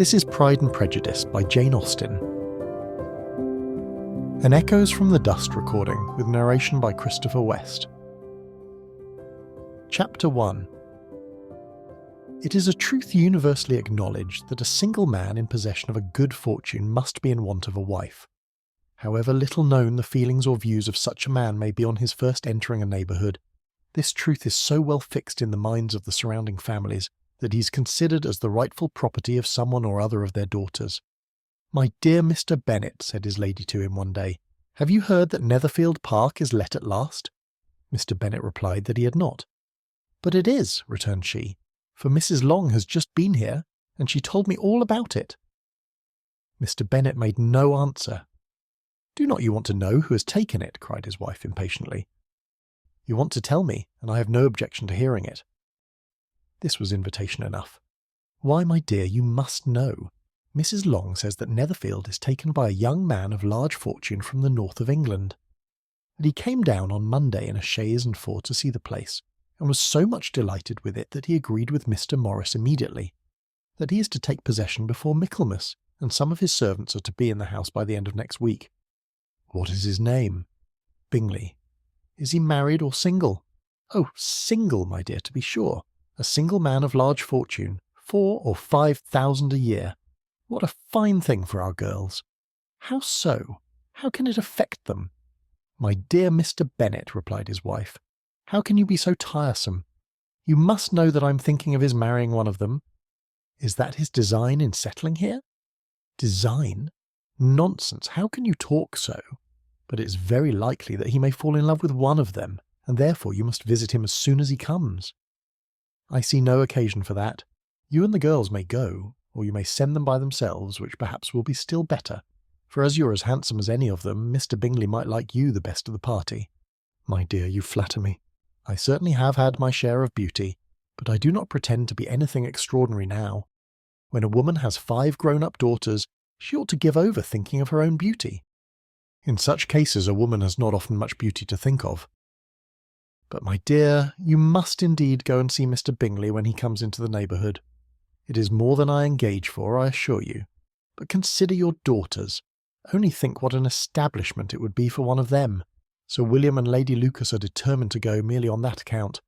This is Pride and Prejudice by Jane Austen. An Echoes from the Dust recording with narration by Christopher West. Chapter 1. It is a truth universally acknowledged that a single man in possession of a good fortune must be in want of a wife. However little known the feelings or views of such a man may be on his first entering a neighbourhood, this truth is so well fixed in the minds of the surrounding families that he is considered as the rightful property of someone or other of their daughters. "My dear Mr. Bennet," said his lady to him one day, "have you heard that Netherfield Park is let at last?" Mr. Bennet replied that he had not. "But it is," returned she, "for Mrs. Long has just been here, and she told me all about it." Mr. Bennet made no answer. "Do not you want to know who has taken it?" cried his wife impatiently. "You want to tell me, and I have no objection to hearing it." This was invitation enough. "Why, my dear, you must know. Mrs. Long says that Netherfield is taken by a young man of large fortune from the north of England. That he came down on Monday in a chaise and four to see the place, and was so much delighted with it that he agreed with Mr. Morris immediately. That he is to take possession before Michaelmas, and some of his servants are to be in the house by the end of next week." "What is his name?" "Bingley." "Is he married or single?" "Oh, single, my dear, to be sure. A single man of large fortune, 4,000 or 5,000 a year. What a fine thing for our girls!" "How so? How can it affect them?" "My dear Mr. Bennet," replied his wife, "how can you be so tiresome? You must know that I am thinking of his marrying one of them." "Is that his design in settling here?" "Design? Nonsense, how can you talk so? But it's very likely that he may fall in love with one of them, and therefore you must visit him as soon as he comes." "I see no occasion for that. You and the girls may go, or you may send them by themselves, which perhaps will be still better, for as you're as handsome as any of them, Mr. Bingley might like you the best of the party." "My dear, you flatter me. I certainly have had my share of beauty, but I do not pretend to be anything extraordinary now. When a woman has 5 grown-up daughters, she ought to give over thinking of her own beauty. In such cases a woman has not often much beauty to think of. But, my dear, you must indeed go and see Mr. Bingley when he comes into the neighbourhood. It is more than I engage for, I assure you. But consider your daughters. Only think what an establishment it would be for one of them. Sir William and Lady Lucas are determined to go merely on that account.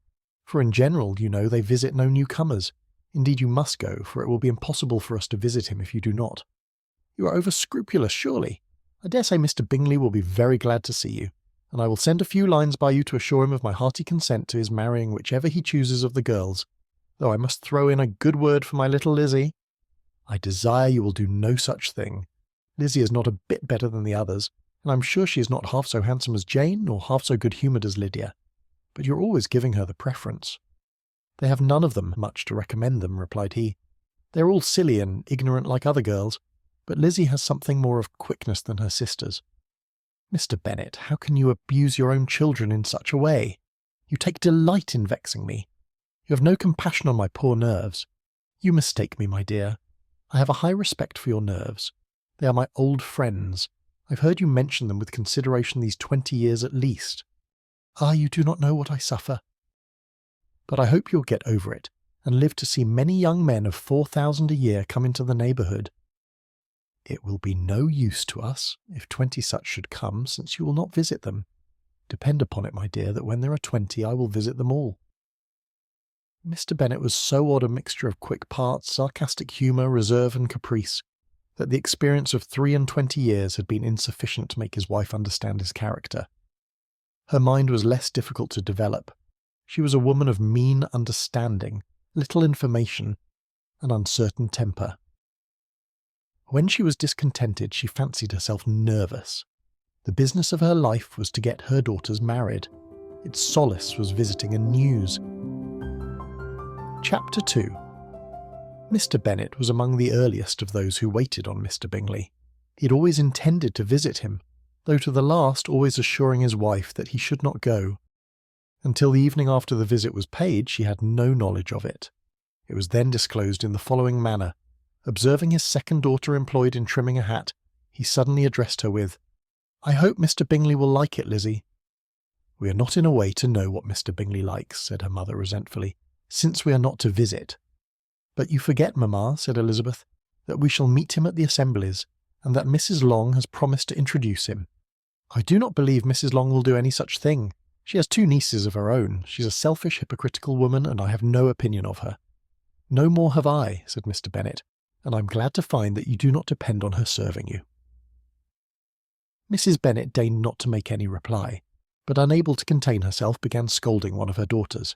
For in general, you know, they visit no newcomers. Indeed, you must go, for it will be impossible for us to visit him if you do not. You are over-scrupulous, surely. I dare say Mr. Bingley will be very glad to see you, and I will send a few lines by you to assure him of my hearty consent to his marrying whichever he chooses of the girls, though I must throw in a good word for my little Lizzie. I desire you will do no such thing. Lizzie is not a bit better than the others, and I am sure she is not half so handsome as Jane, nor half so good-humoured as Lydia. But you are always giving her the preference." "They have none of them much to recommend them," replied he. "They are all silly and ignorant like other girls, but Lizzie has something more of quickness than her sisters." "Mr. Bennet, how can you abuse your own children in such a way? You take delight in vexing me. You have no compassion on my poor nerves. You mistake me, my dear. I have a high respect for your nerves. They are my old friends. I've heard you mention them with consideration these 20 years at least. Ah, you do not know what I suffer. But I hope you'll get over it, and live to see many young men of 4,000 a year come into the neighbourhood." "It will be no use to us if 20 such should come, since you will not visit them. Depend upon it, my dear, that when there are 20 I will visit them all." Mr. Bennet was so odd a mixture of quick parts, sarcastic humour, reserve and caprice, that the experience of 23 years had been insufficient to make his wife understand his character. Her mind was less difficult to develop. She was a woman of mean understanding, little information, and uncertain temper. When she was discontented, she fancied herself nervous. The business of her life was to get her daughters married. Its solace was visiting and news. Chapter 2. Mr. Bennet was among the earliest of those who waited on Mr. Bingley. He had always intended to visit him, though to the last always assuring his wife that he should not go. Until the evening after the visit was paid, she had no knowledge of it. It was then disclosed in the following manner. Observing his second daughter employed in trimming a hat, he suddenly addressed her with, "I hope Mr. Bingley will like it, Lizzie." "We are not in a way to know what Mr. Bingley likes," said her mother resentfully, "since we are not to visit." "But you forget, mamma," said Elizabeth. that we shall meet him at the assemblies, and that Mrs. Long has promised to introduce him. I do not believe Mrs. Long will do any such thing. She has 2 nieces of her own. She's a selfish, hypocritical woman, and I have no opinion of her." "No more have I," said Mr. Bennet, "and I'm glad to find that you do not depend on her serving you." Mrs. Bennet deigned not to make any reply, but unable to contain herself began scolding one of her daughters.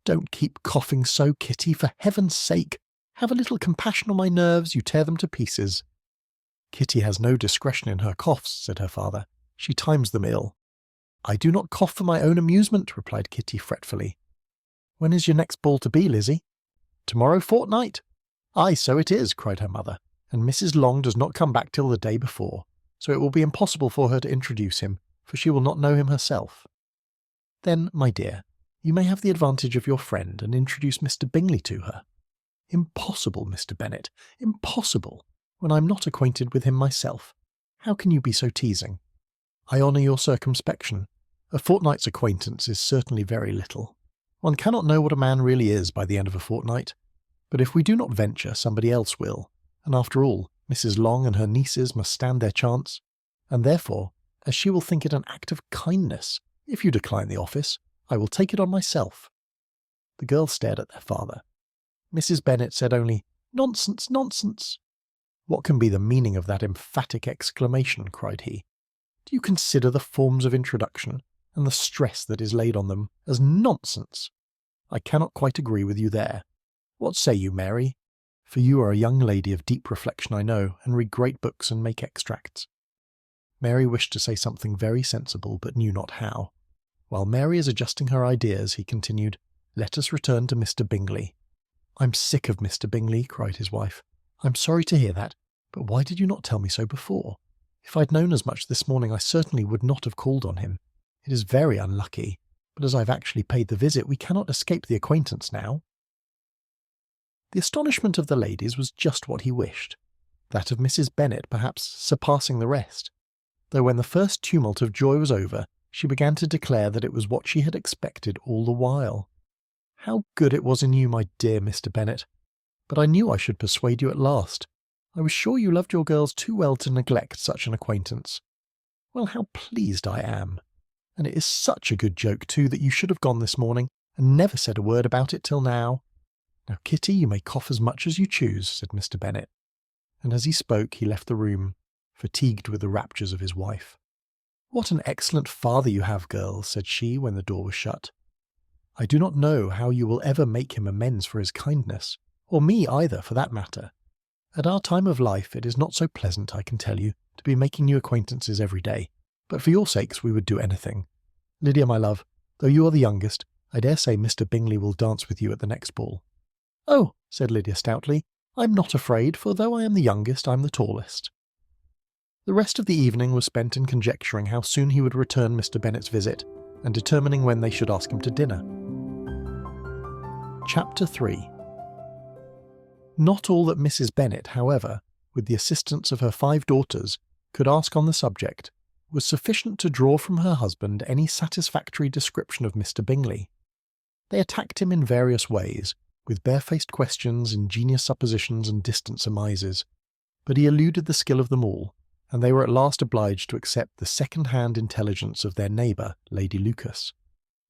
"Don't keep coughing so, Kitty, for heaven's sake! Have a little compassion on my nerves, you tear them to pieces." "Kitty has no discretion in her coughs," said her father. "She times them ill." "I do not cough for my own amusement," replied Kitty fretfully. "When is your next ball to be, Lizzie?" "Tomorrow fortnight." "Aye, so it is," cried her mother, "and Mrs. Long does not come back till the day before, so it will be impossible for her to introduce him, for she will not know him herself." "Then, my dear, you may have the advantage of your friend and introduce Mr. Bingley to her." "Impossible, Mr. Bennet, impossible, when I am not acquainted with him myself. How can you be so teasing?" "I honour your circumspection. A fortnight's acquaintance is certainly very little. One cannot know what a man really is by the end of a fortnight. But if we do not venture, somebody else will, and after all, Mrs. Long and her nieces must stand their chance, and therefore, as she will think it an act of kindness if you decline the office, I will take it on myself." The girls stared at their father. Mrs. Bennet said only, "Nonsense, nonsense." "What can be the meaning of that emphatic exclamation?" cried he. "Do you consider the forms of introduction, and the stress that is laid on them, as nonsense? I cannot quite agree with you there. What say you, Mary? For you are a young lady of deep reflection, I know, and read great books and make extracts." Mary wished to say something very sensible, but knew not how. While Mary is adjusting her ideas, he continued, "Let us return to Mr. Bingley." "I'm sick of Mr. Bingley," cried his wife. "I'm sorry to hear that, but why did you not tell me so before? If I'd known as much this morning, I certainly would not have called on him. It is very unlucky, but as I've actually paid the visit, we cannot escape the acquaintance now." The astonishment of the ladies was just what he wished, that of Mrs. Bennet perhaps surpassing the rest, though when the first tumult of joy was over, she began to declare that it was what she had expected all the while. "How good it was in you, my dear Mr. Bennet! But I knew I should persuade you at last. I was sure you loved your girls too well to neglect such an acquaintance. Well, how pleased I am! And it is such a good joke, too, that you should have gone this morning, and never said a word about it till now. Now, Kitty, you may cough as much as you choose," said Mr. Bennet, and as he spoke he left the room, fatigued with the raptures of his wife. "What an excellent father you have, girls," said she when the door was shut. "I do not know how you will ever make him amends for his kindness, or me either, for that matter. At our time of life it is not so pleasant, I can tell you, to be making new acquaintances every day, but for your sakes we would do anything. Lydia, my love, though you are the youngest, I dare say Mr. Bingley will dance with you at the next ball." "Oh," said Lydia stoutly, "I'm not afraid, for though I am the youngest, I'm the tallest." The rest of the evening was spent in conjecturing how soon he would return Mr. Bennet's visit, and determining when they should ask him to dinner. Chapter 3. Not all that Mrs. Bennet, however, with the assistance of her 5 daughters, could ask on the subject, was sufficient to draw from her husband any satisfactory description of Mr. Bingley. They attacked him in various ways, with barefaced questions, ingenious suppositions, and distant surmises, but he eluded the skill of them all, and they were at last obliged to accept the second-hand intelligence of their neighbour, Lady Lucas.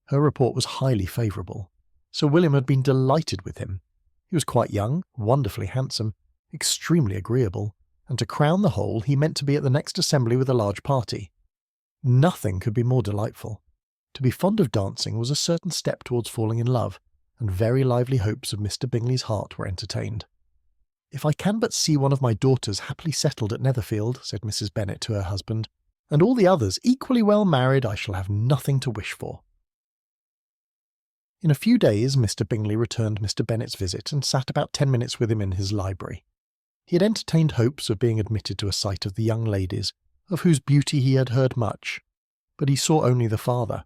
Her report was highly favourable. Sir William had been delighted with him. He was quite young, wonderfully handsome, extremely agreeable, and to crown the whole, he meant to be at the next assembly with a large party. Nothing could be more delightful. To be fond of dancing was a certain step towards falling in love, and very lively hopes of Mr. Bingley's heart were entertained. "If I can but see one of my daughters happily settled at Netherfield," said Mrs. Bennet to her husband, "and all the others equally well married, I shall have nothing to wish for." In a few days Mr. Bingley returned Mr. Bennet's visit and sat about 10 minutes with him in his library. He had entertained hopes of being admitted to a sight of the young ladies, of whose beauty he had heard much, but he saw only the father.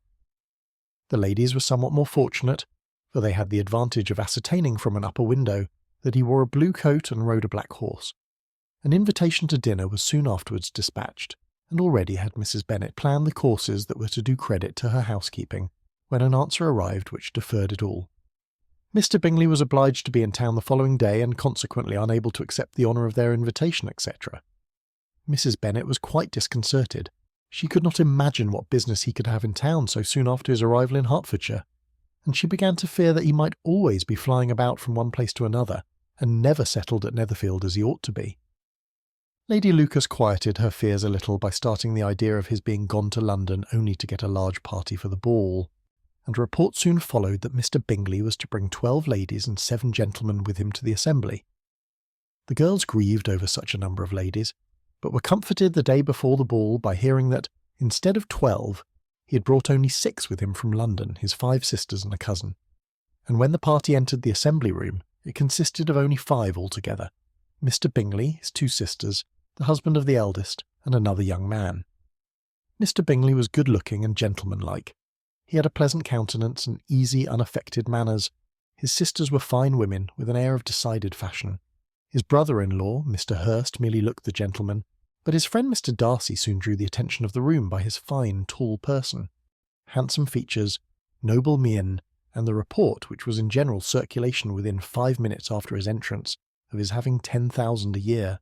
The ladies were somewhat more fortunate, for they had the advantage of ascertaining from an upper window that he wore a blue coat and rode a black horse. An invitation to dinner was soon afterwards dispatched, and already had Mrs. Bennet planned the courses that were to do credit to her housekeeping, when an answer arrived which deferred it all. Mr. Bingley was obliged to be in town the following day and consequently unable to accept the honour of their invitation, etc. Mrs. Bennet was quite disconcerted. She could not imagine what business he could have in town so soon after his arrival in Hertfordshire, and she began to fear that he might always be flying about from one place to another, and never settled at Netherfield as he ought to be. Lady Lucas quieted her fears a little by starting the idea of his being gone to London only to get a large party for the ball, and a report soon followed that Mr. Bingley was to bring 12 ladies and 7 gentlemen with him to the assembly. The girls grieved over such a number of ladies, but were comforted the day before the ball by hearing that, instead of 12, he had brought only 6 with him from London, his 5 sisters and a cousin, and when the party entered the assembly room, it consisted of only 5 altogether: Mr. Bingley, his 2 sisters, the husband of the eldest, and another young man. Mr. Bingley was good-looking and gentlemanlike. He had a pleasant countenance and easy, unaffected manners. His sisters were fine women, with an air of decided fashion. His brother-in-law, Mr. Hurst, merely looked the gentleman, but his friend Mr. Darcy soon drew the attention of the room by his fine, tall person, handsome features, noble mien, and the report, which was in general circulation within 5 minutes after his entrance, of his having 10,000 a year.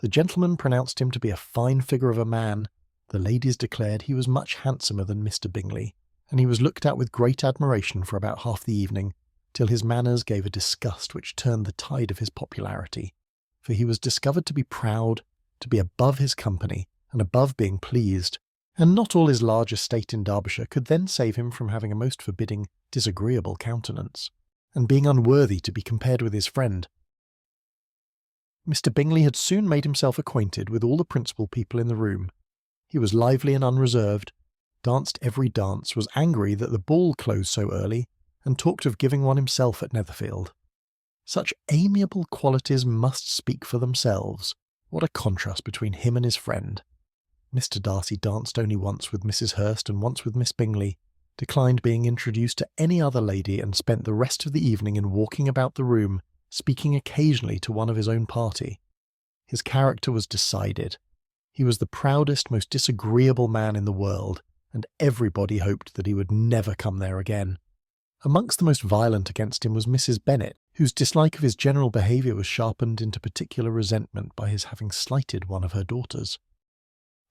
The gentlemen pronounced him to be a fine figure of a man, the ladies declared he was much handsomer than Mr. Bingley, and he was looked at with great admiration for about half the evening, till his manners gave a disgust which turned the tide of his popularity, for he was discovered to be proud, to be above his company, and above being pleased, and not all his large estate in Derbyshire could then save him from having a most forbidding, disagreeable countenance, and being unworthy to be compared with his friend. Mr. Bingley had soon made himself acquainted with all the principal people in the room. He was lively and unreserved, danced every dance, was angry that the ball closed so early, and talked of giving one himself at Netherfield. Such amiable qualities must speak for themselves. What a contrast between him and his friend! Mr. Darcy danced only once with Mrs. Hurst and once with Miss Bingley, declined being introduced to any other lady, and spent the rest of the evening in walking about the room, speaking occasionally to one of his own party. His character was decided. He was the proudest, most disagreeable man in the world, and everybody hoped that he would never come there again. Amongst the most violent against him was Mrs. Bennet, whose dislike of his general behaviour was sharpened into particular resentment by his having slighted one of her daughters.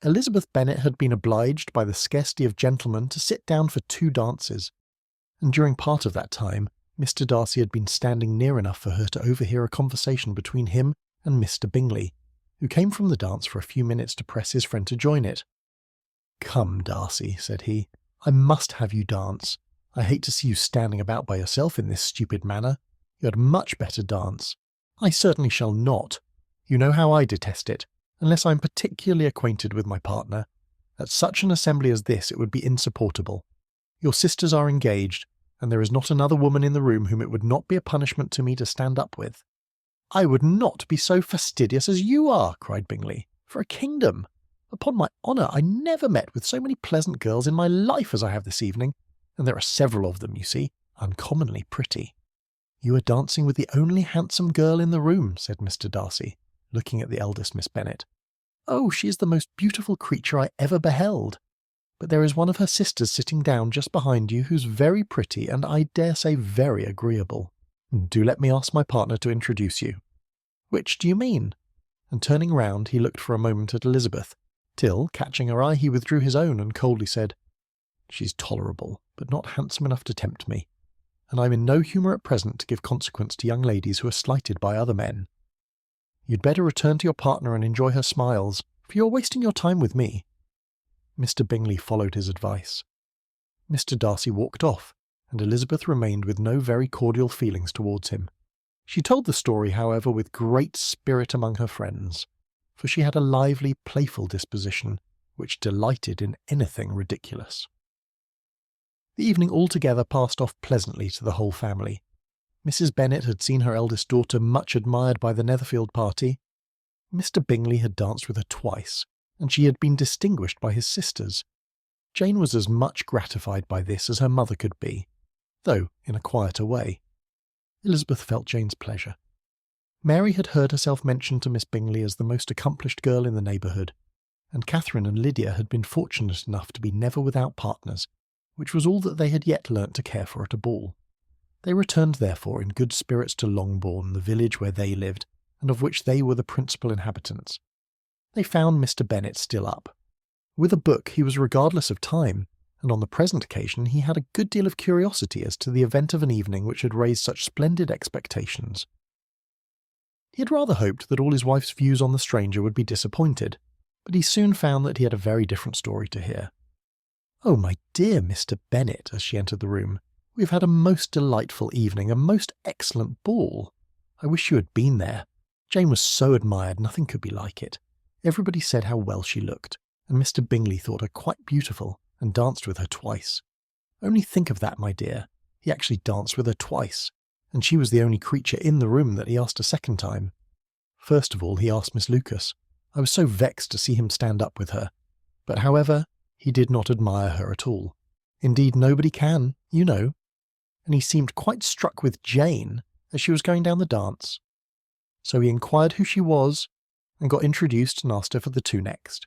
Elizabeth Bennet had been obliged by the scarcity of gentlemen to sit down for 2 dances, and during part of that time Mr. Darcy had been standing near enough for her to overhear a conversation between him and Mr. Bingley, who came from the dance for a few minutes to press his friend to join it. "Come, Darcy," said he, "I must have you dance. I hate to see you standing about by yourself in this stupid manner. You had much better dance." "I certainly shall not. You know how I detest it, unless I am particularly acquainted with my partner. At such an assembly as this it would be insupportable. Your sisters are engaged, and there is not another woman in the room whom it would not be a punishment to me to stand up with." "I would not be so fastidious as you are," cried Bingley, "for a kingdom. Upon my honour, I never met with so many pleasant girls in my life as I have this evening, and there are several of them, you see, uncommonly pretty." "You are dancing with the only handsome girl in the room," said Mr. Darcy, looking at the eldest Miss Bennet. "Oh, she is the most beautiful creature I ever beheld. But there is one of her sisters sitting down just behind you who's very pretty and I dare say very agreeable. Do let me ask my partner to introduce you." "Which do you mean?" And turning round, he looked for a moment at Elizabeth, till, catching her eye, he withdrew his own and coldly said, "She's tolerable, but not handsome enough to tempt me, and I'm in no humour at present to give consequence to young ladies who are slighted by other men. You'd better return to your partner and enjoy her smiles, for you're wasting your time with me." Mr. Bingley followed his advice. Mr. Darcy walked off, and Elizabeth remained with no very cordial feelings towards him. She told the story, however, with great spirit among her friends, for she had a lively, playful disposition, which delighted in anything ridiculous. The evening altogether passed off pleasantly to the whole family. Mrs. Bennet had seen her eldest daughter much admired by the Netherfield party. Mr. Bingley had danced with her twice, and she had been distinguished by his sisters. Jane was as much gratified by this as her mother could be, though in a quieter way. Elizabeth felt Jane's pleasure. Mary had heard herself mentioned to Miss Bingley as the most accomplished girl in the neighbourhood, and Catherine and Lydia had been fortunate enough to be never without partners, which was all that they had yet learnt to care for at a ball. They returned therefore in good spirits to Longbourn, the village where they lived, and of which they were the principal inhabitants. They found Mr. Bennet still up. With a book he was regardless of time, and on the present occasion he had a good deal of curiosity as to the event of an evening which had raised such splendid expectations. He had rather hoped that all his wife's views on the stranger would be disappointed, but he soon found that he had a very different story to hear. "Oh, my dear Mr. Bennet," as she entered the room, "we have had a most delightful evening, a most excellent ball. I wish you had been there. Jane was so admired, nothing could be like it. Everybody said how well she looked, and Mr. Bingley thought her quite beautiful, and danced with her twice. Only think of that, my dear. He actually danced with her twice, and she was the only creature in the room that he asked a second time. First of all he asked Miss Lucas. I was so vexed to see him stand up with her. But however, he did not admire her at all. Indeed, nobody can, you know. And he seemed quite struck with Jane as she was going down the dance. So he inquired who she was, and got introduced and asked her for the two next.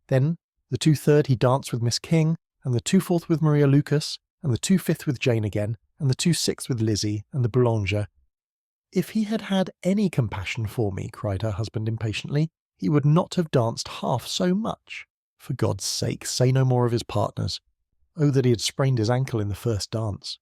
Then, the 2/3 he danced with Miss King, and the 2/4 with Maria Lucas, and the 2/5 with Jane again, and the 2/6 with Lizzie, and the Boulanger. If he had had any compassion for me, cried her husband impatiently, he would not have danced half so much. For God's sake, say no more of his partners. Oh, that he had sprained his ankle in the first dance.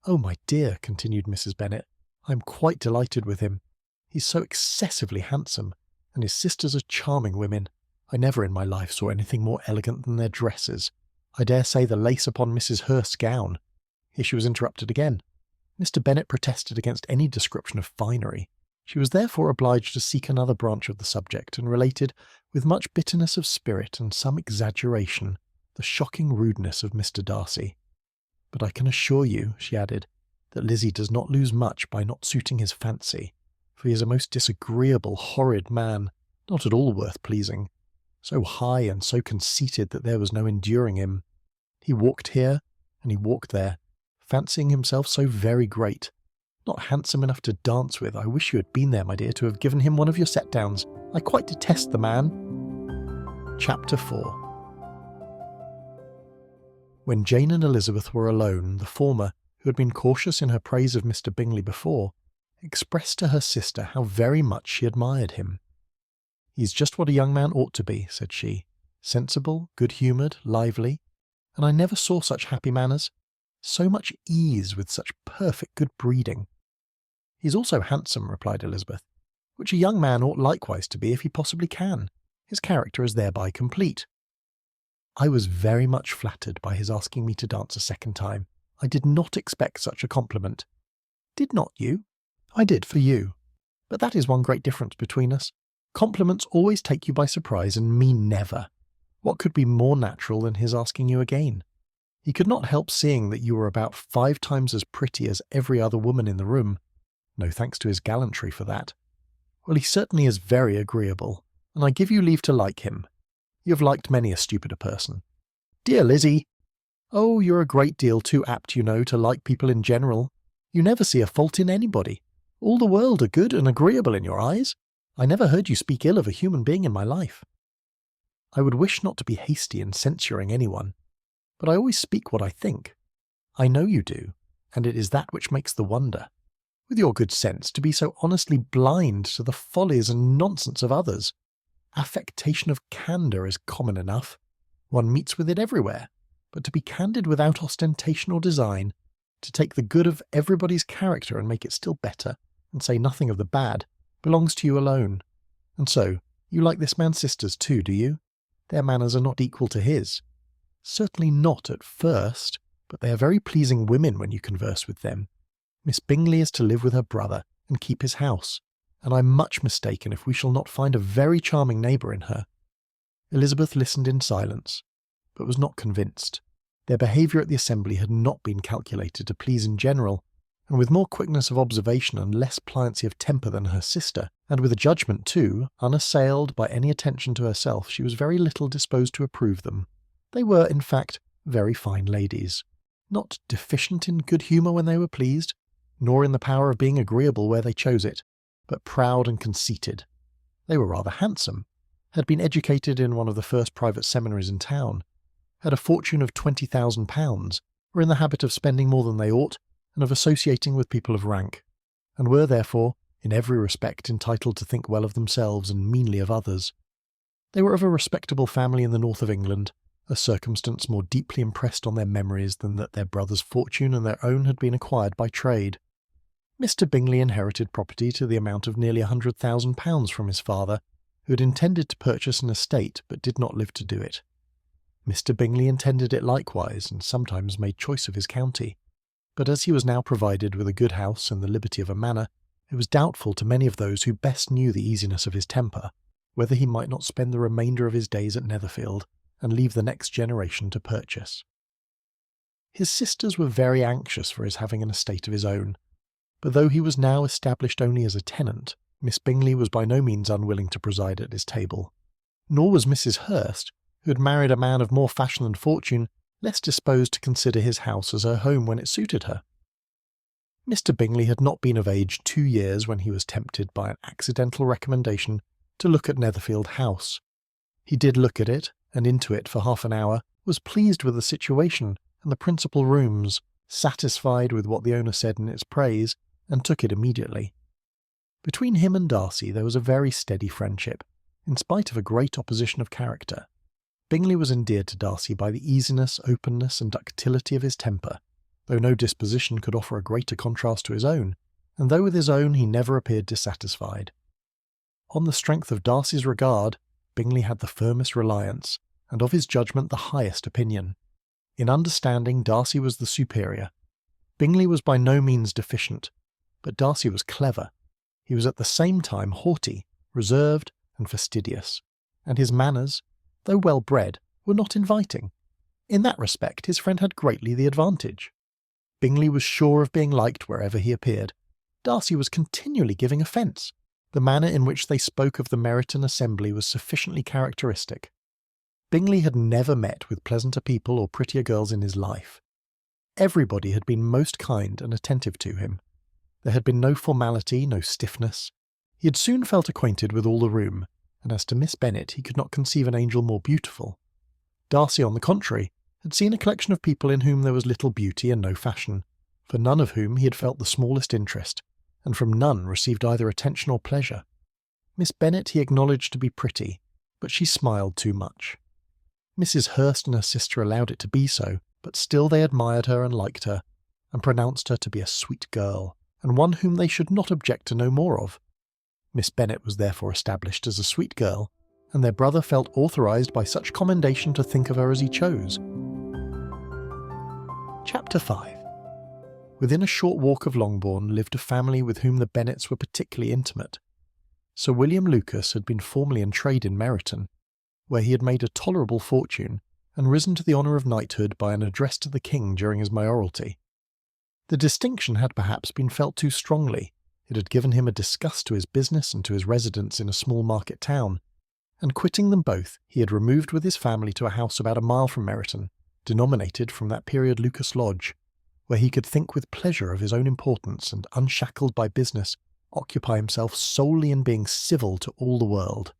Oh, my dear, continued Mrs. Bennet, I am quite delighted with him. He's so excessively handsome, and his sisters are charming women. I never in my life saw anything more elegant than their dresses. I dare say the lace upon Mrs. Hurst's gown. Here she was interrupted again. Mr. Bennet protested against any description of finery. She was therefore obliged to seek another branch of the subject, and related, with much bitterness of spirit and some exaggeration, the shocking rudeness of Mr. Darcy. But I can assure you, she added, that Lizzie does not lose much by not suiting his fancy, for he is a most disagreeable, horrid man, not at all worth pleasing, so high and so conceited that there was no enduring him. He walked here, and he walked there, fancying himself so very great. Not handsome enough to dance with. I wish you had been there, my dear, to have given him one of your set-downs. I quite detest the man. Chapter 4. When Jane and Elizabeth were alone, the former, who had been cautious in her praise of Mr. Bingley before, expressed to her sister how very much she admired him. "He's just what a young man ought to be," said she, "sensible, good-humoured, lively, and I never saw such happy manners, so much ease with such perfect good breeding." "He's also handsome," replied Elizabeth, "which a young man ought likewise to be if he possibly can. His character is thereby complete." I was very much flattered by his asking me to dance a second time. I did not expect such a compliment. Did not you? I did for you. But that is one great difference between us. Compliments always take you by surprise, and me never. What could be more natural than his asking you again? He could not help seeing that you were about 5 times as pretty as every other woman in the room. No thanks to his gallantry for that. Well, he certainly is very agreeable, and I give you leave to like him. You have liked many a stupider person. Dear Lizzie! Oh, you're a great deal too apt, you know, to like people in general. You never see a fault in anybody. All the world are good and agreeable in your eyes. I never heard you speak ill of a human being in my life. I would wish not to be hasty in censuring anyone, but I always speak what I think. I know you do, and it is that which makes the wonder. With your good sense, to be so honestly blind to the follies and nonsense of others. Affectation of candour is common enough. One meets with it everywhere. But to be candid without ostentation or design, to take the good of everybody's character and make it still better, and say nothing of the bad, belongs to you alone. And so, you like this man's sisters too, do you? Their manners are not equal to his. Certainly not at first, but they are very pleasing women when you converse with them. Miss Bingley is to live with her brother, and keep his house, and I'm much mistaken if we shall not find a very charming neighbour in her. Elizabeth listened in silence, but was not convinced. Their behaviour at the assembly had not been calculated to please in general, and with more quickness of observation and less pliancy of temper than her sister, and with a judgment too, unassailed by any attention to herself, she was very little disposed to approve them. They were, in fact, very fine ladies, not deficient in good humour when they were pleased, nor in the power of being agreeable where they chose it, but proud and conceited. They were rather handsome, had been educated in one of the first private seminaries in town, had a fortune of £20,000, were in the habit of spending more than they ought, and of associating with people of rank, and were therefore, in every respect, entitled to think well of themselves and meanly of others. They were of a respectable family in the north of England, a circumstance more deeply impressed on their memories than that their brother's fortune and their own had been acquired by trade. Mr. Bingley inherited property to the amount of nearly £100,000 from his father, who had intended to purchase an estate but did not live to do it. Mr. Bingley intended it likewise, and sometimes made choice of his county, but as he was now provided with a good house and the liberty of a manor, it was doubtful to many of those who best knew the easiness of his temper, whether he might not spend the remainder of his days at Netherfield, and leave the next generation to purchase. His sisters were very anxious for his having an estate of his own, but though he was now established only as a tenant, Miss Bingley was by no means unwilling to preside at his table, nor was Mrs. Hurst, who had married a man of more fashion and fortune, less disposed to consider his house as her home when it suited her. Mr. Bingley had not been of age 2 years when he was tempted by an accidental recommendation to look at Netherfield House. He did look at it, and into it for half an hour, was pleased with the situation and the principal rooms, satisfied with what the owner said in its praise, and took it immediately. Between him and Darcy there was a very steady friendship, in spite of a great opposition of character. Bingley was endeared to Darcy by the easiness, openness, and ductility of his temper, though no disposition could offer a greater contrast to his own, and though with his own he never appeared dissatisfied. On the strength of Darcy's regard, Bingley had the firmest reliance, and of his judgment the highest opinion. In understanding, Darcy was the superior. Bingley was by no means deficient, but Darcy was clever. He was at the same time haughty, reserved, and fastidious, and his manners, though well-bred, were not inviting. In that respect his friend had greatly the advantage. Bingley was sure of being liked wherever he appeared. Darcy was continually giving offence. The manner in which they spoke of the Meryton assembly was sufficiently characteristic. Bingley had never met with pleasanter people or prettier girls in his life. Everybody had been most kind and attentive to him. There had been no formality, no stiffness. He had soon felt acquainted with all the room, and as to Miss Bennet he could not conceive an angel more beautiful. Darcy, on the contrary, had seen a collection of people in whom there was little beauty and no fashion, for none of whom he had felt the smallest interest, and from none received either attention or pleasure. Miss Bennet he acknowledged to be pretty, but she smiled too much. Mrs. Hurst and her sister allowed it to be so, but still they admired her and liked her, and pronounced her to be a sweet girl, and one whom they should not object to know more of. Miss Bennet was therefore established as a sweet girl, and their brother felt authorised by such commendation to think of her as he chose. Chapter 5. Within a short walk of Longbourn lived a family with whom the Bennets were particularly intimate. Sir William Lucas had been formerly in trade in Meryton, where he had made a tolerable fortune, and risen to the honour of knighthood by an address to the king during his mayoralty. The distinction had perhaps been felt too strongly. It had given him a disgust to his business and to his residence in a small market town, and quitting them both, he had removed with his family to a house about a mile from Meryton, denominated from that period Lucas Lodge, where he could think with pleasure of his own importance and, unshackled by business, occupy himself solely in being civil to all the world.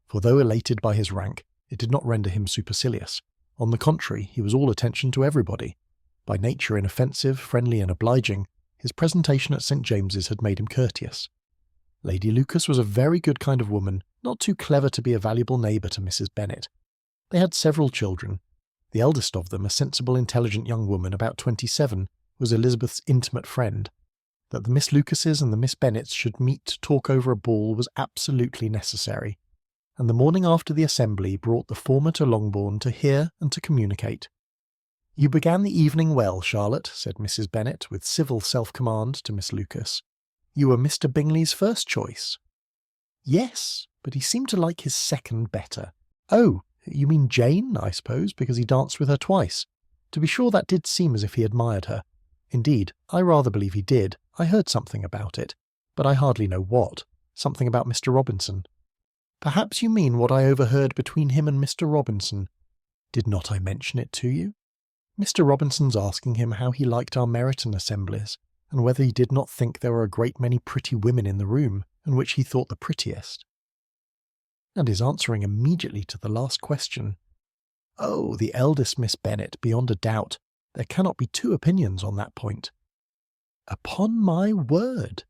For though elated by his rank, it did not render him supercilious. On the contrary, he was all attention to everybody. By nature inoffensive, friendly, and obliging, his presentation at St. James's had made him courteous. Lady Lucas was a very good kind of woman, not too clever to be a valuable neighbour to Mrs. Bennet. They had several children. The eldest of them, a sensible, intelligent young woman about 27, was Elizabeth's intimate friend. That the Miss Lucases and the Miss Bennets should meet to talk over a ball was absolutely necessary, and the morning after the assembly brought the former to Longbourn to hear and to communicate. "You began the evening well, Charlotte," said Mrs. Bennet with civil self-command to Miss Lucas. "You were Mr. Bingley's first choice." "Yes, but he seemed to like his second better." "Oh, you mean Jane, I suppose, because he danced with her twice. To be sure, that did seem as if he admired her. Indeed, I rather believe he did. I heard something about it, but I hardly know what. Something about Mr. Robinson." "Perhaps you mean what I overheard between him and Mr. Robinson. Did not I mention it to you? Mr. Robinson's asking him how he liked our Meryton assemblies, and whether he did not think there were a great many pretty women in the room, and which he thought the prettiest. And is answering immediately to the last question. Oh, the eldest Miss Bennet, beyond a doubt. There cannot be two opinions on that point. Upon my word!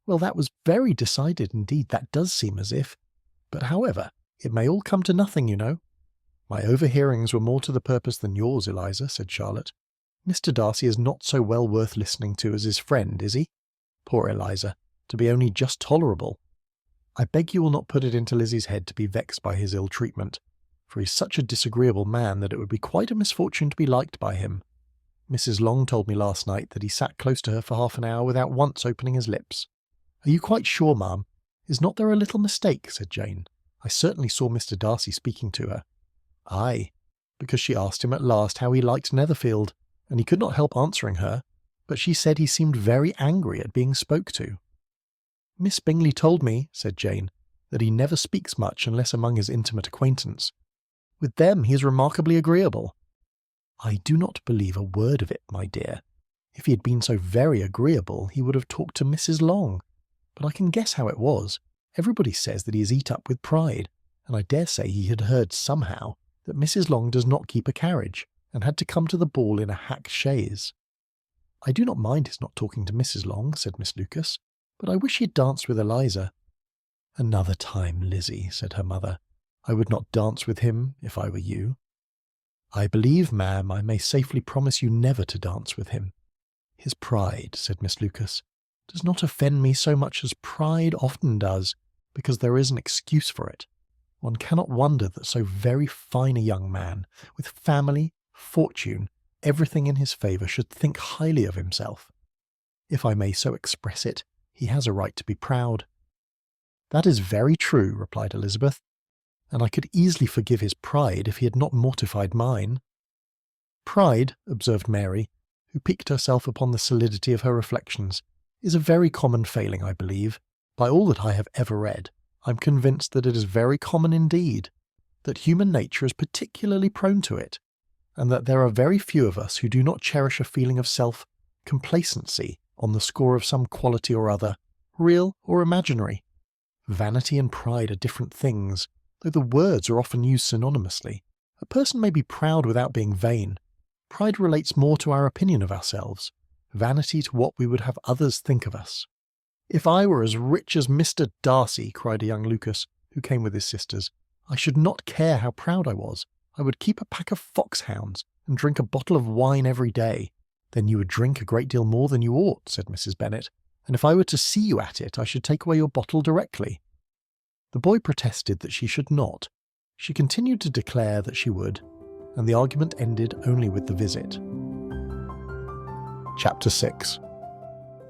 Well, that was very decided indeed, that does seem as if. But however, it may all come to nothing, you know. My overhearings were more to the purpose than yours, Eliza, said Charlotte. Mr. Darcy is not so well worth listening to as his friend, is he? Poor Eliza, to be only just tolerable. I beg you will not put it into Lizzie's head to be vexed by his ill treatment, for he's such a disagreeable man that it would be quite a misfortune to be liked by him. Mrs. Long told me last night that he sat close to her for half an hour without once opening his lips. Are you quite sure, ma'am? Is not there a little mistake? Said Jane. I certainly saw Mr. Darcy speaking to her. Aye, because she asked him at last how he liked Netherfield, and he could not help answering her, but she said he seemed very angry at being spoke to. Miss Bingley told me, said Jane, that he never speaks much unless among his intimate acquaintance. With them he is remarkably agreeable. I do not believe a word of it, my dear. If he had been so very agreeable, he would have talked to Mrs. Long. But I can guess how it was. Everybody says that he is eat up with pride, and I dare say he had heard somehow that Mrs. Long does not keep a carriage, and had to come to the ball in a hack chaise. I do not mind his not talking to Mrs. Long, said Miss Lucas, but I wish he had danced with Eliza. Another time, Lizzie, said her mother. I would not dance with him if I were you. I believe, ma'am, I may safely promise you never to dance with him. His pride, said Miss Lucas, does not offend me so much as pride often does, because there is an excuse for it. One cannot wonder that so very fine a young man, with family, fortune, everything in his favour, should think highly of himself. If I may so express it, he has a right to be proud. That is very true, replied Elizabeth, and I could easily forgive his pride if he had not mortified mine. Pride, observed Mary, who piqued herself upon the solidity of her reflections, is a very common failing, I believe. By all that I have ever read, I am convinced that it is very common indeed, that human nature is particularly prone to it, and that there are very few of us who do not cherish a feeling of self-complacency on the score of some quality or other, real or imaginary. Vanity and pride are different things, though the words are often used synonymously. A person may be proud without being vain. Pride relates more to our opinion of ourselves, vanity to what we would have others think of us. If I were as rich as Mr. Darcy, cried a young Lucas, who came with his sisters, I should not care how proud I was. I would keep a pack of foxhounds and drink a bottle of wine every day. Then you would drink a great deal more than you ought, said Mrs. Bennet, and if I were to see you at it, I should take away your bottle directly. The boy protested that she should not. She continued to declare that she would, and the argument ended only with the visit. Chapter 6.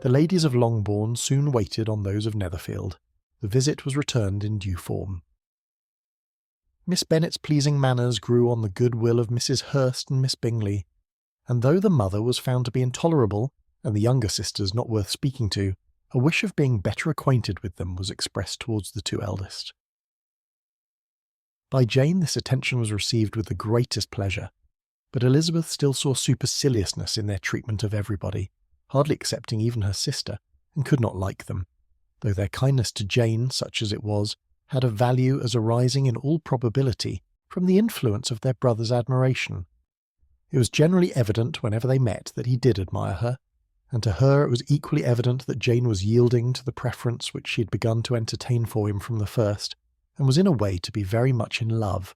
The ladies of Longbourn soon waited on those of Netherfield. The visit was returned in due form. Miss Bennet's pleasing manners grew on the good will of Mrs. Hurst and Miss Bingley, and though the mother was found to be intolerable, and the younger sisters not worth speaking to, a wish of being better acquainted with them was expressed towards the two eldest. By Jane this attention was received with the greatest pleasure, but Elizabeth still saw superciliousness in their treatment of everybody, hardly excepting even her sister, and could not like them, though their kindness to Jane, such as it was, had a value as arising in all probability from the influence of their brother's admiration. It was generally evident whenever they met that he did admire her, and to her it was equally evident that Jane was yielding to the preference which she had begun to entertain for him from the first, and was in a way to be very much in love.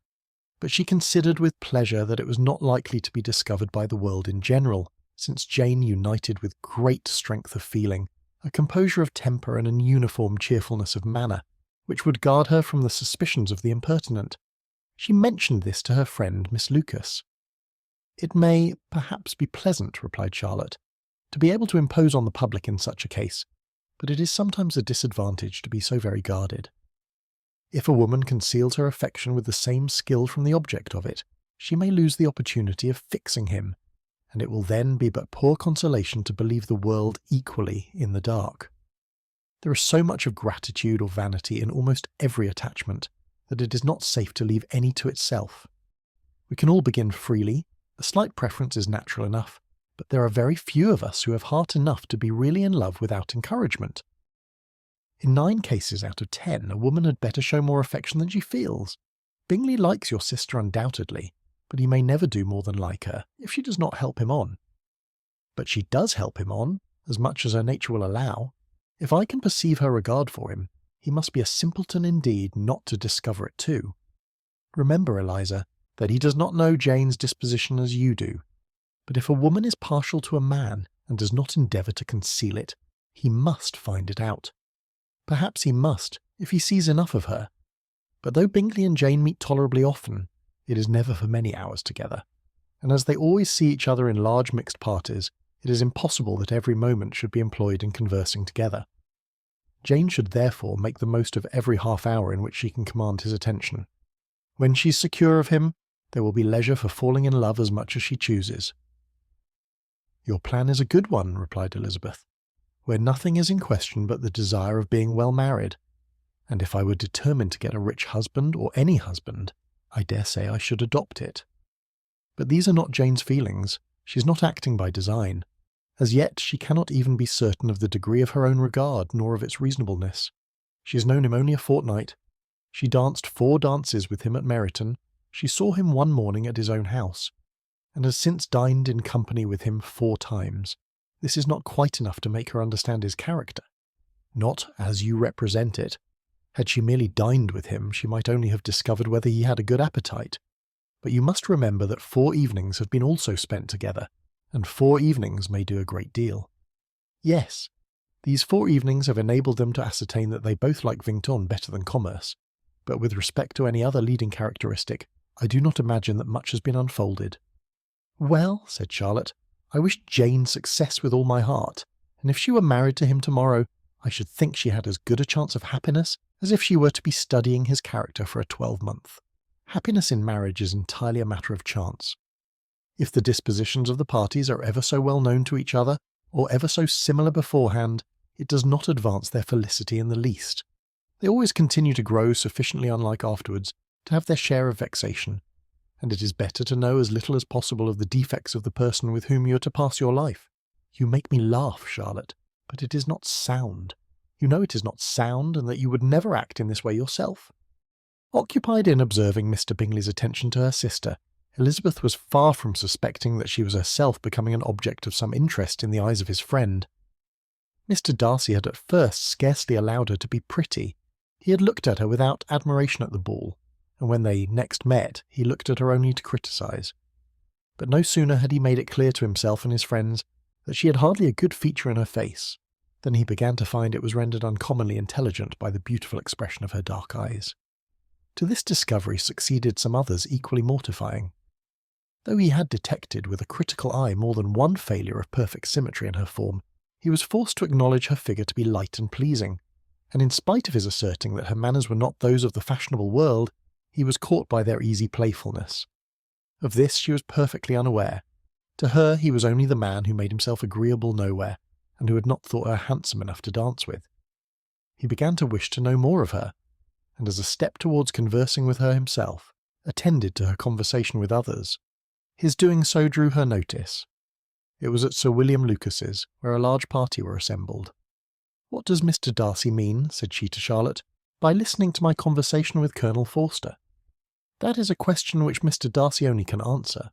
But she considered with pleasure that it was not likely to be discovered by the world in general, since Jane united with great strength of feeling, a composure of temper and an uniform cheerfulness of manner, which would guard her from the suspicions of the impertinent. She mentioned this to her friend Miss Lucas. It may, perhaps, be pleasant, replied Charlotte, to be able to impose on the public in such a case, but it is sometimes a disadvantage to be so very guarded. If a woman conceals her affection with the same skill from the object of it, she may lose the opportunity of fixing him, and it will then be but poor consolation to believe the world equally in the dark. There is so much of gratitude or vanity in almost every attachment that it is not safe to leave any to itself. We can all begin freely, a slight preference is natural enough, but there are very few of us who have heart enough to be really in love without encouragement. In 9 cases out of 10, a woman had better show more affection than she feels. Bingley likes your sister undoubtedly, but he may never do more than like her, if she does not help him on. But she does help him on, as much as her nature will allow. If I can perceive her regard for him, he must be a simpleton indeed not to discover it too. Remember, Eliza, that he does not know Jane's disposition as you do. But if a woman is partial to a man and does not endeavour to conceal it, he must find it out. Perhaps he must, if he sees enough of her. But though Bingley and Jane meet tolerably often, it is never for many hours together, and as they always see each other in large mixed parties, it is impossible that every moment should be employed in conversing together. Jane should therefore make the most of every half hour in which she can command his attention. When she is secure of him, there will be leisure for falling in love as much as she chooses. "Your plan is a good one," replied Elizabeth, "where nothing is in question but the desire of being well married. And if I were determined to get a rich husband, or any husband, I dare say I should adopt it. But these are not Jane's feelings. She is not acting by design. As yet she cannot even be certain of the degree of her own regard, nor of its reasonableness. She has known him only a fortnight. She danced 4 dances with him at Meryton. She saw him one morning at his own house, and has since dined in company with him 4 times. This is not quite enough to make her understand his character. Not as you represent it. Had she merely dined with him, she might only have discovered whether he had a good appetite. But you must remember that 4 evenings have been also spent together, and 4 evenings may do a great deal. Yes, these 4 evenings have enabled them to ascertain that they both like Vington better than commerce, but with respect to any other leading characteristic, I do not imagine that much has been unfolded. "Well," said Charlotte, "I wish Jane success with all my heart, and if she were married to him tomorrow, I should think she had as good a chance of happiness as if she were to be studying his character for a 12-month. Happiness in marriage is entirely a matter of chance. If the dispositions of the parties are ever so well known to each other, or ever so similar beforehand, it does not advance their felicity in the least. They always continue to grow sufficiently unlike afterwards to have their share of vexation, and it is better to know as little as possible of the defects of the person with whom you are to pass your life. You make me laugh, Charlotte, but it is not sound. You know it is not sound, and that you would never act in this way yourself." Occupied in observing Mr. Bingley's attention to her sister, Elizabeth was far from suspecting that she was herself becoming an object of some interest in the eyes of his friend. Mr. Darcy had at first scarcely allowed her to be pretty. He had looked at her without admiration at the ball, and when they next met he looked at her only to criticise. But no sooner had he made it clear to himself and his friends that she had hardly a good feature in her face, than he began to find it was rendered uncommonly intelligent by the beautiful expression of her dark eyes. To this discovery succeeded some others equally mortifying. Though he had detected with a critical eye more than one failure of perfect symmetry in her form, he was forced to acknowledge her figure to be light and pleasing, and in spite of his asserting that her manners were not those of the fashionable world, he was caught by their easy playfulness. Of this she was perfectly unaware. To her he was only the man who made himself agreeable nowhere, and who had not thought her handsome enough to dance with. He began to wish to know more of her, and as a step towards conversing with her himself, attended to her conversation with others. His doing so drew her notice. It was at Sir William Lucas's, where a large party were assembled. "What does Mr. Darcy mean," said she to Charlotte, "by listening to my conversation with Colonel Forster? That is a question which Mr. Darcy only can answer.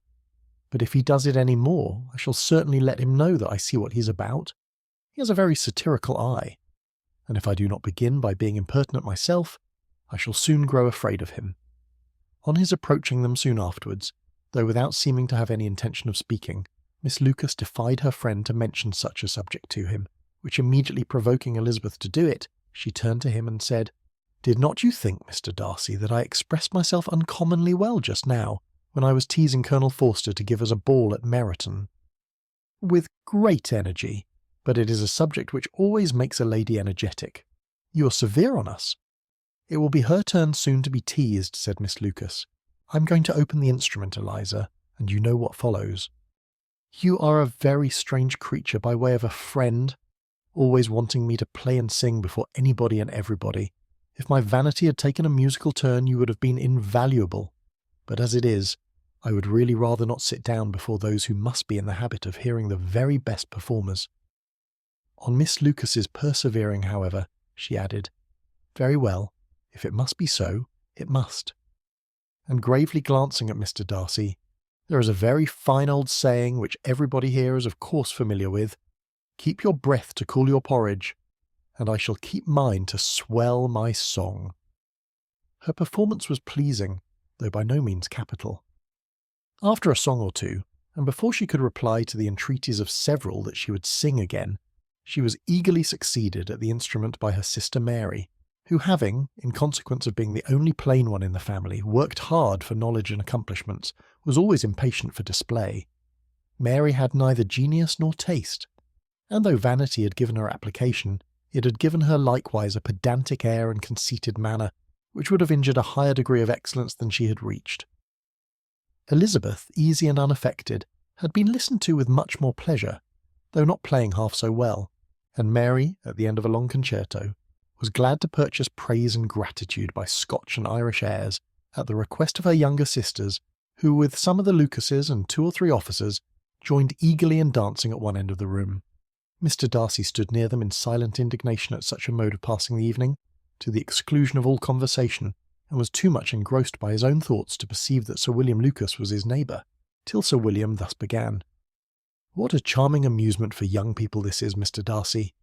But if he does it any more, I shall certainly let him know that I see what he is about. He has a very satirical eye, and if I do not begin by being impertinent myself, I shall soon grow afraid of him." On his approaching them soon afterwards, though without seeming to have any intention of speaking, Miss Lucas defied her friend to mention such a subject to him, which immediately provoking Elizabeth to do it, she turned to him and said, "Did not you think, Mr. Darcy, that I expressed myself uncommonly well just now, when I was teasing Colonel Forster to give us a ball at Meryton?" "With great energy, but it is a subject which always makes a lady energetic. You are severe on us." "It will be her turn soon to be teased," said Miss Lucas. "I'm going to open the instrument, Eliza, and you know what follows." "You are a very strange creature by way of a friend, always wanting me to play and sing before anybody and everybody. If my vanity had taken a musical turn, you would have been invaluable. But as it is, I would really rather not sit down before those who must be in the habit of hearing the very best performers." On Miss Lucas's persevering, however, she added, "Very well, if it must be so, it must." And gravely glancing at Mr. Darcy, "There is a very fine old saying which everybody here is of course familiar with, keep your breath to cool your porridge, and I shall keep mine to swell my song." Her performance was pleasing, though by no means capital. After a song or two, and before she could reply to the entreaties of several that she would sing again, she was eagerly succeeded at the instrument by her sister Mary, who, having, in consequence of being the only plain one in the family, worked hard for knowledge and accomplishments, was always impatient for display. Mary had neither genius nor taste, and though vanity had given her application, it had given her likewise a pedantic air and conceited manner, which would have injured a higher degree of excellence than she had reached. Elizabeth, easy and unaffected, had been listened to with much more pleasure, though not playing half so well, and Mary, at the end of a long concerto, was glad to purchase praise and gratitude by Scotch and Irish airs at the request of her younger sisters, who, with some of the Lucases and 2 or 3 officers, joined eagerly in dancing at one end of the room. Mr. Darcy stood near them in silent indignation at such a mode of passing the evening, to the exclusion of all conversation, and was too much engrossed by his own thoughts to perceive that Sir William Lucas was his neighbour, till Sir William thus began. "What a charming amusement for young people this is, Mr. Darcy.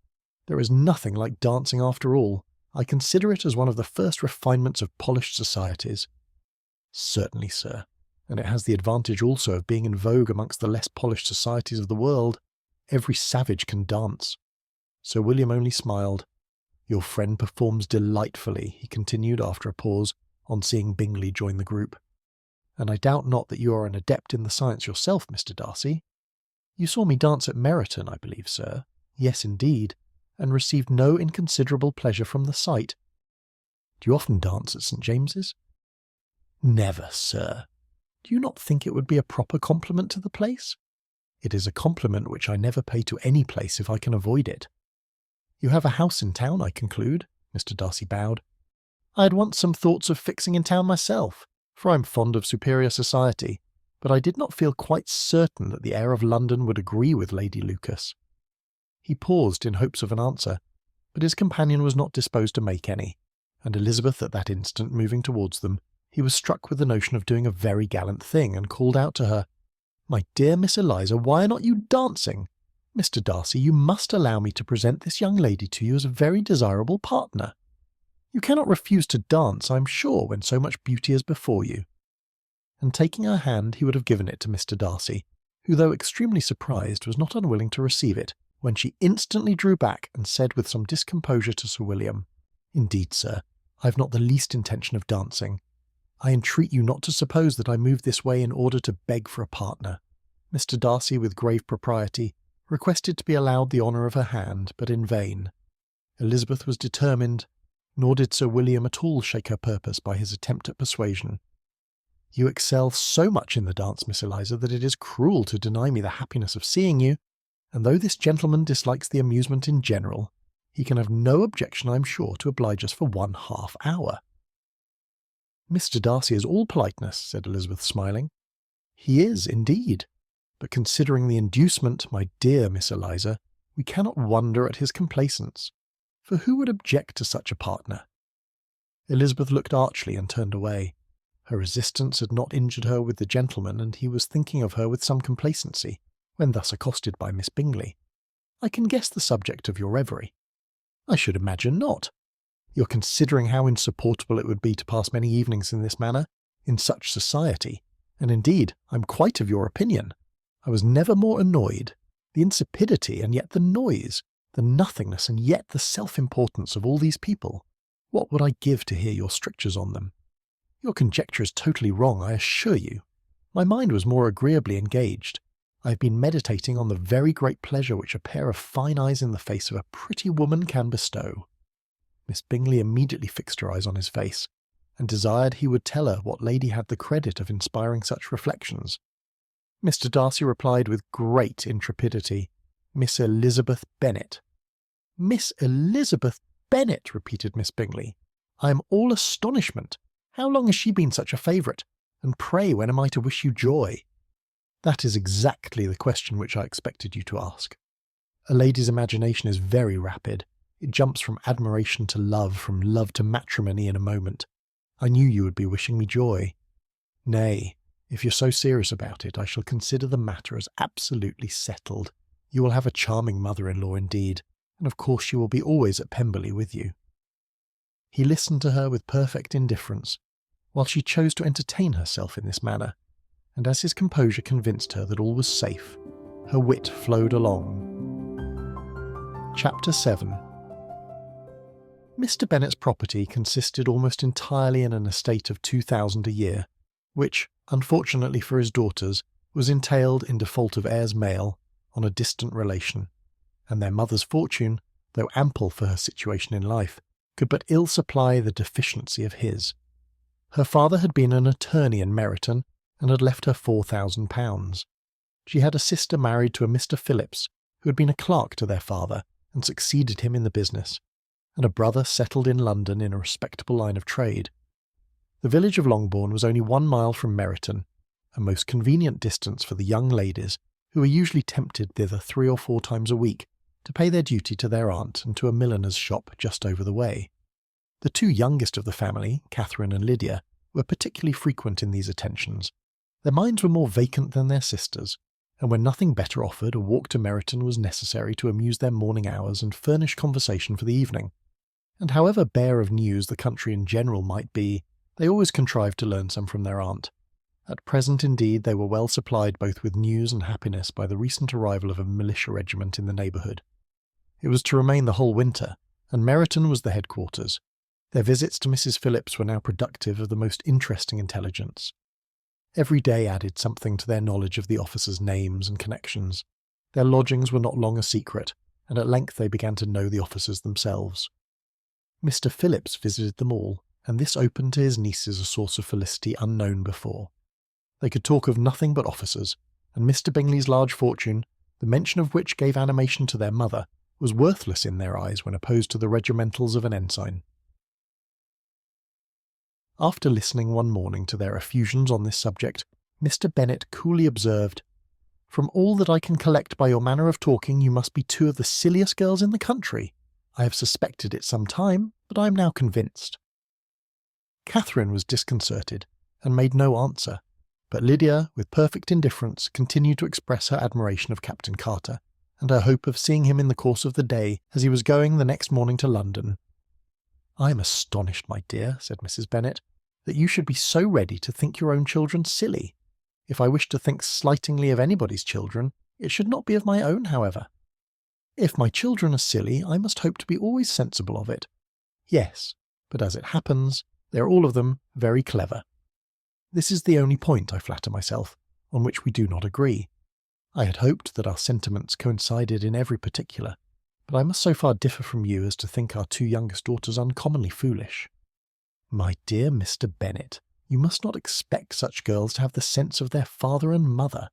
There is nothing like dancing after all. I consider it as one of the first refinements of polished societies." "Certainly, sir, and it has the advantage also of being in vogue amongst the less polished societies of the world. Every savage can dance." Sir William only smiled. "Your friend performs delightfully," he continued after a pause, on seeing Bingley join the group. "And I doubt not that you are an adept in the science yourself, Mr. Darcy. You saw me dance at Meryton, I believe, sir. Yes, indeed, and received no inconsiderable pleasure from the sight. Do you often dance at St. James's?" "Never, sir. Do you not think it would be a proper compliment to the place?" "It is a compliment which I never pay to any place if I can avoid it." "You have a house in town, I conclude?" Mr. Darcy bowed. "I had once some thoughts of fixing in town myself, for I am fond of superior society, but I did not feel quite certain that the air of London would agree with Lady Lucas." He paused in hopes of an answer, but his companion was not disposed to make any, and Elizabeth at that instant moving towards them, he was struck with the notion of doing a very gallant thing, and called out to her, "My dear Miss Eliza, why are not you dancing? Mr. Darcy, you must allow me to present this young lady to you as a very desirable partner. You cannot refuse to dance, I am sure, when so much beauty is before you." And taking her hand, he would have given it to Mr. Darcy, who, though extremely surprised, was not unwilling to receive it, when she instantly drew back and said with some discomposure to Sir William, "Indeed, sir, I have not the least intention of dancing. I entreat you not to suppose that I move this way in order to beg for a partner." Mr. Darcy, with grave propriety, requested to be allowed the honour of her hand, but in vain. Elizabeth was determined, nor did Sir William at all shake her purpose by his attempt at persuasion. "You excel so much in the dance, Miss Eliza, that it is cruel to deny me the happiness of seeing you, and though this gentleman dislikes the amusement in general, he can have no objection, I am sure, to oblige us for 1/2 hour." "Mr. Darcy is all politeness," said Elizabeth, smiling. "He is, indeed. But considering the inducement, my dear Miss Eliza, we cannot wonder at his complaisance. For who would object to such a partner?" Elizabeth looked archly and turned away. Her resistance had not injured her with the gentleman, and he was thinking of her with some complacency, when thus accosted by Miss Bingley. "I can guess the subject of your reverie." "I should imagine not. You're considering how insupportable it would be to pass many evenings in this manner, in such society, and indeed I'm quite of your opinion. I was never more annoyed. The insipidity and yet the noise, the nothingness and yet the self-importance of all these people. What would I give to hear your strictures on them? Your conjecture is totally wrong, I assure you. My mind was more agreeably engaged. I have been meditating on the very great pleasure which a pair of fine eyes in the face of a pretty woman can bestow." Miss Bingley immediately fixed her eyes on his face, and desired he would tell her what lady had the credit of inspiring such reflections. Mr. Darcy replied with great intrepidity, "Miss Elizabeth Bennet." "Miss Elizabeth Bennet!" repeated Miss Bingley. "I am all astonishment. How long has she been such a favourite? And pray when am I to wish you joy?" "That is exactly the question which I expected you to ask. A lady's imagination is very rapid. It jumps from admiration to love, from love to matrimony in a moment. I knew you would be wishing me joy. Nay, if you're so serious about it, I shall consider the matter as absolutely settled. You will have a charming mother-in-law indeed, and of course she will be always at Pemberley with you." He listened to her with perfect indifference, while she chose to entertain herself in this manner, and as his composure convinced her that all was safe, her wit flowed along. Chapter 7. Mr. Bennet's property consisted almost entirely in an estate of £2,000 a year, which, unfortunately for his daughters, was entailed in default of heirs male on a distant relation, and their mother's fortune, though ample for her situation in life, could but ill supply the deficiency of his. Her father had been an attorney in Meryton, and had left her £4,000. She had a sister married to a Mr. Phillips, who had been a clerk to their father, and succeeded him in the business, and a brother settled in London in a respectable line of trade. The village of Longbourn was only 1 mile from Meryton, a most convenient distance for the young ladies, who were usually tempted thither 3 or 4 times a week to pay their duty to their aunt and to a milliner's shop just over the way. The 2 youngest of the family, Catherine and Lydia, were particularly frequent in these attentions. Their minds were more vacant than their sisters', and when nothing better offered, a walk to Meryton was necessary to amuse their morning hours and furnish conversation for the evening. And however bare of news the country in general might be, they always contrived to learn some from their aunt. At present, indeed, they were well supplied both with news and happiness by the recent arrival of a militia regiment in the neighbourhood. It was to remain the whole winter, and Meryton was the headquarters. Their visits to Mrs. Phillips were now productive of the most interesting intelligence. Every day added something to their knowledge of the officers' names and connections. Their lodgings were not long a secret, and at length they began to know the officers themselves. Mr. Phillips visited them all, and this opened to his nieces a source of felicity unknown before. They could talk of nothing but officers, and Mr. Bingley's large fortune, the mention of which gave animation to their mother, was worthless in their eyes when opposed to the regimentals of an ensign. After listening one morning to their effusions on this subject, Mr. Bennet coolly observed, "From all that I can collect by your manner of talking, you must be 2 of the silliest girls in the country. I have suspected it some time, but I am now convinced." Catherine was disconcerted, and made no answer, but Lydia, with perfect indifference, continued to express her admiration of Captain Carter, and her hope of seeing him in the course of the day, as he was going the next morning to London. "I am astonished, my dear," said Mrs. Bennet, "that you should be so ready to think your own children silly. If I wish to think slightingly of anybody's children, it should not be of my own, however. If my children are silly, I must hope to be always sensible of it. Yes, but as it happens, they are all of them very clever. This is the only point, I flatter myself, on which we do not agree. I had hoped that our sentiments coincided in every particular, but I must so far differ from you as to think our 2 youngest daughters uncommonly foolish." "My dear Mr. Bennet, you must not expect such girls to have the sense of their father and mother.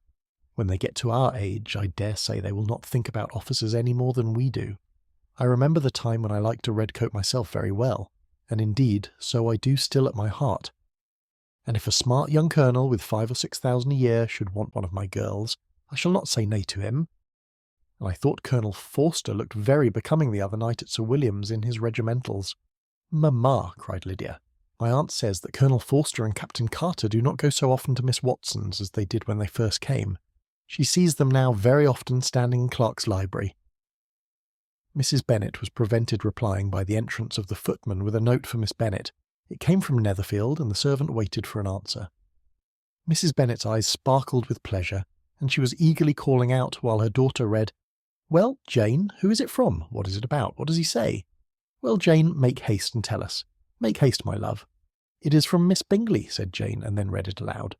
When they get to our age, I dare say they will not think about officers any more than we do. I remember the time when I liked a red coat myself very well, and indeed so I do still at my heart. And if a smart young colonel with 5,000 or 6,000 a year should want one of my girls, I shall not say nay to him. And I thought Colonel Forster looked very becoming the other night at Sir William's in his regimentals." "Mamma," cried Lydia, "my aunt says that Colonel Forster and Captain Carter do not go so often to Miss Watson's as they did when they first came. She sees them now very often standing in Clark's library." Mrs. Bennet was prevented replying by the entrance of the footman with a note for Miss Bennet. It came from Netherfield, and the servant waited for an answer. Mrs. Bennet's eyes sparkled with pleasure, and she was eagerly calling out while her daughter read, "Well, Jane, who is it from? What is it about? What does he say?" "Well, Jane, make haste and tell us. Make haste, my love." "It is from Miss Bingley," said Jane, and then read it aloud.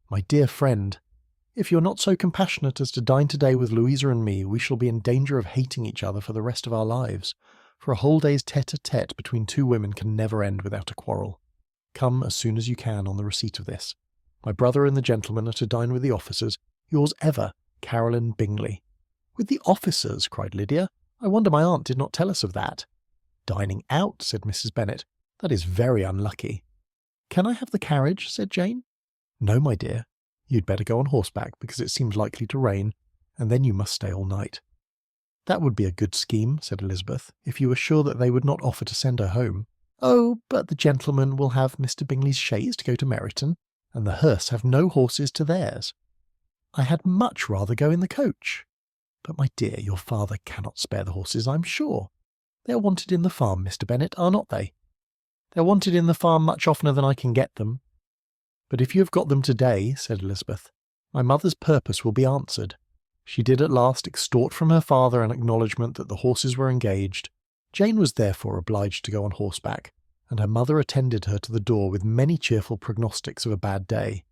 "My dear friend, if you are not so compassionate as to dine today with Louisa and me, we shall be in danger of hating each other for the rest of our lives, for a whole day's tete-a-tete between 2 women can never end without a quarrel. Come as soon as you can on the receipt of this. My brother and the gentlemen are to dine with the officers. Yours ever, Caroline Bingley." "With the officers?" cried Lydia. "I wonder my aunt did not tell us of that." "Dining out," said Mrs. Bennet. "That is very unlucky." "Can I have the carriage?" said Jane. "No, my dear. You'd better go on horseback, because it seems likely to rain, and then you must stay all night." "That would be a good scheme," said Elizabeth, "if you were sure that they would not offer to send her home." "Oh, but the gentlemen will have Mr. Bingley's chaise to go to Meryton, and the hearse have no horses to theirs." "I had much rather go in the coach." "But my dear, your father cannot spare the horses, I'm sure. They are wanted in the farm, Mr. Bennet, are not they?" "They are wanted in the farm much oftener than I can get them." "But if you have got them today," said Elizabeth, "my mother's purpose will be answered." She did at last extort from her father an acknowledgment that the horses were engaged. Jane was therefore obliged to go on horseback, and her mother attended her to the door with many cheerful prognostics of a bad day.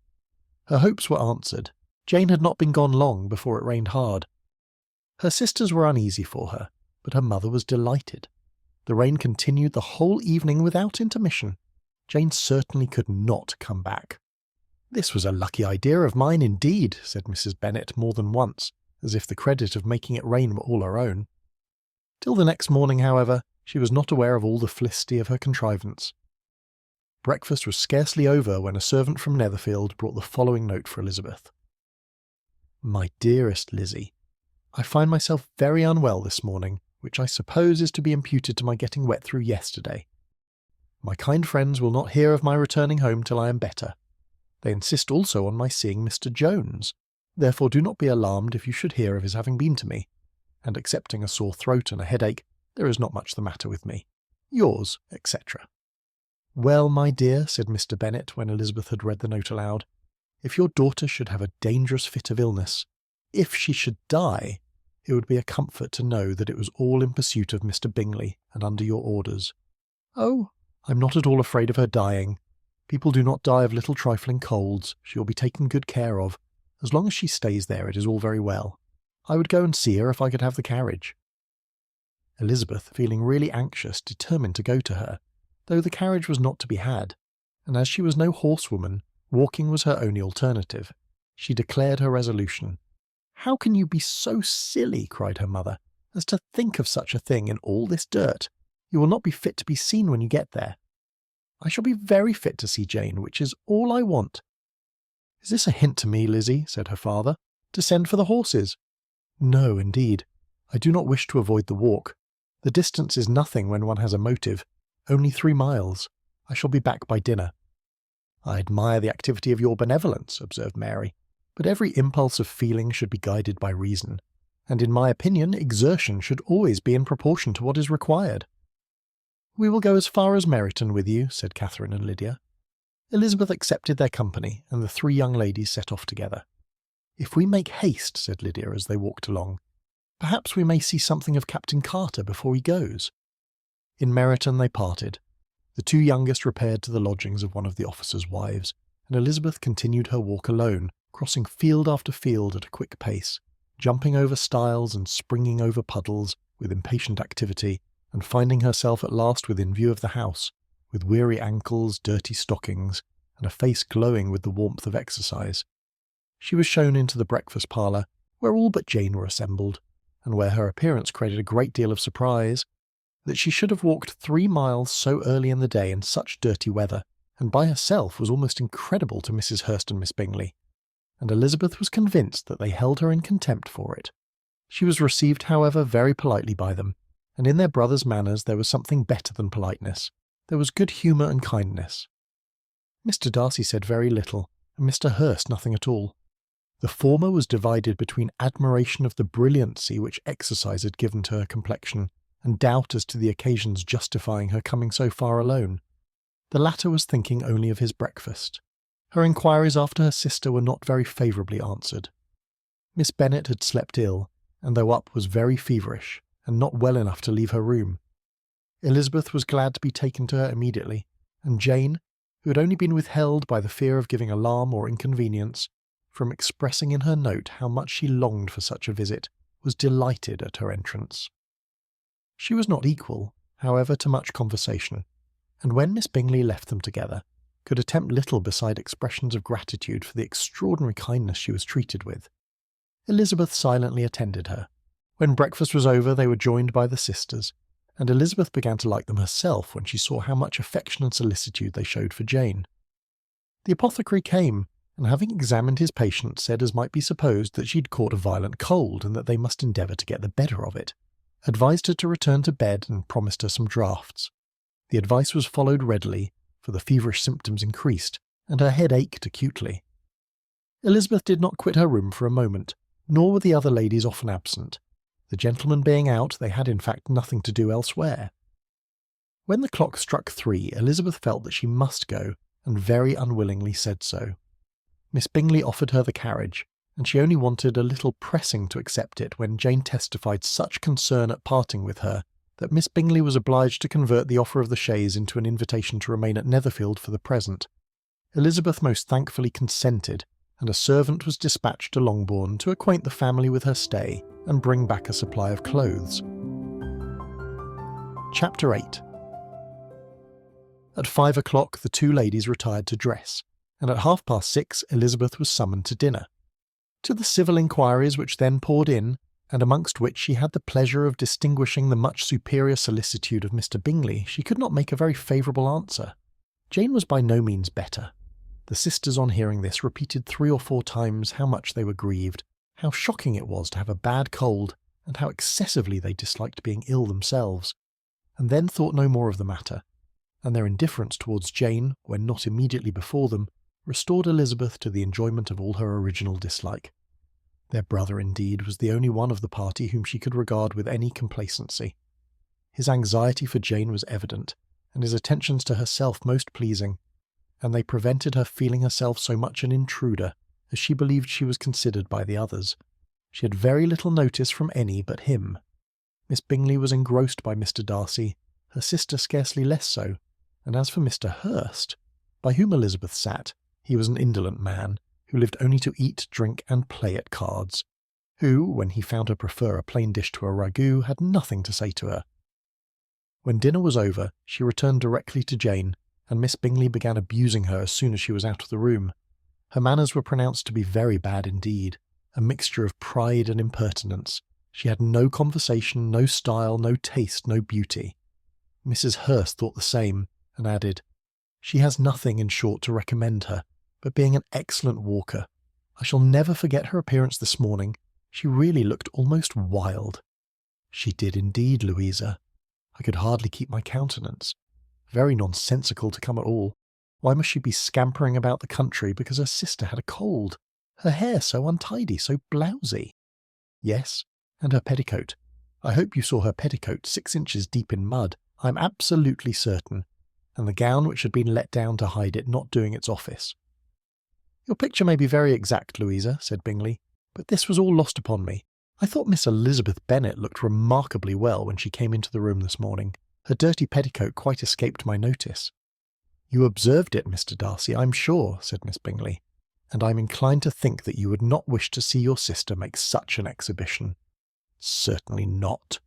Her hopes were answered. Jane had not been gone long before it rained hard. Her sisters were uneasy for her, but her mother was delighted. The rain continued the whole evening without intermission. Jane certainly could not come back. "This was a lucky idea of mine indeed," said Mrs. Bennet more than once, as if the credit of making it rain were all her own. Till the next morning, however, she was not aware of all the felicity of her contrivance. Breakfast was scarcely over when a servant from Netherfield brought the following note for Elizabeth. "My dearest Lizzie, I find myself very unwell this morning, which I suppose is to be imputed to my getting wet through yesterday. My kind friends will not hear of my returning home till I am better. They insist also on my seeing Mr. Jones. Therefore do not be alarmed if you should hear of his having been to me, and excepting a sore throat and a headache, there is not much the matter with me. Yours, etc." "Well, my dear," said Mr. Bennet, when Elizabeth had read the note aloud, "if your daughter should have a dangerous fit of illness, if she should die, it would be a comfort to know that it was all in pursuit of Mr. Bingley and under your orders." "Oh, I'm not at all afraid of her dying. People do not die of little trifling colds. She will be taken good care of. As long as she stays there, it is all very well. I would go and see her if I could have the carriage." Elizabeth, feeling really anxious, determined to go to her, though the carriage was not to be had, and as she was no horsewoman, walking was her only alternative. She declared her resolution. "How can you be so silly," cried her mother, "as to think of such a thing in all this dirt? You will not be fit to be seen when you get there." "I shall be very fit to see Jane, which is all I want." "Is this a hint to me, Lizzie," said her father, "to send for the horses?" "No, indeed. I do not wish to avoid the walk. The distance is nothing when one has a motive. Only 3 miles. I shall be back by dinner." "I admire the activity of your benevolence," observed Mary, "but every impulse of feeling should be guided by reason, and in my opinion exertion should always be in proportion to what is required." "We will go as far as Meryton with you," said Catherine and Lydia. Elizabeth accepted their company, and the 3 young ladies set off together. "If we make haste," said Lydia as they walked along, "perhaps we may see something of Captain Carter before he goes." In Meryton they parted. The 2 youngest repaired to the lodgings of one of the officers' wives, and Elizabeth continued her walk alone, crossing field after field at a quick pace, jumping over stiles and springing over puddles with impatient activity, and finding herself at last within view of the house, with weary ankles, dirty stockings, and a face glowing with the warmth of exercise. She was shown into the breakfast parlour, where all but Jane were assembled, and where her appearance created a great deal of surprise. That she should have walked 3 miles so early in the day in such dirty weather, and by herself, was almost incredible to Mrs. Hurst and Miss Bingley, and Elizabeth was convinced that they held her in contempt for it. She was received, however, very politely by them, and in their brother's manners there was something better than politeness. There was good humour and kindness. Mr. Darcy said very little, and Mr. Hurst nothing at all. The former was divided between admiration of the brilliancy which exercise had given to her complexion, and doubt as to the occasions justifying her coming so far alone. The latter was thinking only of his breakfast. Her inquiries after her sister were not very favourably answered. Miss Bennet had slept ill, and though up was very feverish, and not well enough to leave her room. Elizabeth was glad to be taken to her immediately, and Jane, who had only been withheld by the fear of giving alarm or inconvenience, from expressing in her note how much she longed for such a visit, was delighted at her entrance. She was not equal, however, to much conversation, and when Miss Bingley left them together, could attempt little beside expressions of gratitude for the extraordinary kindness she was treated with. Elizabeth silently attended her. When breakfast was over, they were joined by the sisters, and Elizabeth began to like them herself when she saw how much affection and solicitude they showed for Jane. The apothecary came, and having examined his patient, said as might be supposed that she had caught a violent cold, and that they must endeavour to get the better of it, advised her to return to bed, and promised her some draughts. The advice was followed readily, for the feverish symptoms increased, and her head ached acutely. Elizabeth did not quit her room for a moment, nor were the other ladies often absent. The gentlemen being out, they had in fact nothing to do elsewhere. When the clock struck 3, Elizabeth felt that she must go, and very unwillingly said so. Miss Bingley offered her the carriage, and she only wanted a little pressing to accept it when Jane testified such concern at parting with her that Miss Bingley was obliged to convert the offer of the chaise into an invitation to remain at Netherfield for the present. Elizabeth most thankfully consented, and a servant was dispatched to Longbourn to acquaint the family with her stay and bring back a supply of clothes. Chapter 8. At 5 o'clock the two ladies retired to dress, and at 6:30 Elizabeth was summoned to dinner. To the civil inquiries which then poured in, and amongst which she had the pleasure of distinguishing the much superior solicitude of Mr. Bingley, she could not make a very favourable answer. Jane was by no means better. The sisters on hearing this repeated 3 or 4 times how much they were grieved, how shocking it was to have a bad cold, and how excessively they disliked being ill themselves, and then thought no more of the matter, and their indifference towards Jane, when not immediately before them, restored Elizabeth to the enjoyment of all her original dislike. Their brother, indeed, was the only one of the party whom she could regard with any complacency. His anxiety for Jane was evident, and his attentions to herself most pleasing, and they prevented her feeling herself so much an intruder, as she believed she was considered by the others. She had very little notice from any but him. Miss Bingley was engrossed by Mr. Darcy, her sister scarcely less so, and as for Mr. Hurst, by whom Elizabeth sat, he was an indolent man, who lived only to eat, drink, and play at cards, who, when he found her prefer a plain dish to a ragout, had nothing to say to her. When dinner was over, she returned directly to Jane, and Miss Bingley began abusing her as soon as she was out of the room. Her manners were pronounced to be very bad indeed, a mixture of pride and impertinence. She had no conversation, no style, no taste, no beauty. Mrs. Hurst thought the same, and added, "She has nothing, in short, to recommend her, but being an excellent walker. I shall never forget her appearance this morning. She really looked almost wild." "She did indeed, Louisa. I could hardly keep my countenance. Very nonsensical to come at all. Why must she be scampering about the country because her sister had a cold? Her hair so untidy, so blousy." "Yes, and her petticoat. I hope you saw her petticoat 6 inches deep in mud, I am absolutely certain, and the gown which had been let down to hide it not doing its office." "Your picture may be very exact, Louisa," said Bingley, "but this was all lost upon me. I thought Miss Elizabeth Bennet looked remarkably well when she came into the room this morning. Her dirty petticoat quite escaped my notice." "You observed it, Mr. Darcy, I'm sure," said Miss Bingley, "and I'm inclined to think that you would not wish to see your sister make such an exhibition." "Certainly not.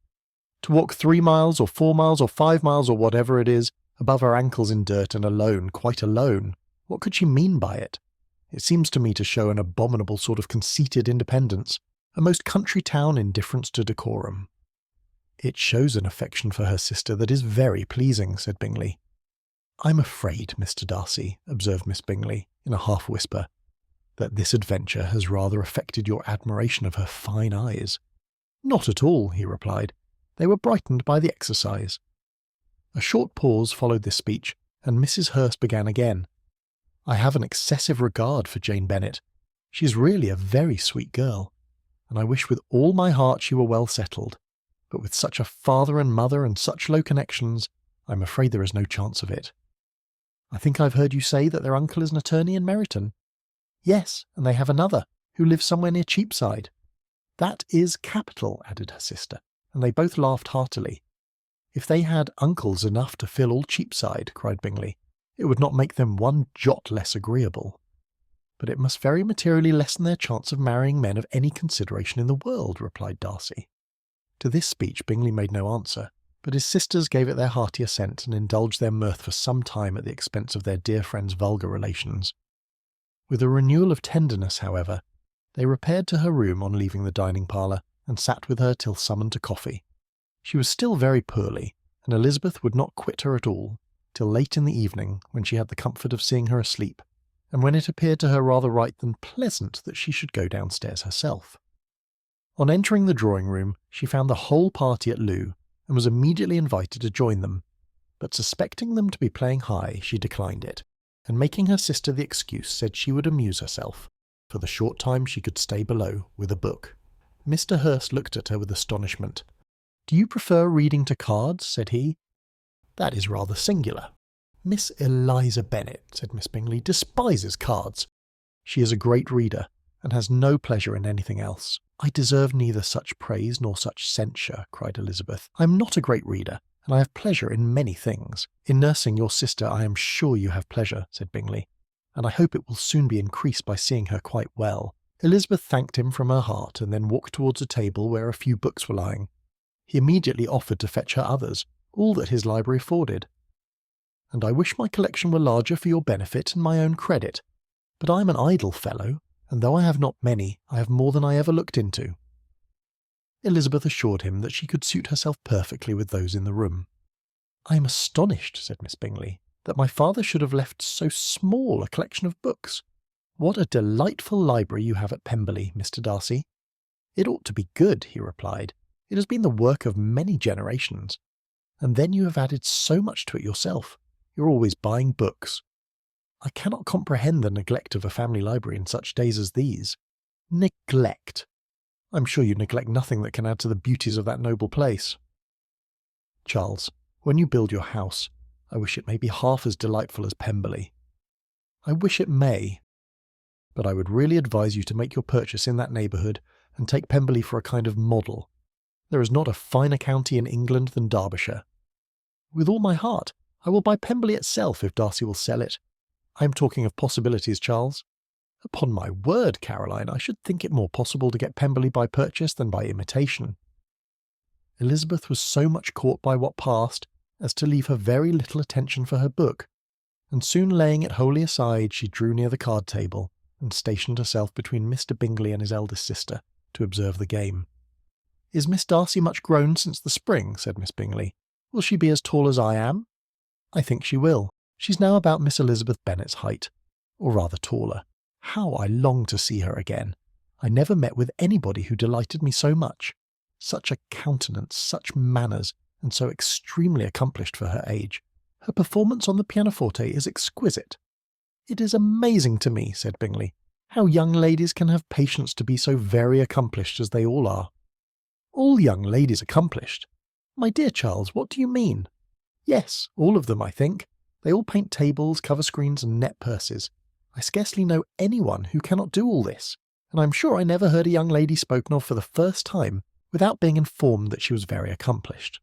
To walk 3 miles or 4 miles or 5 miles or whatever it is, above her ankles in dirt and alone, quite alone. What could she mean by it? It seems to me to show an abominable sort of conceited independence, a most country town indifference to decorum." "It shows an affection for her sister that is very pleasing," said Bingley. "I'm afraid, Mr. Darcy," observed Miss Bingley, in a half-whisper, "that this adventure has rather affected your admiration of her fine eyes." "Not at all," he replied. "They were brightened by the exercise." A short pause followed this speech, and Mrs. Hurst began again. "I have an excessive regard for Jane Bennet. She is really a very sweet girl, and I wish with all my heart she were well settled. But with such a father and mother and such low connections, I'm afraid there is no chance of it." "I think I've heard you say that their uncle is an attorney in Meryton." "Yes, and they have another, who lives somewhere near Cheapside." "That is capital," added her sister, and they both laughed heartily. "If they had uncles enough to fill all Cheapside," cried Bingley, "it would not make them one jot less agreeable." "But it must very materially lessen their chance of marrying men of any consideration in the world," replied Darcy. To this speech Bingley made no answer, but his sisters gave it their hearty assent and indulged their mirth for some time at the expense of their dear friend's vulgar relations. With a renewal of tenderness, however, they repaired to her room on leaving the dining-parlour, and sat with her till summoned to coffee. She was still very poorly, and Elizabeth would not quit her at all, till late in the evening, when she had the comfort of seeing her asleep, and when it appeared to her rather right than pleasant that she should go downstairs herself. On entering the drawing-room, she found the whole party at loo, and was immediately invited to join them, but suspecting them to be playing high, she declined it, and making her sister the excuse, said she would amuse herself. for the short time she could stay below with a book. Mr. Hurst looked at her with astonishment. "Do you prefer reading to cards?" said he. "That is rather singular." "Miss Eliza Bennet," said Miss Bingley, "despises cards. She is a great reader, and has no pleasure in anything else." "I deserve neither such praise nor such censure," cried Elizabeth. "I am not a great reader, and I have pleasure in many things." "In nursing your sister I am sure you have pleasure," said Bingley, "and I hope it will soon be increased by seeing her quite well." Elizabeth thanked him from her heart, and then walked towards a table where a few books were lying. He immediately offered to fetch her others, all that his library afforded. "And I wish my collection were larger for your benefit and my own credit. But I am an idle fellow, and though I have not many, I have more than I ever looked into." Elizabeth assured him that she could suit herself perfectly with those in the room. "I am astonished," said Miss Bingley, "that my father should have left so small a collection of books. What a delightful library you have at Pemberley, Mr. Darcy." "It ought to be good," he replied. "It has been the work of many generations. And then you have added so much to it yourself. You're always buying books. I cannot comprehend the neglect of a family library in such days as these." "Neglect! I'm sure you neglect nothing that can add to the beauties of that noble place. Charles, when you build your house, I wish it may be half as delightful as Pemberley." "I wish it may. But I would really advise you to make your purchase in that neighbourhood, and take Pemberley for a kind of model. There is not a finer county in England than Derbyshire." "With all my heart. I will buy Pemberley itself if Darcy will sell it. I am talking of possibilities, Charles." "Upon my word, Caroline, I should think it more possible to get Pemberley by purchase than by imitation." Elizabeth was so much caught by what passed as to leave her very little attention for her book, and soon laying it wholly aside, she drew near the card table and stationed herself between Mr. Bingley and his eldest sister to observe the game. "Is Miss Darcy much grown since the spring?" said Miss Bingley. "Will she be as tall as I am?" "I think she will. She's now about Miss Elizabeth Bennet's height, or rather taller. How I long to see her again! I never met with anybody who delighted me so much. Such a countenance, such manners, and so extremely accomplished for her age. Her performance on the pianoforte is exquisite." "It is amazing to me," said Bingley, "how young ladies can have patience to be so very accomplished as they all are." "All young ladies accomplished? My dear Charles, what do you mean?" "Yes, all of them, I think. They all paint tables, cover screens, and net purses. I scarcely know anyone who cannot do all this, and I am sure I never heard a young lady spoken of for the first time without being informed that she was very accomplished."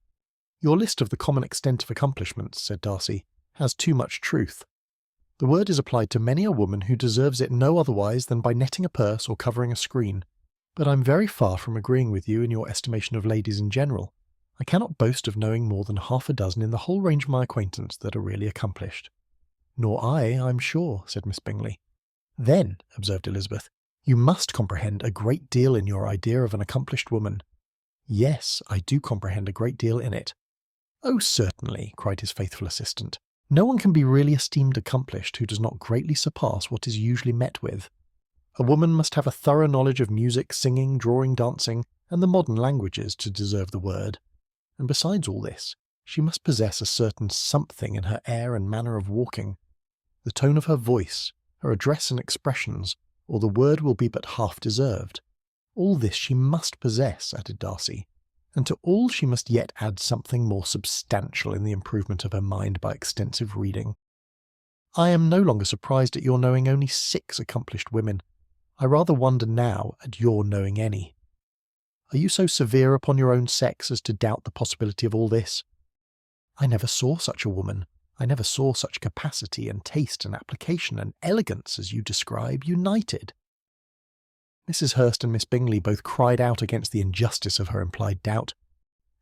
"Your list of the common extent of accomplishments," said Darcy, "has too much truth. The word is applied to many a woman who deserves it no otherwise than by netting a purse or covering a screen. But I'm very far from agreeing with you in your estimation of ladies in general. I cannot boast of knowing more than half a dozen in the whole range of my acquaintance that are really accomplished." "Nor I, I'm sure," said Miss Bingley. "Then," observed Elizabeth, "you must comprehend a great deal in your idea of an accomplished woman." "Yes, I do comprehend a great deal in it." "Oh, certainly," cried his faithful assistant. "No one can be really esteemed accomplished who does not greatly surpass what is usually met with. A woman must have a thorough knowledge of music, singing, drawing, dancing, and the modern languages to deserve the word. And besides all this, she must possess a certain something in her air and manner of walking, the tone of her voice, her address and expressions, or the word will be but half deserved. All this she must possess," added Darcy, "and to all she must yet add something more substantial in the improvement of her mind by extensive reading. I am no longer surprised at your knowing only 6 accomplished women. I rather wonder now at your knowing any. Are you so severe upon your own sex as to doubt the possibility of all this?" "I never saw such a woman. I never saw such capacity and taste and application and elegance as you describe united." Mrs. Hurst and Miss Bingley both cried out against the injustice of her implied doubt,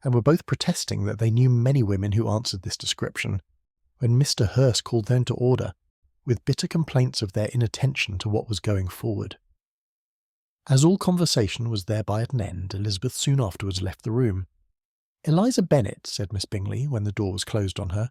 and were both protesting that they knew many women who answered this description, when Mr. Hurst called them to order, with bitter complaints of their inattention to what was going forward. As all conversation was thereby at an end, Elizabeth soon afterwards left the room. "Eliza Bennet," said Miss Bingley, when the door was closed on her,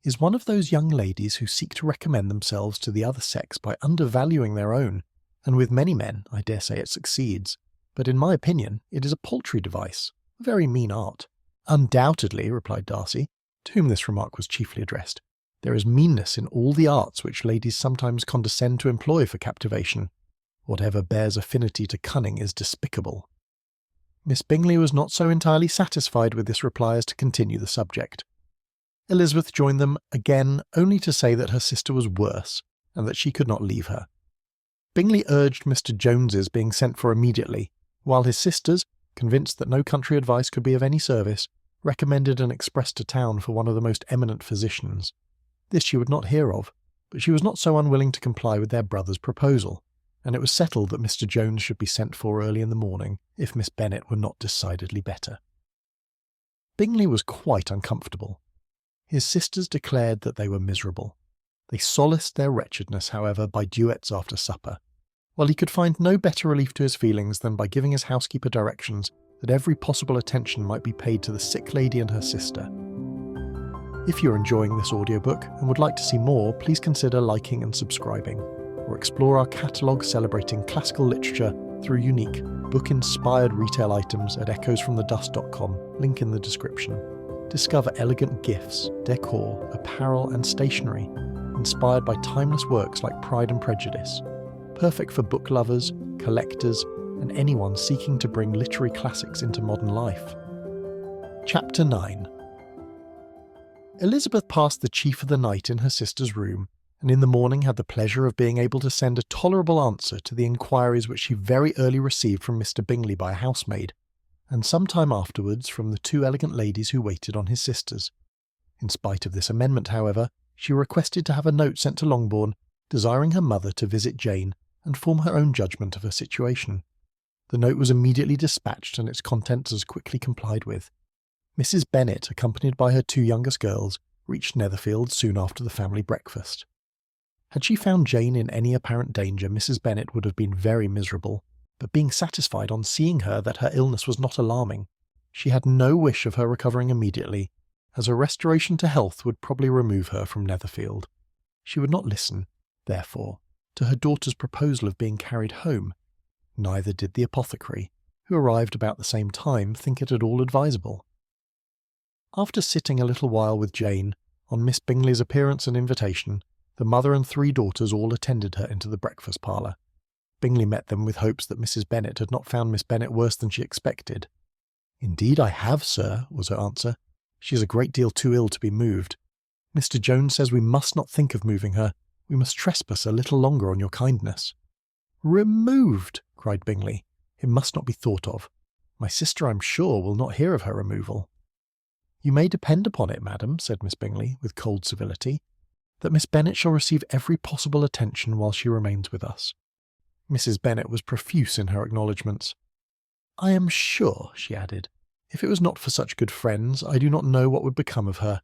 "is one of those young ladies who seek to recommend themselves to the other sex by undervaluing their own, and with many men, I dare say, it succeeds. But in my opinion, it is a paltry device, a very mean art." "Undoubtedly," replied Darcy, to whom this remark was chiefly addressed, "there is meanness in all the arts which ladies sometimes condescend to employ for captivation. Whatever bears affinity to cunning is despicable. Miss Bingley was not so entirely satisfied with this reply as to continue the subject. Elizabeth joined them again only to say that her sister was worse, and that she could not leave her. Bingley urged Mr. Jones's being sent for immediately, while his sisters, convinced that no country advice could be of any service, recommended an express to town for one of the most eminent physicians. This she would not hear of, but she was not so unwilling to comply with their brother's proposal, and it was settled that Mr. Jones should be sent for early in the morning if Miss Bennet were not decidedly better. Bingley was quite uncomfortable. His sisters declared that they were miserable. They solaced their wretchedness, however, by duets after supper, while he could find no better relief to his feelings than by giving his housekeeper directions that every possible attention might be paid to the sick lady and her sister. If you're enjoying this audiobook and would like to see more, please consider liking and subscribing, or explore our catalogue celebrating classical literature through unique, book-inspired retail items at echoesfromthedust.com, link in the description. Discover elegant gifts, decor, apparel and stationery, inspired by timeless works like Pride and Prejudice, perfect for book lovers, collectors, and anyone seeking to bring literary classics into modern life. Chapter 9. Elizabeth passed the chief of the night in her sister's room, and in the morning had the pleasure of being able to send a tolerable answer to the inquiries which she very early received from Mr. Bingley by a housemaid, and some time afterwards from the two elegant ladies who waited on his sisters. In spite of this amendment, however, she requested to have a note sent to Longbourn, desiring her mother to visit Jane and form her own judgment of her situation. The note was immediately dispatched and its contents as quickly complied with. Mrs. Bennet, accompanied by her two youngest girls, reached Netherfield soon after the family breakfast. Had she found Jane in any apparent danger, Mrs. Bennet would have been very miserable, but being satisfied on seeing her that her illness was not alarming, she had no wish of her recovering immediately, as a restoration to health would probably remove her from Netherfield. She would not listen, therefore, to her daughter's proposal of being carried home. Neither did the apothecary, who arrived about the same time, think it at all advisable. After sitting a little while with Jane, on Miss Bingley's appearance and invitation, the mother and three daughters all attended her into the breakfast parlour. Bingley met them with hopes that Mrs. Bennet had not found Miss Bennet worse than she expected. "Indeed I have, sir," was her answer. "She is a great deal too ill to be moved. Mr. Jones says we must not think of moving her. We must trespass a little longer on your kindness." "Removed!" cried Bingley. "It must not be thought of. My sister, I'm sure, will not hear of her removal." "You may depend upon it, madam," said Miss Bingley, with cold civility, "that Miss Bennet shall receive every possible attention while she remains with us." Mrs. Bennet was profuse in her acknowledgments. "I am sure," she added, "if it was not for such good friends, I do not know what would become of her,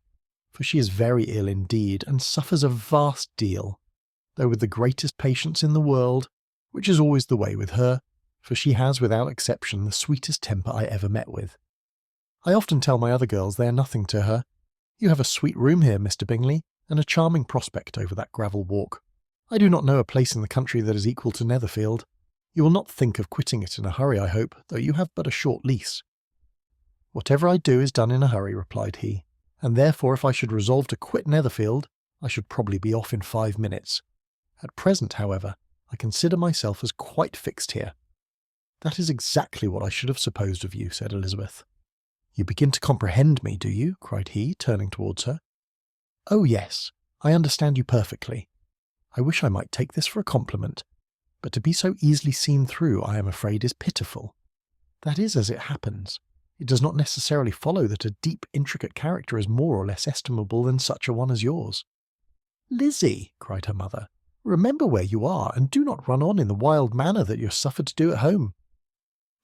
for she is very ill indeed, and suffers a vast deal, though with the greatest patience in the world, which is always the way with her, for she has without exception the sweetest temper I ever met with. I often tell my other girls they are nothing to her. You have a sweet room here, Mr. Bingley, and a charming prospect over that gravel walk. I do not know a place in the country that is equal to Netherfield. You will not think of quitting it in a hurry, I hope, though you have but a short lease." "Whatever I do is done in a hurry," replied he, "and therefore if I should resolve to quit Netherfield, I should probably be off in 5 minutes. At present, however, I consider myself as quite fixed here." "That is exactly what I should have supposed of you," said Elizabeth. "You begin to comprehend me, do you?" cried he, turning towards her. "Oh yes, I understand you perfectly. I wish I might take this for a compliment, but to be so easily seen through, I am afraid, is pitiful. That is as it happens. It does not necessarily follow that a deep, intricate character is more or less estimable than such a one as yours." "Lizzie," cried her mother, "remember where you are, and do not run on in the wild manner that you are suffered to do at home."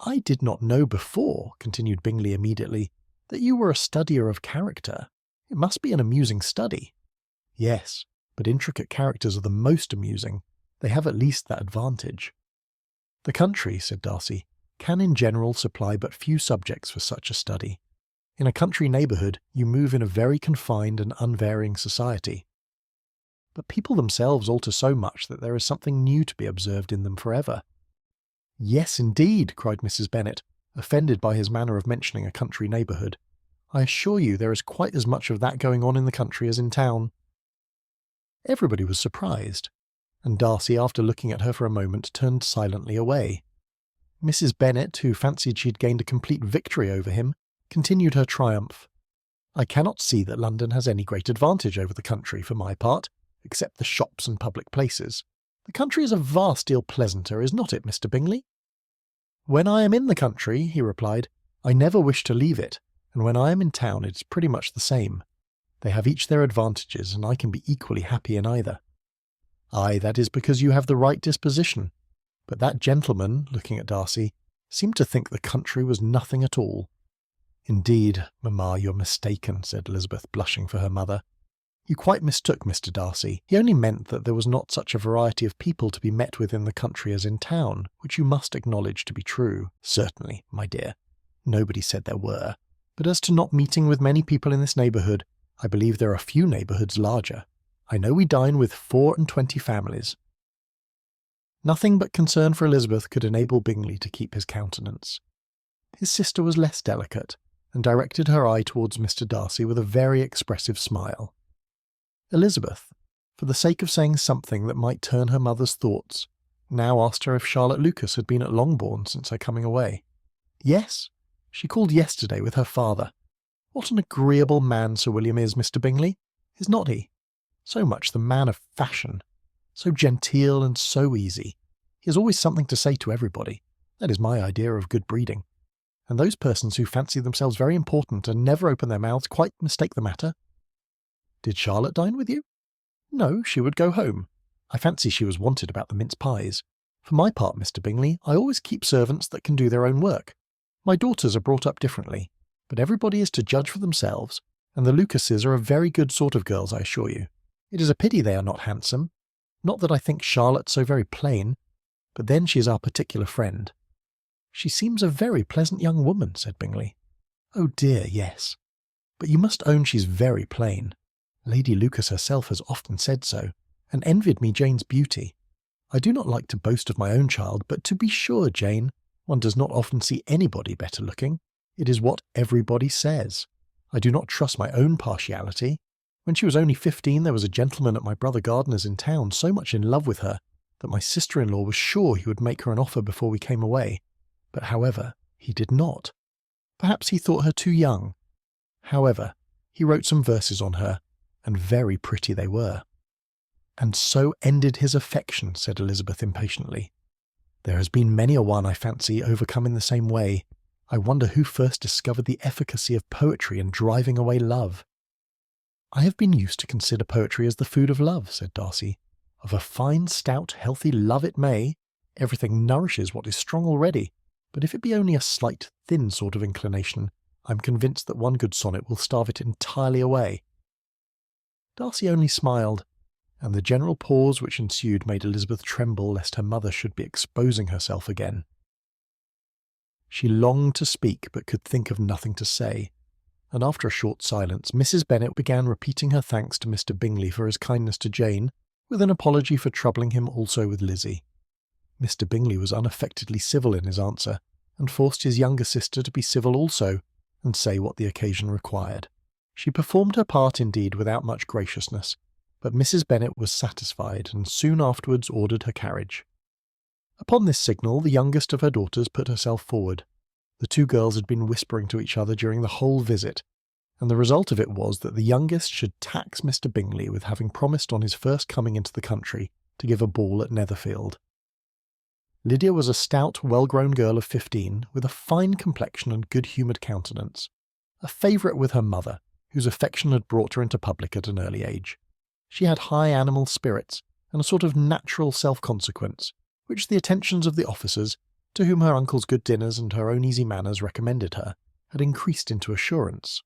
"I did not know before," continued Bingley immediately, "that you were a studier of character. It must be an amusing study." "Yes, but intricate characters are the most amusing. They have at least that advantage." "The country," said Darcy, "can in general supply but few subjects for such a study. In a country neighbourhood you move in a very confined and unvarying society. But people themselves alter so much that there is something new to be observed in them forever." "Yes, indeed," cried Mrs. Bennet, offended by his manner of mentioning a country neighbourhood. "I assure you there is quite as much of that going on in the country as in town." Everybody was surprised. and Darcy, after looking at her for a moment, turned silently away. Mrs. Bennet, who fancied she had gained a complete victory over him, continued her triumph. "I cannot see that London has any great advantage over the country, for my part, except the shops and public places. The country is a vast deal pleasanter, is not it, Mr. Bingley?" "When I am in the country," he replied, "I never wish to leave it, and when I am in town it is pretty much the same. They have each their advantages, and I can be equally happy in either." "Aye, that is because you have the right disposition. But that gentleman," looking at Darcy, "seemed to think the country was nothing at all." "Indeed, mamma, you're mistaken," said Elizabeth, blushing for her mother. "You quite mistook Mr. Darcy. He only meant that there was not such a variety of people to be met with in the country as in town, which you must acknowledge to be true." "Certainly, my dear. Nobody said there were. But as to not meeting with many people in this neighbourhood, I believe there are few neighbourhoods larger. I know we dine with 24 families." Nothing but concern for Elizabeth could enable Bingley to keep his countenance. His sister was less delicate, and directed her eye towards Mr. Darcy with a very expressive smile. Elizabeth, for the sake of saying something that might turn her mother's thoughts, now asked her if Charlotte Lucas had been at Longbourn since her coming away. "Yes, she called yesterday with her father. What an agreeable man Sir William is, Mr. Bingley, is not he? So much the man of fashion. So genteel and so easy. He has always something to say to everybody. That is my idea of good breeding. And those persons who fancy themselves very important and never open their mouths quite mistake the matter." "Did Charlotte dine with you?" "No, she would go home. I fancy she was wanted about the mince pies. For my part, Mr. Bingley, I always keep servants that can do their own work. My daughters are brought up differently, but everybody is to judge for themselves, and the Lucases are a very good sort of girls, I assure you. It is a pity they are not handsome. Not that I think Charlotte so very plain, but then she is our particular friend." "She seems a very pleasant young woman," said Bingley. "Oh dear, yes. But you must own she's very plain. Lady Lucas herself has often said so, and envied me Jane's beauty. I do not like to boast of my own child, but to be sure, Jane, one does not often see anybody better looking. It is what everybody says. I do not trust my own partiality. When she was only 15, there was a gentleman at my brother Gardiner's in town so much in love with her that my sister-in-law was sure he would make her an offer before we came away. But however, he did not. Perhaps he thought her too young. However, he wrote some verses on her, and very pretty they were." "And so ended his affection," said Elizabeth impatiently. "There has been many a one, I fancy, overcome in the same way. I wonder who first discovered the efficacy of poetry in driving away love." "I have been used to consider poetry as the food of love," said Darcy. "Of a fine, stout, healthy love it may. Everything nourishes what is strong already. But if it be only a slight, thin sort of inclination, I am convinced that one good sonnet will starve it entirely away." Darcy only smiled, and the general pause which ensued made Elizabeth tremble lest her mother should be exposing herself again. She longed to speak, but could think of nothing to say, and after a short silence Mrs. Bennet began repeating her thanks to Mr. Bingley for his kindness to Jane, with an apology for troubling him also with Lizzie. Mr. Bingley was unaffectedly civil in his answer, and forced his younger sister to be civil also, and say what the occasion required. She performed her part indeed without much graciousness, but Mrs. Bennet was satisfied, and soon afterwards ordered her carriage. Upon this signal, the youngest of her daughters put herself forward. The two girls had been whispering to each other during the whole visit, and the result of it was that the youngest should tax Mr. Bingley with having promised on his first coming into the country to give a ball at Netherfield. Lydia was a stout, well-grown girl of 15, with a fine complexion and good-humoured countenance, a favourite with her mother, whose affection had brought her into public at an early age. She had high animal spirits, and a sort of natural self-consequence, which the attentions of the officers, to whom her uncle's good dinners and her own easy manners recommended her, had increased into assurance.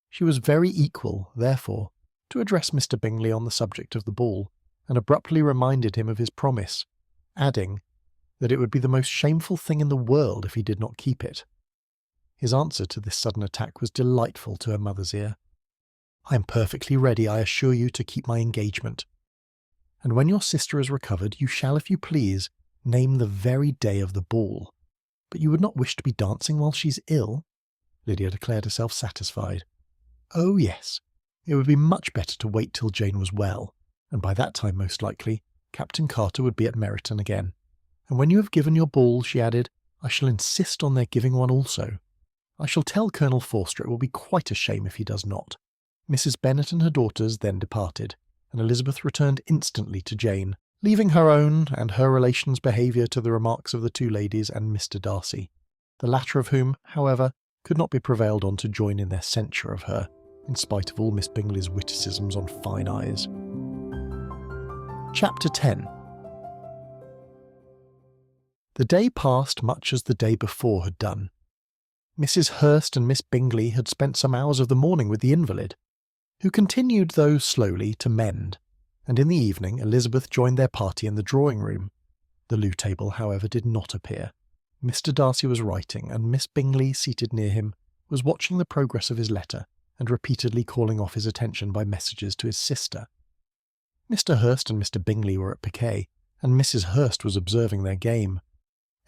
She was very equal, therefore, to address Mr. Bingley on the subject of the ball, and abruptly reminded him of his promise, adding that it would be the most shameful thing in the world if he did not keep it. His answer to this sudden attack was delightful to her mother's ear. "I am perfectly ready, I assure you, to keep my engagement. And when your sister is recovered, you shall, if you please, name the very day of the ball. But you would not wish to be dancing while she's ill?" Lydia declared herself satisfied. "Oh, yes. It would be much better to wait till Jane was well, and by that time, most likely, Captain Carter would be at Meryton again. And when you have given your ball, she added, I shall insist on their giving one also. I shall tell Colonel Forster it will be quite a shame if he does not. Mrs. Bennet and her daughters then departed, and Elizabeth returned instantly to Jane, leaving her own and her relations' behaviour to the remarks of the two ladies and Mr. Darcy, the latter of whom, however, could not be prevailed on to join in their censure of her, in spite of all Miss Bingley's witticisms on fine eyes. Chapter 10. The day passed much as the day before had done. Mrs. Hurst and Miss Bingley had spent some hours of the morning with the invalid, who continued, though slowly, to mend, and in the evening Elizabeth joined their party in the drawing-room. The loo table, however, did not appear. Mr. Darcy was writing, and Miss Bingley, seated near him, was watching the progress of his letter, and repeatedly calling off his attention by messages to his sister. Mr. Hurst and Mr. Bingley were at piquet, and Mrs. Hurst was observing their game.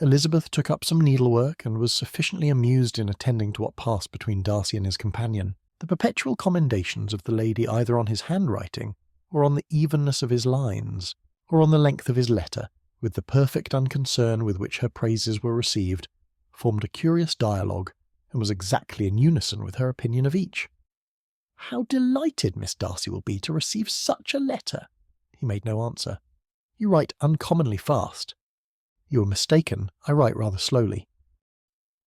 Elizabeth took up some needlework, and was sufficiently amused in attending to what passed between Darcy and his companion. The perpetual commendations of the lady either on his handwriting, or on the evenness of his lines, or on the length of his letter, with the perfect unconcern with which her praises were received, formed a curious dialogue, and was exactly in unison with her opinion of each. How delighted Miss Darcy will be to receive such a letter! He made no answer. You write uncommonly fast. You are mistaken, I write rather slowly.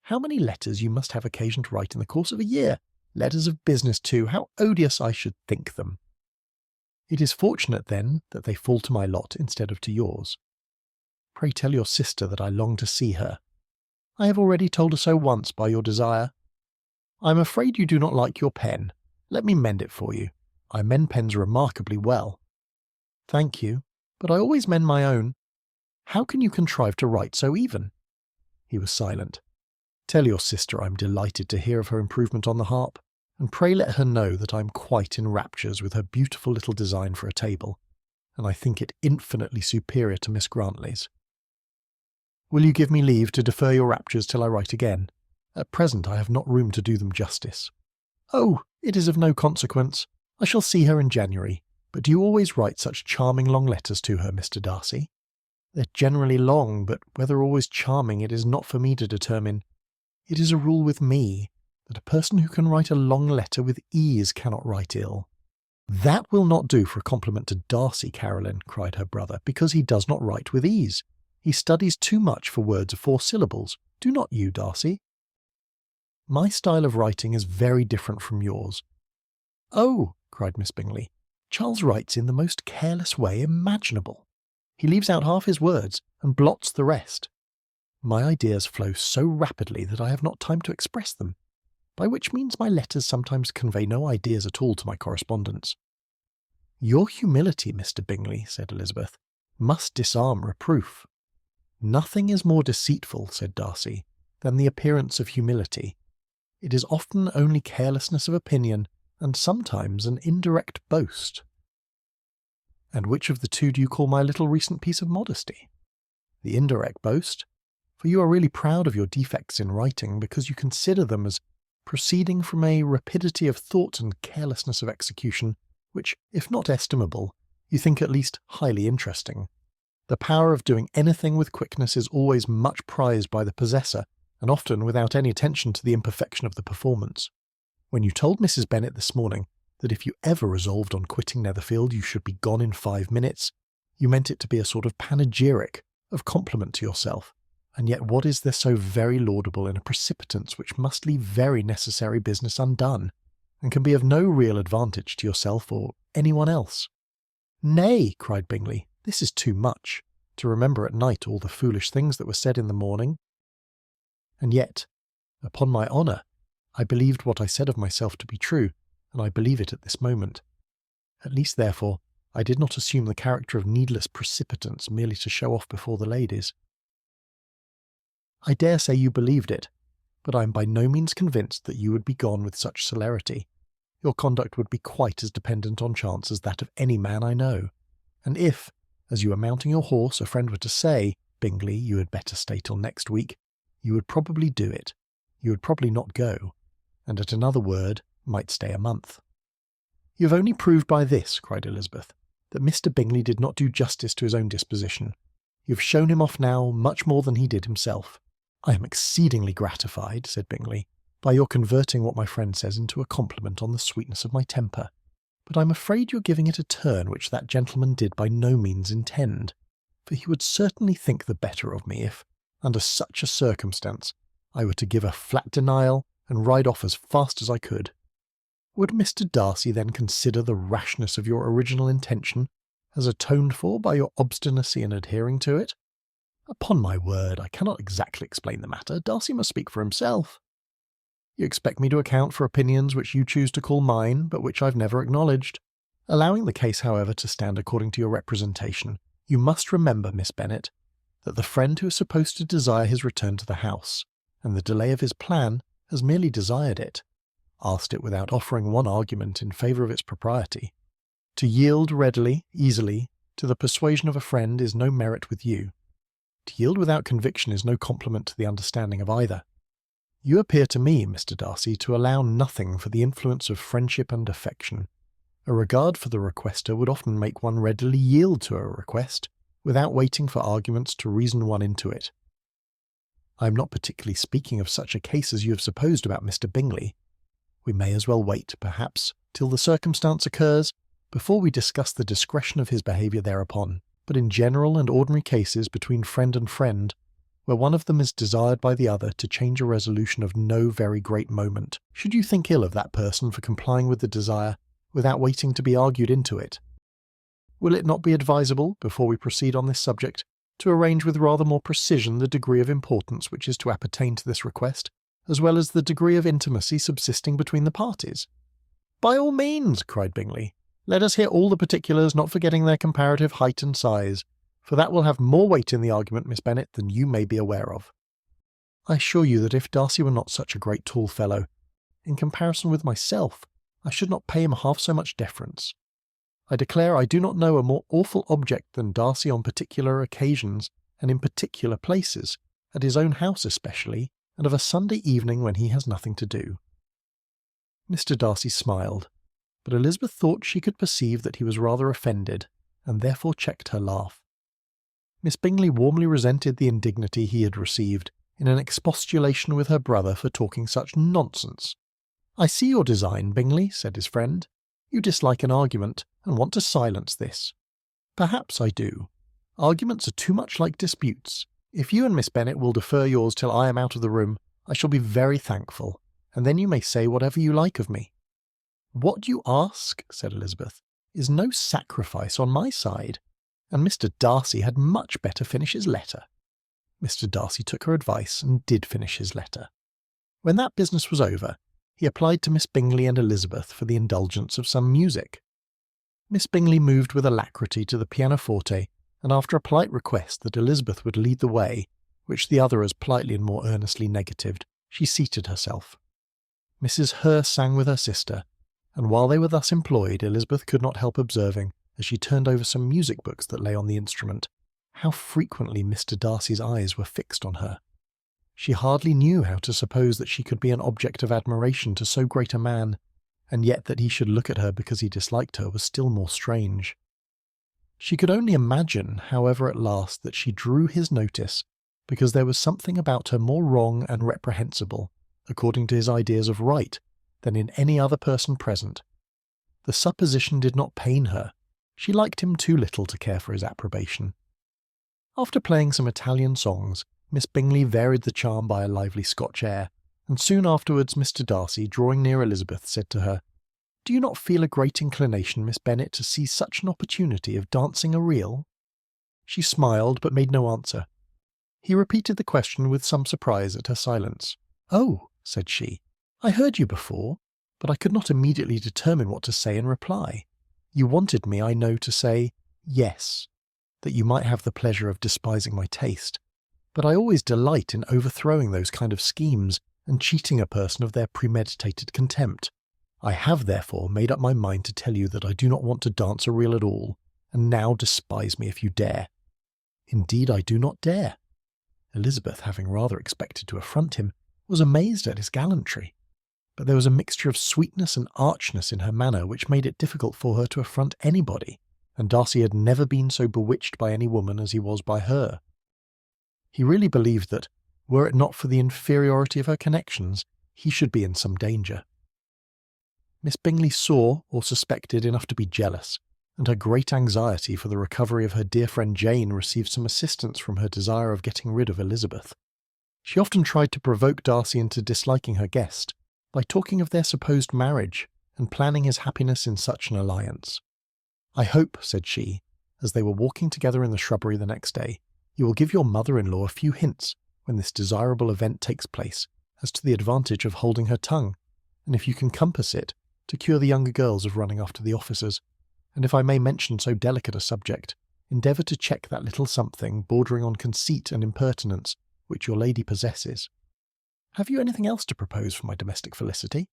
How many letters you must have occasion to write in the course of a year! Letters of business, too, how odious I should think them! It is fortunate, then, that they fall to my lot instead of to yours. Pray tell your sister that I long to see her. I have already told her so once by your desire. I am afraid you do not like your pen. Let me mend it for you. I mend pens remarkably well. Thank you, but I always mend my own. How can you contrive to write so even? He was silent. Tell your sister I am delighted to hear of her improvement on the harp, and pray let her know that I am quite in raptures with her beautiful little design for a table, and I think it infinitely superior to Miss Grantley's. Will you give me leave to defer your raptures till I write again? At present I have not room to do them justice. Oh, it is of no consequence. I shall see her in January. But do you always write such charming long letters to her, Mr. Darcy? They're generally long, but whether always charming it is not for me to determine. It is a rule with me that a person who can write a long letter with ease cannot write ill. That will not do for a compliment to Darcy, Caroline, cried her brother, because he does not write with ease. He studies too much for words of 4 syllables. Do not you, Darcy? My style of writing is very different from yours. Oh, cried Miss Bingley, Charles writes in the most careless way imaginable. He leaves out half his words and blots the rest. My ideas flow so rapidly that I have not time to express them, by which means my letters sometimes convey no ideas at all to my correspondents. Your humility, Mr. Bingley, said Elizabeth, must disarm reproof. Nothing is more deceitful, said Darcy, than the appearance of humility. It is often only carelessness of opinion, and sometimes an indirect boast. And which of the two do you call my little recent piece of modesty? The indirect boast? For you are really proud of your defects in writing, because you consider them as proceeding from a rapidity of thought and carelessness of execution, which, if not estimable, you think at least highly interesting. The power of doing anything with quickness is always much prized by the possessor, and often without any attention to the imperfection of the performance. When you told Mrs. Bennet this morning that if you ever resolved on quitting Netherfield you should be gone in 5 minutes, you meant it to be a sort of panegyric, of compliment to yourself. And yet what is there so very laudable in a precipitance which must leave very necessary business undone, and can be of no real advantage to yourself or anyone else? Nay, cried Bingley, this is too much, to remember at night all the foolish things that were said in the morning. And yet, upon my honour, I believed what I said of myself to be true, and I believe it at this moment. At least, therefore, I did not assume the character of needless precipitance merely to show off before the ladies. I dare say you believed it, but I am by no means convinced that you would be gone with such celerity. Your conduct would be quite as dependent on chance as that of any man I know. And if, as you were mounting your horse, a friend were to say, Bingley, you had better stay till next week, you would probably do it. You would probably not go, and at another word might stay a month. You have only proved by this, cried Elizabeth, that Mr. Bingley did not do justice to his own disposition. You have shown him off now much more than he did himself." "I am exceedingly gratified," said Bingley, "by your converting what my friend says into a compliment on the sweetness of my temper. But I'm afraid you're giving it a turn which that gentleman did by no means intend, for he would certainly think the better of me if, under such a circumstance, I were to give a flat denial and ride off as fast as I could. Would Mr. Darcy then consider the rashness of your original intention as atoned for by your obstinacy in adhering to it? Upon my word, I cannot exactly explain the matter. Darcy must speak for himself. You expect me to account for opinions which you choose to call mine, but which I've never acknowledged. Allowing the case, however, to stand according to your representation, you must remember, Miss Bennet, that the friend who is supposed to desire his return to the house, and the delay of his plan, has merely desired it, asked it without offering one argument in favour of its propriety. To yield readily, easily, to the persuasion of a friend is no merit with you. To yield without conviction is no compliment to the understanding of either. You appear to me, Mr. Darcy, to allow nothing for the influence of friendship and affection. A regard for the requester would often make one readily yield to a request, without waiting for arguments to reason one into it. I am not particularly speaking of such a case as you have supposed about Mr. Bingley. We may as well wait, perhaps, till the circumstance occurs, before we discuss the discretion of his behaviour thereupon. But in general and ordinary cases between friend and friend, where one of them is desired by the other to change a resolution of no very great moment, should you think ill of that person for complying with the desire, without waiting to be argued into it? Will it not be advisable, before we proceed on this subject, to arrange with rather more precision the degree of importance which is to appertain to this request, as well as the degree of intimacy subsisting between the parties? "By all means," cried Bingley. "Let us hear all the particulars, not forgetting their comparative height and size, for that will have more weight in the argument, Miss Bennet, than you may be aware of. I assure you that if Darcy were not such a great tall fellow, in comparison with myself, I should not pay him half so much deference. I declare I do not know a more awful object than Darcy on particular occasions and in particular places, at his own house especially, and of a Sunday evening when he has nothing to do." Mr. Darcy smiled, but Elizabeth thought she could perceive that he was rather offended, and therefore checked her laugh. Miss Bingley warmly resented the indignity he had received in an expostulation with her brother for talking such nonsense. "I see your design, Bingley," said his friend. "You dislike an argument, and want to silence this. Perhaps I do. Arguments are too much like disputes. If you and Miss Bennet will defer yours till I am out of the room, I shall be very thankful, and then you may say whatever you like of me." "What you ask," said Elizabeth, "is no sacrifice on my side, and Mr. Darcy had much better finish his letter." Mr. Darcy took her advice and did finish his letter. When that business was over, he applied to Miss Bingley and Elizabeth for the indulgence of some music. Miss Bingley moved with alacrity to the pianoforte, and after a polite request that Elizabeth would lead the way, which the other as politely and more earnestly negatived, she seated herself. Mrs. Hur sang with her sister, and while they were thus employed, Elizabeth could not help observing, as she turned over some music books that lay on the instrument, how frequently Mr. Darcy's eyes were fixed on her. She hardly knew how to suppose that she could be an object of admiration to so great a man, and yet that he should look at her because he disliked her was still more strange. She could only imagine, however, at last, that she drew his notice because there was something about her more wrong and reprehensible, according to his ideas of right, than in any other person present. The supposition did not pain her. She liked him too little to care for his approbation. After playing some Italian songs, Miss Bingley varied the charm by a lively Scotch air, and soon afterwards Mr. Darcy, drawing near Elizabeth, said to her, "Do you not feel a great inclination, Miss Bennet, to see such an opportunity of dancing a reel?" She smiled, but made no answer. He repeated the question with some surprise at her silence. "Oh," said she, "I heard you before, but I could not immediately determine what to say in reply. You wanted me, I know, to say, 'yes,' that you might have the pleasure of despising my taste. But I always delight in overthrowing those kind of schemes and cheating a person of their premeditated contempt. I have, therefore, made up my mind to tell you that I do not want to dance a reel at all, and now despise me if you dare." "Indeed I do not dare." Elizabeth, having rather expected to affront him, was amazed at his gallantry, but there was a mixture of sweetness and archness in her manner which made it difficult for her to affront anybody, and Darcy had never been so bewitched by any woman as he was by her. He really believed that, were it not for the inferiority of her connections, he should be in some danger. Miss Bingley saw or suspected enough to be jealous, and her great anxiety for the recovery of her dear friend Jane received some assistance from her desire of getting rid of Elizabeth. She often tried to provoke Darcy into disliking her guest by talking of their supposed marriage and planning his happiness in such an alliance. "I hope," said she, as they were walking together in the shrubbery the next day, "you will give your mother-in-law a few hints when this desirable event takes place as to the advantage of holding her tongue, and if you can compass it, to cure the younger girls of running after the officers, and if I may mention so delicate a subject, endeavour to check that little something bordering on conceit and impertinence which your lady possesses. Have you anything else to propose for my domestic felicity?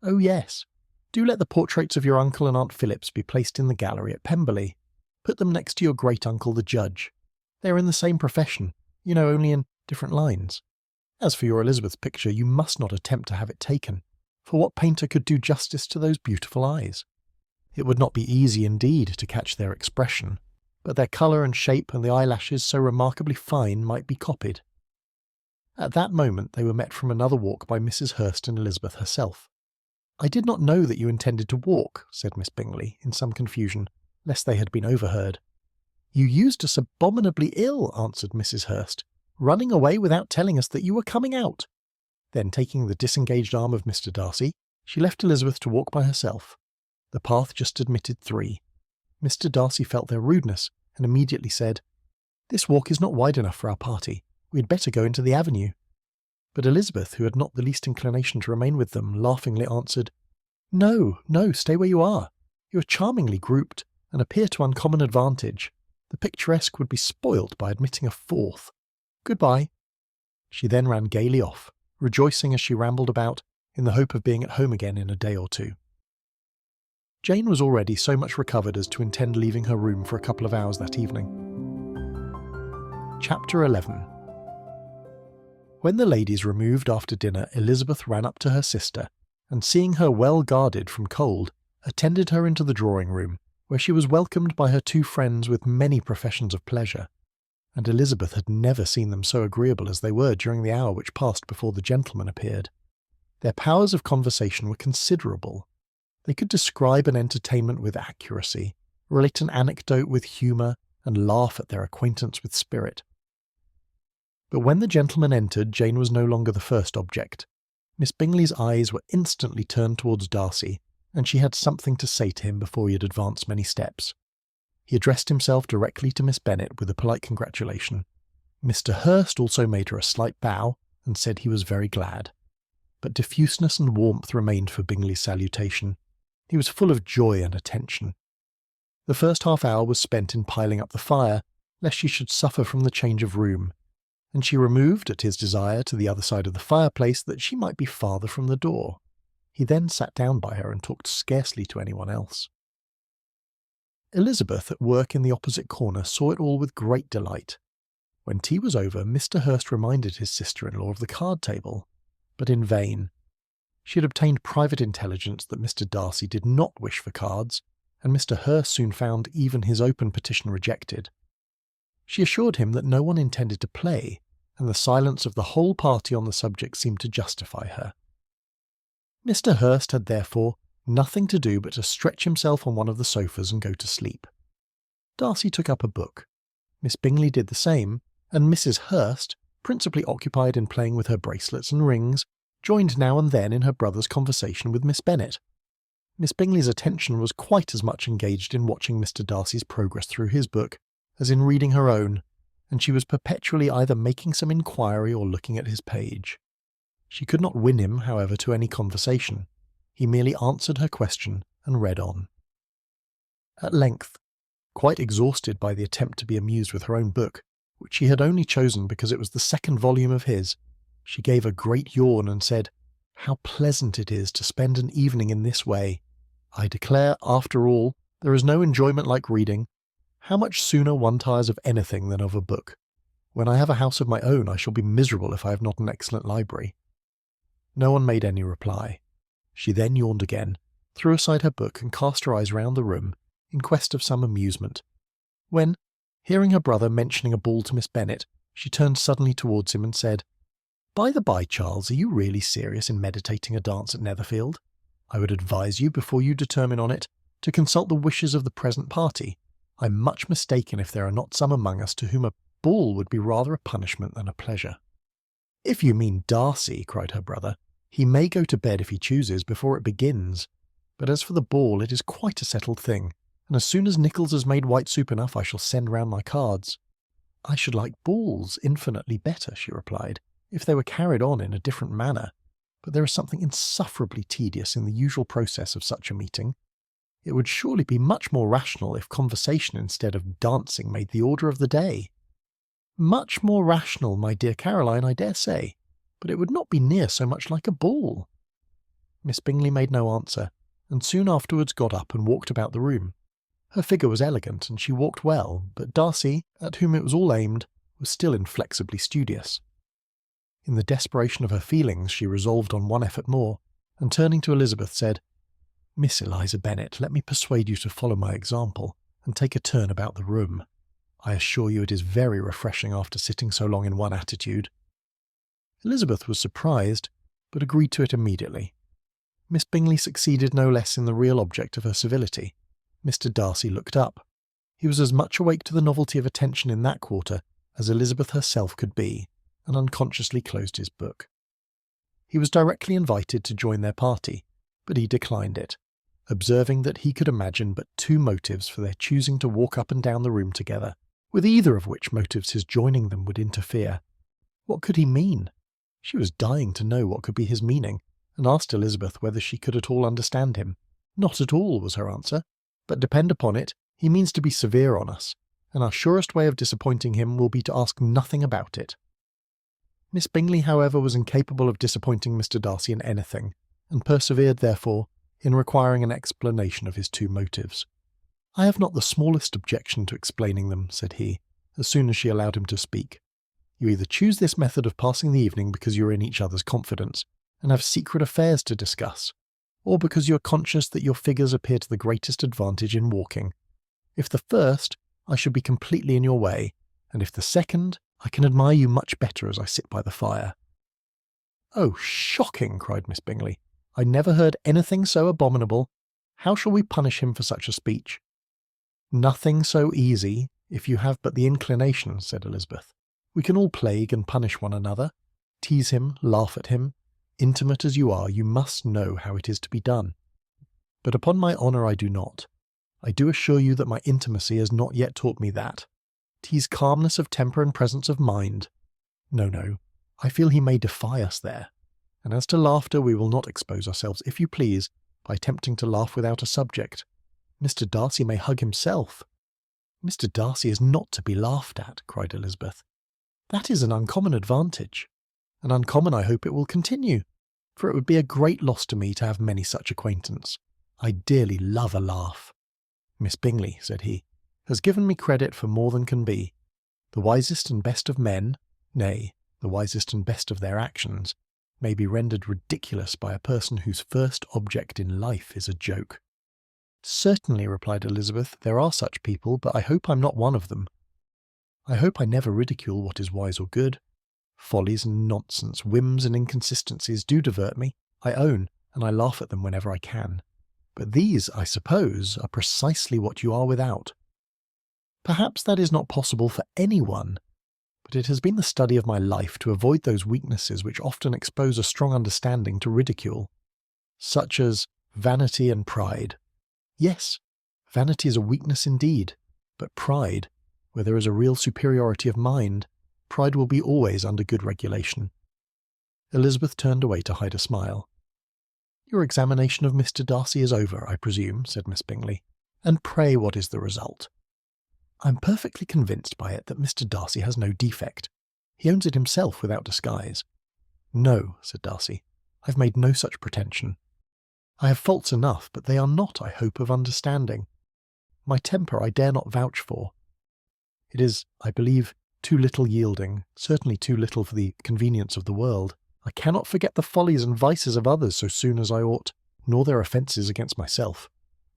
Oh yes, do let the portraits of your uncle and Aunt Phillips be placed in the gallery at Pemberley. Put them next to your great-uncle the judge. They are in the same profession, only in different lines. As for your Elizabeth's picture, you must not attempt to have it taken, for what painter could do justice to those beautiful eyes? It would not be easy indeed to catch their expression, but their colour and shape and the eyelashes so remarkably fine might be copied." At that moment they were met from another walk by Mrs. Hurst and Elizabeth herself. "I did not know that you intended to walk," said Miss Bingley, in some confusion, lest they had been overheard. "You used us abominably ill," answered Mrs. Hurst, "running away without telling us that you were coming out." Then, taking the disengaged arm of Mr. Darcy, she left Elizabeth to walk by herself. The path just admitted 3. Mr. Darcy felt their rudeness, and immediately said, "This walk is not wide enough for our party. We had better go into the avenue." But Elizabeth, who had not the least inclination to remain with them, laughingly answered, No, stay where you are. You are charmingly grouped, and appear to uncommon advantage. The picturesque would be spoilt by admitting a 4th. Goodbye." She then ran gaily off, rejoicing as she rambled about, in the hope of being at home again in a day or 2. Jane was already so much recovered as to intend leaving her room for a couple of hours that evening. Chapter 11. When the ladies removed after dinner, Elizabeth ran up to her sister, and seeing her well guarded from cold, attended her into the drawing-room, where she was welcomed by her 2 friends with many professions of pleasure, and Elizabeth had never seen them so agreeable as they were during the hour which passed before the gentlemen appeared. Their powers of conversation were considerable. They could describe an entertainment with accuracy, relate an anecdote with humour, and laugh at their acquaintance with spirit. But when the gentlemen entered, Jane was no longer the first object. Miss Bingley's eyes were instantly turned towards Darcy, and she had something to say to him before he had advanced many steps. He addressed himself directly to Miss Bennet with a polite congratulation. Mr. Hurst also made her a slight bow, and said he was very glad. But diffuseness and warmth remained for Bingley's salutation. He was full of joy and attention. The first half-hour was spent in piling up the fire, lest she should suffer from the change of room, and she removed, at his desire, to the other side of the fireplace that she might be farther from the door. He then sat down by her and talked scarcely to anyone else. Elizabeth, at work in the opposite corner, saw it all with great delight. When tea was over, Mr. Hurst reminded his sister-in-law of the card-table, but in vain. She had obtained private intelligence that Mr. Darcy did not wish for cards, and Mr. Hurst soon found even his open petition rejected. She assured him that no one intended to play, and the silence of the whole party on the subject seemed to justify her. Mr. Hurst had therefore nothing to do but to stretch himself on one of the sofas and go to sleep. Darcy took up a book. Miss Bingley did the same, and Mrs. Hurst, principally occupied in playing with her bracelets and rings, joined now and then in her brother's conversation with Miss Bennet. Miss Bingley's attention was quite as much engaged in watching Mr. Darcy's progress through his book as in reading her own, and she was perpetually either making some inquiry or looking at his page. She could not win him, however, to any conversation. He merely answered her question and read on. At length, quite exhausted by the attempt to be amused with her own book, which she had only chosen because it was the 2nd volume of his, she gave a great yawn and said, "How pleasant it is to spend an evening in this way. I declare, after all, there is no enjoyment like reading. How much sooner one tires of anything than of a book. When I have a house of my own, I shall be miserable if I have not an excellent library." No one made any reply. She then yawned again, threw aside her book and cast her eyes round the room, in quest of some amusement, when, hearing her brother mentioning a ball to Miss Bennet, she turned suddenly towards him and said, "By the by, Charles, are you really serious in meditating a dance at Netherfield? I would advise you, before you determine on it, to consult the wishes of the present party. I'm much mistaken if there are not some among us to whom a ball would be rather a punishment than a pleasure." "If you mean Darcy," cried her brother, "he may go to bed if he chooses before it begins. But as for the ball, it is quite a settled thing, and as soon as Nichols has made white soup enough I shall send round my cards." "I should like balls infinitely better," she replied, "if they were carried on in a different manner, but there is something insufferably tedious in the usual process of such a meeting. It would surely be much more rational if conversation instead of dancing made the order of the day." "Much more rational, my dear Caroline, I dare say, but it would not be near so much like a ball." Miss Bingley made no answer, and soon afterwards got up and walked about the room. Her figure was elegant, and she walked well, but Darcy, at whom it was all aimed, was still inflexibly studious. In the desperation of her feelings she resolved on one effort more, and turning to Elizabeth said, "Miss Eliza Bennet, let me persuade you to follow my example, and take a turn about the room. I assure you it is very refreshing after sitting so long in one attitude." Elizabeth was surprised, but agreed to it immediately. Miss Bingley succeeded no less in the real object of her civility. Mr. Darcy looked up. He was as much awake to the novelty of attention in that quarter as Elizabeth herself could be, and unconsciously closed his book. He was directly invited to join their party, but he declined it, observing that he could imagine but two motives for their choosing to walk up and down the room together, with either of which motives his joining them would interfere. What could he mean? She was dying to know what could be his meaning, and asked Elizabeth whether she could at all understand him. "Not at all," was her answer, "but depend upon it, he means to be severe on us, and our surest way of disappointing him will be to ask nothing about it." Miss Bingley, however, was incapable of disappointing Mr. Darcy in anything, and persevered, therefore, in requiring an explanation of his two motives. "I have not the smallest objection to explaining them," said he, as soon as she allowed him to speak. "You either choose this method of passing the evening because you are in each other's confidence, and have secret affairs to discuss, or because you are conscious that your figures appear to the greatest advantage in walking. If the first, I should be completely in your way, and if the second, I can admire you much better as I sit by the fire." "Oh, shocking!" cried Miss Bingley. "I never heard anything so abominable. How shall we punish him for such a speech?" "Nothing so easy, if you have but the inclination," said Elizabeth. "We can all plague and punish one another, tease him, laugh at him. Intimate as you are, you must know how it is to be done. But upon my honour I do not. I do assure you that my intimacy has not yet taught me that. Tease calmness of temper and presence of mind. No, I feel he may defy us there. And as to laughter, we will not expose ourselves, if you please, by attempting to laugh without a subject. Mr. Darcy may hug himself." "Mr. Darcy is not to be laughed at," cried Elizabeth. "That is an uncommon advantage, and uncommon I hope it will continue, for it would be a great loss to me to have many such acquaintance. I dearly love a laugh." "Miss Bingley," said he, "has given me credit for more than can be. The wisest and best of men, nay, the wisest and best of their actions, may be rendered ridiculous by a person whose first object in life is a joke." "Certainly," replied Elizabeth, "there are such people, but I hope I'm not one of them. I hope I never ridicule what is wise or good. Follies and nonsense, whims and inconsistencies do divert me, I own, and I laugh at them whenever I can. But these, I suppose, are precisely what you are without. Perhaps that is not possible for anyone, but it has been the study of my life to avoid those weaknesses which often expose a strong understanding to ridicule, such as vanity and pride. Yes, vanity is a weakness indeed, but pride, where there is a real superiority of mind, pride will be always under good regulation." Elizabeth turned away to hide a smile. "Your examination of Mr. Darcy is over, I presume," said Miss Bingley. "And pray what is the result?" "I'm perfectly convinced by it that Mr. Darcy has no defect. He owns it himself without disguise." "No," said Darcy, "I've made no such pretension. I have faults enough, but they are not, I hope, of understanding. My temper I dare not vouch for. It is, I believe, too little yielding, certainly too little for the convenience of the world. I cannot forget the follies and vices of others so soon as I ought, nor their offences against myself.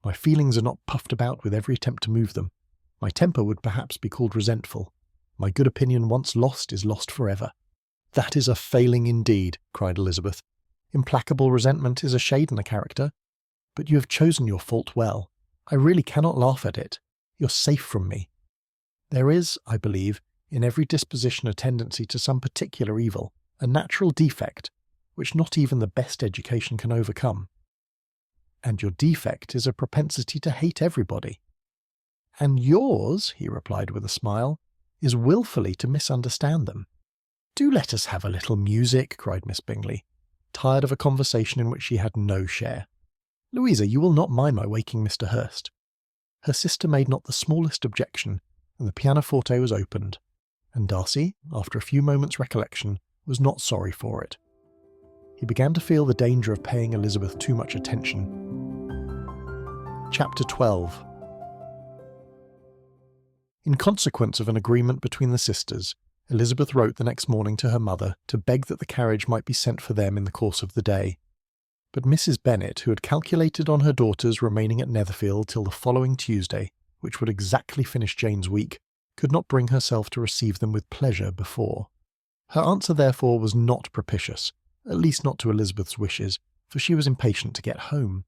My feelings are not puffed about with every attempt to move them. My temper would perhaps be called resentful. My good opinion once lost is lost forever." "That is a failing indeed," cried Elizabeth. "Implacable resentment is a shade in the character. But you have chosen your fault well. I really cannot laugh at it. You're safe from me. There is, I believe, in every disposition a tendency to some particular evil, a natural defect, which not even the best education can overcome. And your defect is a propensity to hate everybody." "And yours," he replied with a smile, "is wilfully to misunderstand them." "Do let us have a little music," cried Miss Bingley, tired of a conversation in which she had no share. "Louisa, you will not mind my waking Mr. Hurst." Her sister made not the smallest objection, and the pianoforte was opened, and Darcy, after a few moments' recollection, was not sorry for it. He began to feel the danger of paying Elizabeth too much attention. Chapter 12. In consequence of an agreement between the sisters, Elizabeth wrote the next morning to her mother to beg that the carriage might be sent for them in the course of the day. But Mrs. Bennet, who had calculated on her daughters remaining at Netherfield till the following Tuesday, which would exactly finish Jane's week, could not bring herself to receive them with pleasure before. Her answer therefore was not propitious, at least not to Elizabeth's wishes, for she was impatient to get home.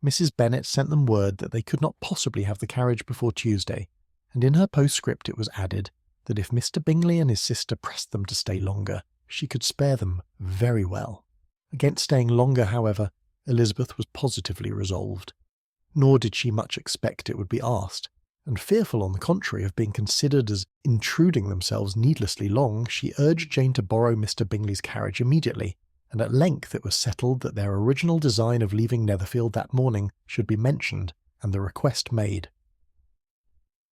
Mrs. Bennet sent them word that they could not possibly have the carriage before Tuesday, and in her postscript it was added that if Mr. Bingley and his sister pressed them to stay longer, she could spare them very well. Against staying longer, however, Elizabeth was positively resolved. Nor did she much expect it would be asked, and fearful, on the contrary, of being considered as intruding themselves needlessly long, she urged Jane to borrow Mr. Bingley's carriage immediately, and at length it was settled that their original design of leaving Netherfield that morning should be mentioned, and the request made.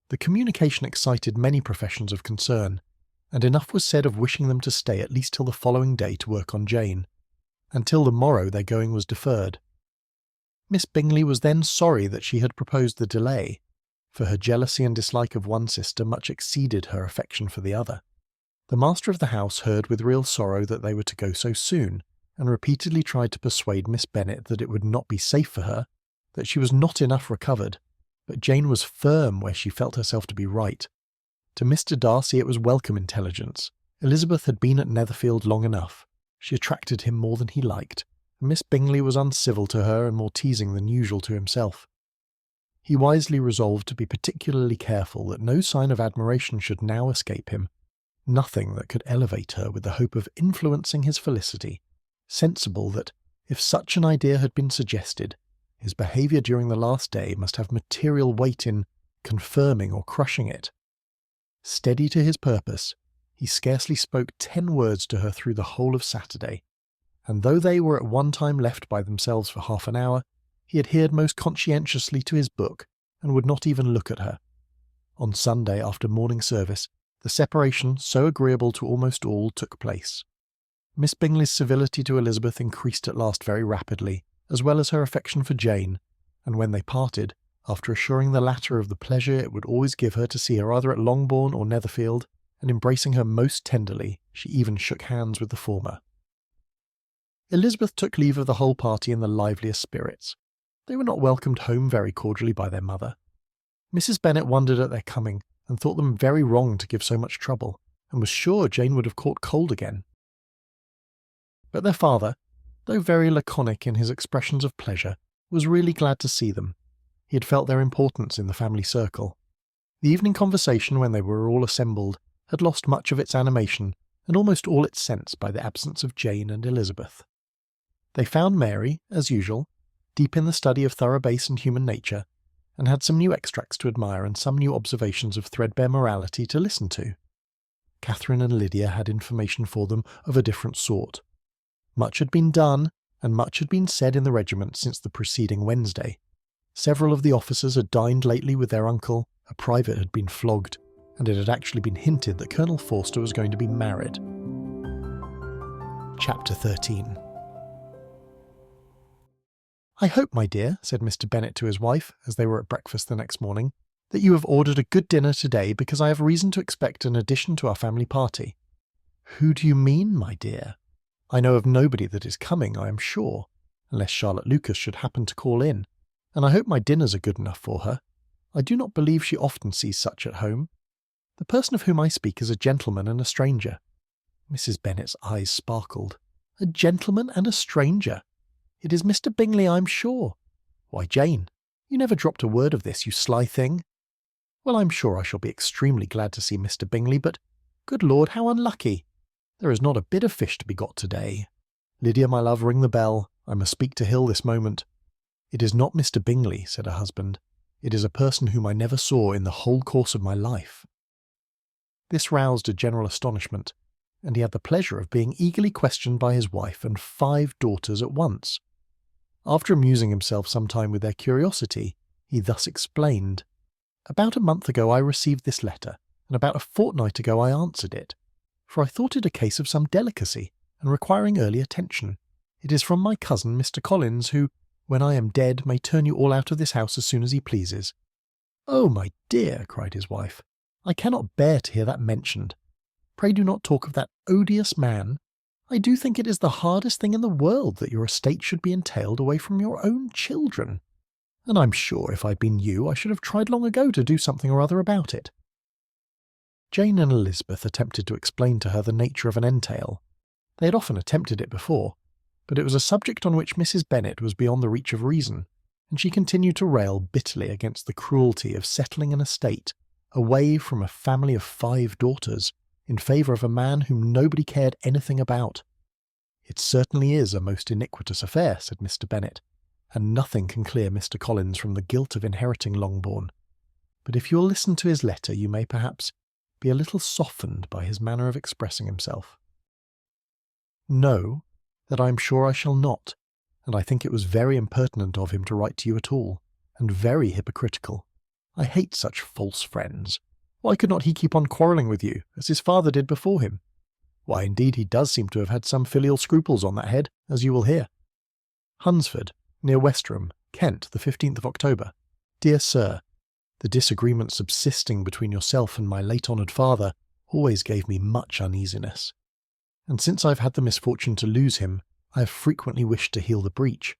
The communication excited many professions of concern, and enough was said of wishing them to stay at least till the following day to work on Jane. Until the morrow their going was deferred. Miss Bingley was then sorry that she had proposed the delay, for her jealousy and dislike of one sister much exceeded her affection for the other. The master of the house heard with real sorrow that they were to go so soon, and repeatedly tried to persuade Miss Bennet that it would not be safe for her, that she was not enough recovered, but Jane was firm where she felt herself to be right. To Mr. Darcy it was welcome intelligence. Elizabeth had been at Netherfield long enough. She attracted him more than he liked, and Miss Bingley was uncivil to her and more teasing than usual to himself. He wisely resolved to be particularly careful that no sign of admiration should now escape him, nothing that could elevate her with the hope of influencing his felicity, sensible that, if such an idea had been suggested, his behaviour during the last day must have material weight in confirming or crushing it. Steady to his purpose, he scarcely spoke 10 words to her through the whole of Saturday, and though they were at one time left by themselves for half an hour, he adhered most conscientiously to his book, and would not even look at her. On Sunday, after morning service, the separation, so agreeable to almost all, took place. Miss Bingley's civility to Elizabeth increased at last very rapidly, as well as her affection for Jane, and when they parted, after assuring the latter of the pleasure it would always give her to see her either at Longbourn or Netherfield, and embracing her most tenderly, she even shook hands with the former. Elizabeth took leave of the whole party in the liveliest spirits. They were not welcomed home very cordially by their mother. Mrs. Bennet wondered at their coming, and thought them very wrong to give so much trouble, and was sure Jane would have caught cold again. But their father, though very laconic in his expressions of pleasure, was really glad to see them. He had felt their importance in the family circle. The evening conversation, when they were all assembled, had lost much of its animation and almost all its sense by the absence of Jane and Elizabeth. They found Mary, as usual, deep in the study of thorough base and human nature, and had some new extracts to admire and some new observations of threadbare morality to listen to. Catherine and Lydia had information for them of a different sort. Much had been done, and much had been said in the regiment since the preceding Wednesday. Several of the officers had dined lately with their uncle, a private had been flogged, and it had actually been hinted that Colonel Forster was going to be married. Chapter 13. "I hope, my dear," said Mr. Bennet to his wife, as they were at breakfast the next morning, "that you have ordered a good dinner today, because I have reason to expect an addition to our family party." "Who do you mean, my dear?" "I know of nobody that is coming, I am sure, unless Charlotte Lucas should happen to call in. and I hope my dinners are good enough for her. I do not believe she often sees such at home. The person of whom I speak is a gentleman and a stranger." Mrs. Bennet's eyes sparkled. "A gentleman and a stranger? It is Mr. Bingley, I am sure. Why, Jane, you never dropped a word of this, you sly thing. Well, I'm sure I shall be extremely glad to see Mr. Bingley, but, good Lord, how unlucky! There is not a bit of fish to be got today. Lydia, my love, ring the bell. I must speak to Hill this moment." "It is not Mr. Bingley," said her husband. "It is a person whom I never saw in the whole course of my life." This roused a general astonishment, and he had the pleasure of being eagerly questioned by his wife and 5 daughters at once. After amusing himself some time with their curiosity, he thus explained: "About a month ago I received this letter, and about a fortnight ago I answered it, for I thought it a case of some delicacy, and requiring early attention. It is from my cousin Mr. Collins, who, when I am dead, may turn you all out of this house as soon as he pleases." "Oh, my dear," cried his wife, "I cannot bear to hear that mentioned. Pray do not talk of that odious man. I do think it is the hardest thing in the world that your estate should be entailed away from your own children. And I'm sure if I'd been you, I should have tried long ago to do something or other about it." Jane and Elizabeth attempted to explain to her the nature of an entail. They had often attempted it before, but it was a subject on which Mrs. Bennet was beyond the reach of reason, and she continued to rail bitterly against the cruelty of settling an estate away from a family of 5 daughters in favour of a man whom nobody cared anything about. "It certainly is a most iniquitous affair," said Mr. Bennet, "and nothing can clear Mr. Collins from the guilt of inheriting Longbourn. But if you will listen to his letter, you may perhaps be a little softened by his manner of expressing himself." "No, that I am sure I shall not, and I think it was very impertinent of him to write to you at all, and very hypocritical. I hate such false friends. Why could not he keep on quarrelling with you, as his father did before him? Why, indeed, he does seem to have had some filial scruples on that head, as you will hear. Hunsford, near Westerham, Kent, the 15th of October. Dear Sir, the disagreement subsisting between yourself and my late honoured father always gave me much uneasiness, and since I have had the misfortune to lose him, I have frequently wished to heal the breach.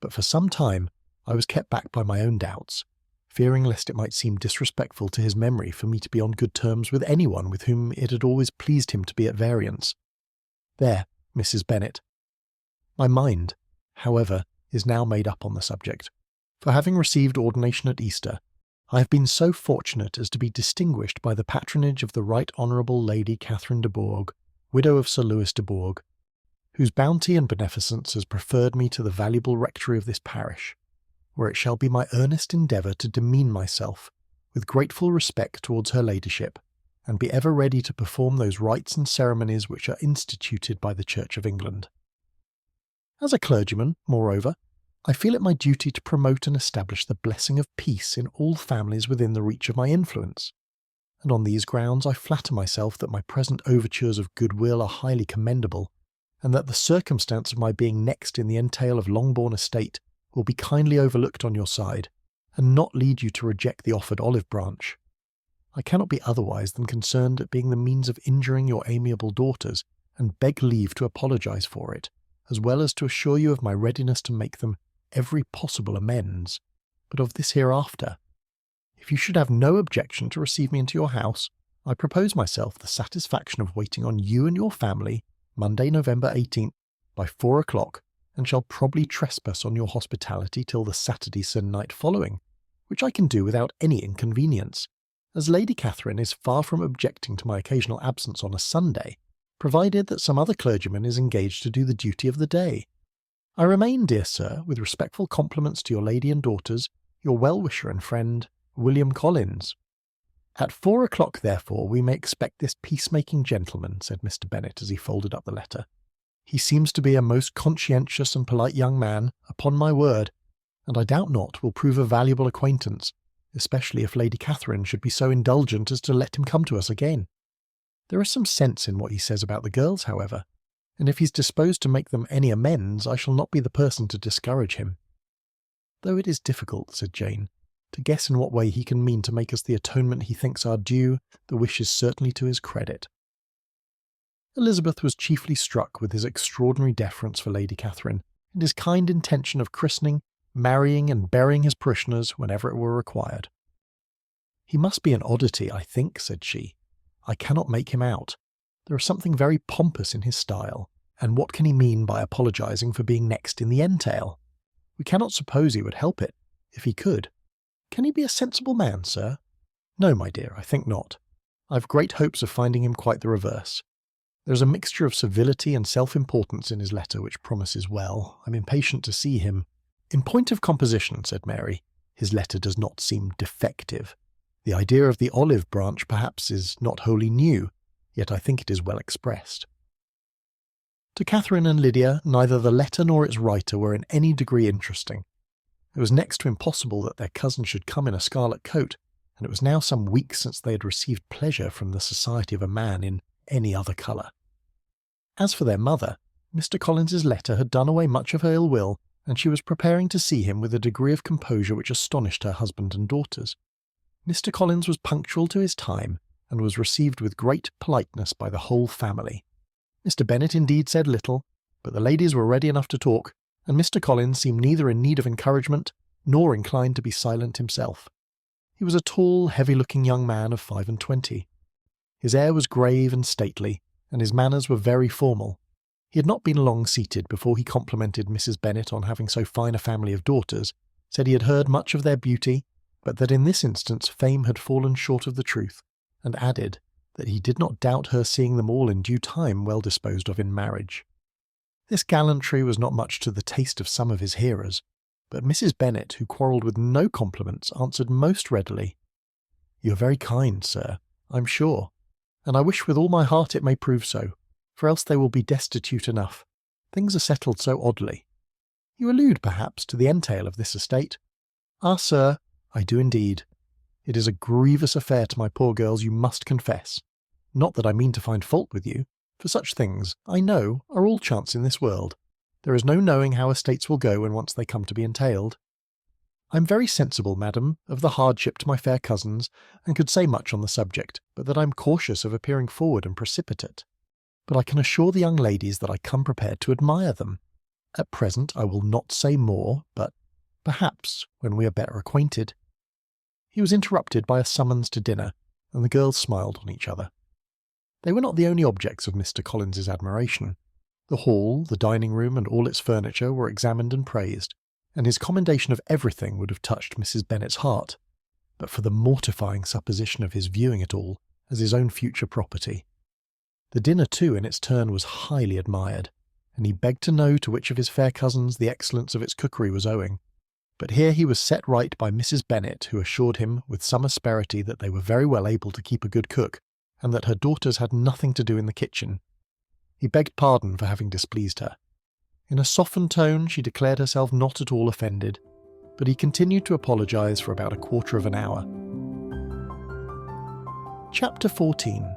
But for some time I was kept back by my own doubts, fearing lest it might seem disrespectful to his memory for me to be on good terms with anyone with whom it had always pleased him to be at variance. There, Mrs. Bennet. My mind, however, is now made up on the subject, for having received ordination at Easter, I have been so fortunate as to be distinguished by the patronage of the Right Honourable Lady Catherine de Bourgh, widow of Sir Lewis de Bourgh, whose bounty and beneficence has preferred me to the valuable rectory of this parish, where it shall be my earnest endeavour to demean myself with grateful respect towards her ladyship, and be ever ready to perform those rites and ceremonies which are instituted by the Church of England. As a clergyman, moreover, I feel it my duty to promote and establish the blessing of peace in all families within the reach of my influence, and on these grounds I flatter myself that my present overtures of goodwill are highly commendable, and that the circumstance of my being next in the entail of Longbourn estate will be kindly overlooked on your side, and not lead you to reject the offered olive branch. I cannot be otherwise than concerned at being the means of injuring your amiable daughters, and beg leave to apologise for it, as well as to assure you of my readiness to make them every possible amends, but of this hereafter. If you should have no objection to receive me into your house, I propose myself the satisfaction of waiting on you and your family Monday, November 18th, by 4 o'clock, and shall probably trespass on your hospitality till the Saturday se'nnight following, which I can do without any inconvenience, as Lady Catherine is far from objecting to my occasional absence on a Sunday, provided that some other clergyman is engaged to do the duty of the day. I remain, dear sir, with respectful compliments to your lady and daughters, your well-wisher and friend, William Collins. At 4 o'clock, therefore, we may expect this peacemaking gentleman, said Mr. Bennet as he folded up the letter. He seems to be a most conscientious and polite young man, upon my word, and I doubt not will prove a valuable acquaintance, especially if Lady Catherine should be so indulgent as to let him come to us again. There is some sense in what he says about the girls, however, and if he's disposed to make them any amends, I shall not be the person to discourage him. Though it is difficult, said Jane, to guess in what way he can mean to make us the atonement he thinks our due, the wish is certainly to his credit. Elizabeth was chiefly struck with his extraordinary deference for Lady Catherine, and his kind intention of christening, marrying and burying his parishioners whenever it were required. "He must be an oddity, I think," said she. "I cannot make him out. There is something very pompous in his style, and what can he mean by apologising for being next in the entail? We cannot suppose he would help it, if he could. Can he be a sensible man, sir?" "No, my dear, I think not. I've great hopes of finding him quite the reverse. There's a mixture of civility and self-importance in his letter which promises well. I'm impatient to see him." "In point of composition," said Mary, "his letter does not seem defective. The idea of the olive branch perhaps is not wholly new, yet I think it is well expressed." To Catherine and Lydia, neither the letter nor its writer were in any degree interesting. It was next to impossible that their cousin should come in a scarlet coat, and it was now some weeks since they had received pleasure from the society of a man in any other colour. As for their mother, Mr. Collins's letter had done away much of her ill will, and she was preparing to see him with a degree of composure which astonished her husband and daughters. Mr. Collins was punctual to his time, and was received with great politeness by the whole family. Mr. Bennet indeed said little, but the ladies were ready enough to talk, and Mr. Collins seemed neither in need of encouragement, nor inclined to be silent himself. He was a tall, heavy-looking young man of 25. His air was grave and stately, and his manners were very formal. He had not been long seated before he complimented Mrs. Bennet on having so fine a family of daughters, said he had heard much of their beauty, but that in this instance fame had fallen short of the truth, and added that he did not doubt her seeing them all in due time well disposed of in marriage. This gallantry was not much to the taste of some of his hearers, but Mrs. Bennet, who quarrelled with no compliments, answered most readily, "You are very kind, sir, I'm sure, and I wish with all my heart it may prove so, for else they will be destitute enough. Things are settled so oddly. You allude, perhaps, to the entail of this estate?" "Ah, sir, I do indeed. It is a grievous affair to my poor girls, you must confess. Not that I mean to find fault with you, for such things, I know, are all chance in this world. There is no knowing how estates will go when once they come to be entailed. I am very sensible, madam, of the hardship to my fair cousins, and could say much on the subject, but that I am cautious of appearing forward and precipitate. But I can assure the young ladies that I come prepared to admire them. At present I will not say more, but perhaps when we are better acquainted." He was interrupted by a summons to dinner, and the girls smiled on each other. They were not the only objects of Mr. Collins's admiration. The hall, the dining-room, and all its furniture were examined and praised, and his commendation of everything would have touched Mrs. Bennet's heart, but for the mortifying supposition of his viewing it all as his own future property. The dinner, too, in its turn was highly admired, and he begged to know to which of his fair cousins the excellence of its cookery was owing. But here he was set right by Mrs. Bennet, who assured him with some asperity that they were very well able to keep a good cook, and that her daughters had nothing to do in the kitchen. He begged pardon for having displeased her. In a softened tone she declared herself not at all offended, but he continued to apologise for about a quarter of an hour. Chapter 14.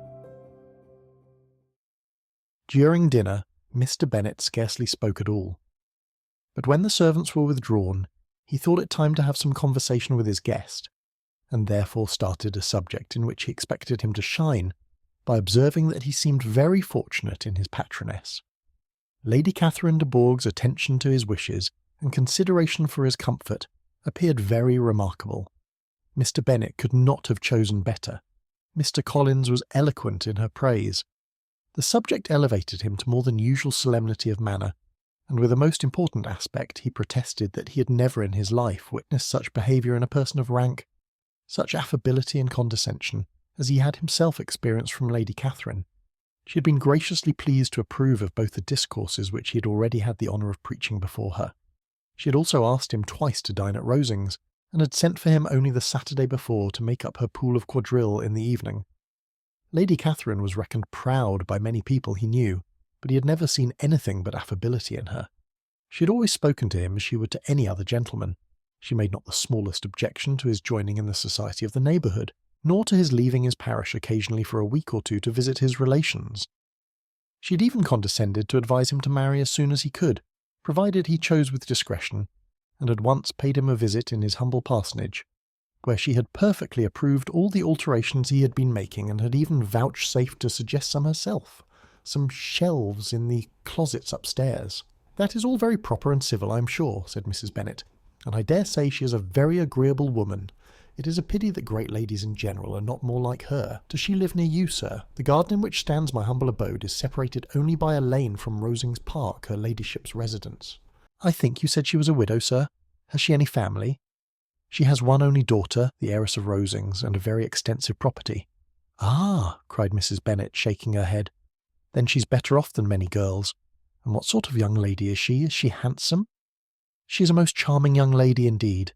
During dinner, Mr. Bennet scarcely spoke at all. But when the servants were withdrawn, he thought it time to have some conversation with his guest, and therefore started a subject in which he expected him to shine, by observing that he seemed very fortunate in his patroness. Lady Catherine de Bourgh's attention to his wishes and consideration for his comfort appeared very remarkable. Mr. Bennet could not have chosen better. Mr. Collins was eloquent in her praise. The subject elevated him to more than usual solemnity of manner, and with a most important aspect he protested that he had never in his life witnessed such behaviour in a person of rank, such affability and condescension, as he had himself experienced from Lady Catherine. She had been graciously pleased to approve of both the discourses which he had already had the honour of preaching before her. She had also asked him twice to dine at Rosings, and had sent for him only the Saturday before to make up her pool of quadrille in the evening. Lady Catherine was reckoned proud by many people he knew, but he had never seen anything but affability in her. She had always spoken to him as she would to any other gentleman. She made not the smallest objection to his joining in the society of the neighbourhood, nor to his leaving his parish occasionally for a week or two to visit his relations. She had even condescended to advise him to marry as soon as he could, provided he chose with discretion, and had once paid him a visit in his humble parsonage, where she had perfectly approved all the alterations he had been making, and had even vouchsafed to suggest some herself, some shelves in the closets upstairs. "That is all very proper and civil, I am sure," said Mrs. Bennet, and I dare say she is a very agreeable woman. It is a pity that great ladies in general are not more like her. Does she live near you, sir? The garden in which stands my humble abode is separated only by a lane from Rosings Park, her ladyship's residence." "I think you said she was a widow, sir. Has she any family?" "She has one only daughter, the heiress of Rosings, and a very extensive property." "Ah!" cried Mrs. Bennet, shaking her head. "Then she's better off than many girls. And what sort of young lady is she? Is she handsome?" "She is a most charming young lady indeed.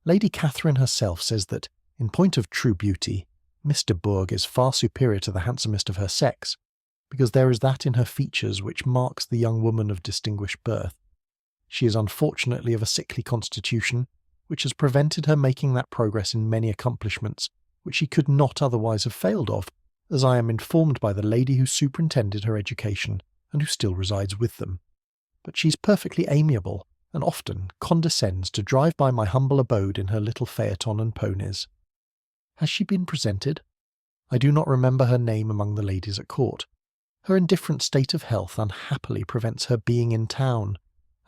Lady Catherine herself says that, in point of true beauty, Miss de Bourgh is far superior to the handsomest of her sex, because there is that in her features which marks the young woman of distinguished birth. She is unfortunately of a sickly constitution, which has prevented her making that progress in many accomplishments which she could not otherwise have failed of, as I am informed by the lady who superintended her education, and who still resides with them. But she is perfectly amiable, and often condescends to drive by my humble abode in her little phaeton and ponies." "Has she been presented?" "I do not remember her name among the ladies at court. Her indifferent state of health unhappily prevents her being in town,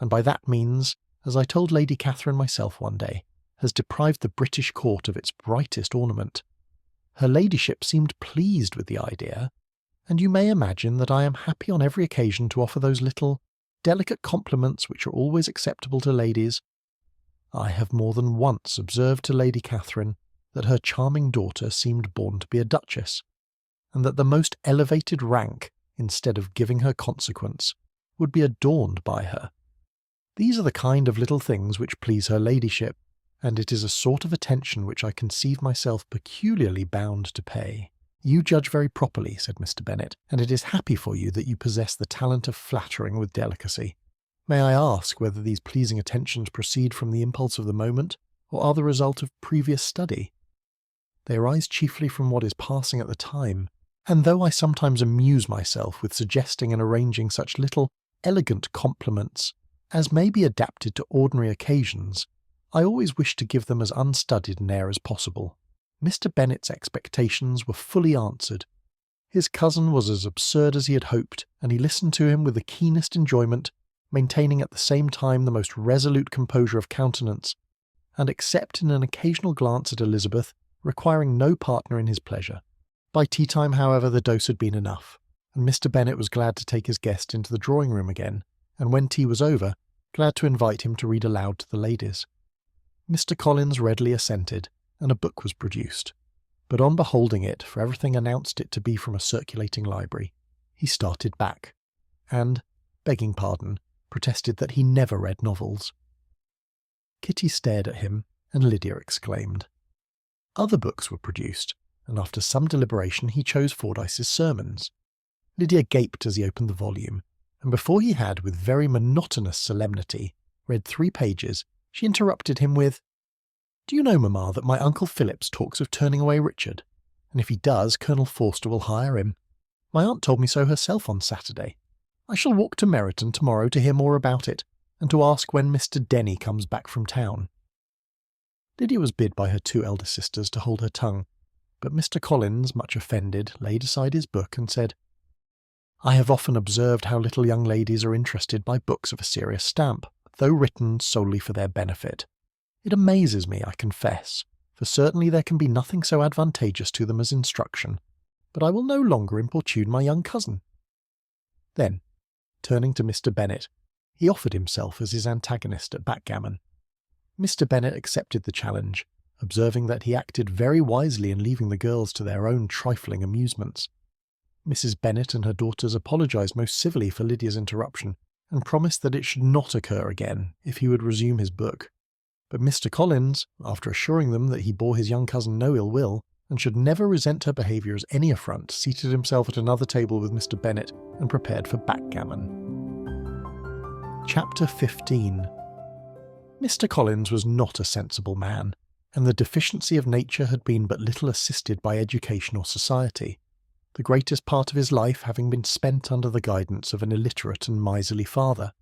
and by that means, as I told Lady Catherine myself one day, has deprived the British court of its brightest ornament. Her ladyship seemed pleased with the idea, and you may imagine that I am happy on every occasion to offer those little, delicate compliments which are always acceptable to ladies. I have more than once observed to Lady Catherine that her charming daughter seemed born to be a duchess, and that the most elevated rank, instead of giving her consequence, would be adorned by her. These are the kind of little things which please her ladyship, and it is a sort of attention which I conceive myself peculiarly bound to pay." "You judge very properly," said Mr. Bennet, "and it is happy for you that you possess the talent of flattering with delicacy. May I ask whether these pleasing attentions proceed from the impulse of the moment, or are the result of previous study?" "They arise chiefly from what is passing at the time, and though I sometimes amuse myself with suggesting and arranging such little, elegant compliments as may be adapted to ordinary occasions, I always wish to give them as unstudied an air as possible." Mr. Bennet's expectations were fully answered. His cousin was as absurd as he had hoped, and he listened to him with the keenest enjoyment, maintaining at the same time the most resolute composure of countenance, and except in an occasional glance at Elizabeth, requiring no partner in his pleasure. By tea-time, however, the dose had been enough, and Mr. Bennet was glad to take his guest into the drawing-room again, and when tea was over, glad to invite him to read aloud to the ladies. Mr. Collins readily assented, and a book was produced. But on beholding it, for everything announced it to be from a circulating library, he started back, and, begging pardon, protested that he never read novels. Kitty stared at him, and Lydia exclaimed. Other books were produced, and after some deliberation he chose Fordyce's Sermons. Lydia gaped as he opened the volume, and before he had, with very monotonous solemnity, read 3 pages, she interrupted him with, "Do you know, Mamma, that my Uncle Phillips talks of turning away Richard? And if he does, Colonel Forster will hire him. My aunt told me so herself on Saturday. I shall walk to Meryton tomorrow to hear more about it, and to ask when Mr. Denny comes back from town." Lydia was bid by her 2 elder sisters to hold her tongue, but Mr. Collins, much offended, laid aside his book and said, "I have often observed how little young ladies are interested by books of a serious stamp, though written solely for their benefit. It amazes me, I confess, for certainly there can be nothing so advantageous to them as instruction, but I will no longer importune my young cousin." Then, turning to Mr. Bennet, he offered himself as his antagonist at backgammon. Mr. Bennet accepted the challenge, observing that he acted very wisely in leaving the girls to their own trifling amusements. Mrs. Bennet and her daughters apologised most civilly for Lydia's interruption, and promised that it should not occur again if he would resume his book. But Mr. Collins, after assuring them that he bore his young cousin no ill will, and should never resent her behaviour as any affront, seated himself at another table with Mr. Bennet, and prepared for backgammon. Chapter 15. Mr. Collins was not a sensible man, and the deficiency of nature had been but little assisted by education or society, the greatest part of his life having been spent under the guidance of an illiterate and miserly father.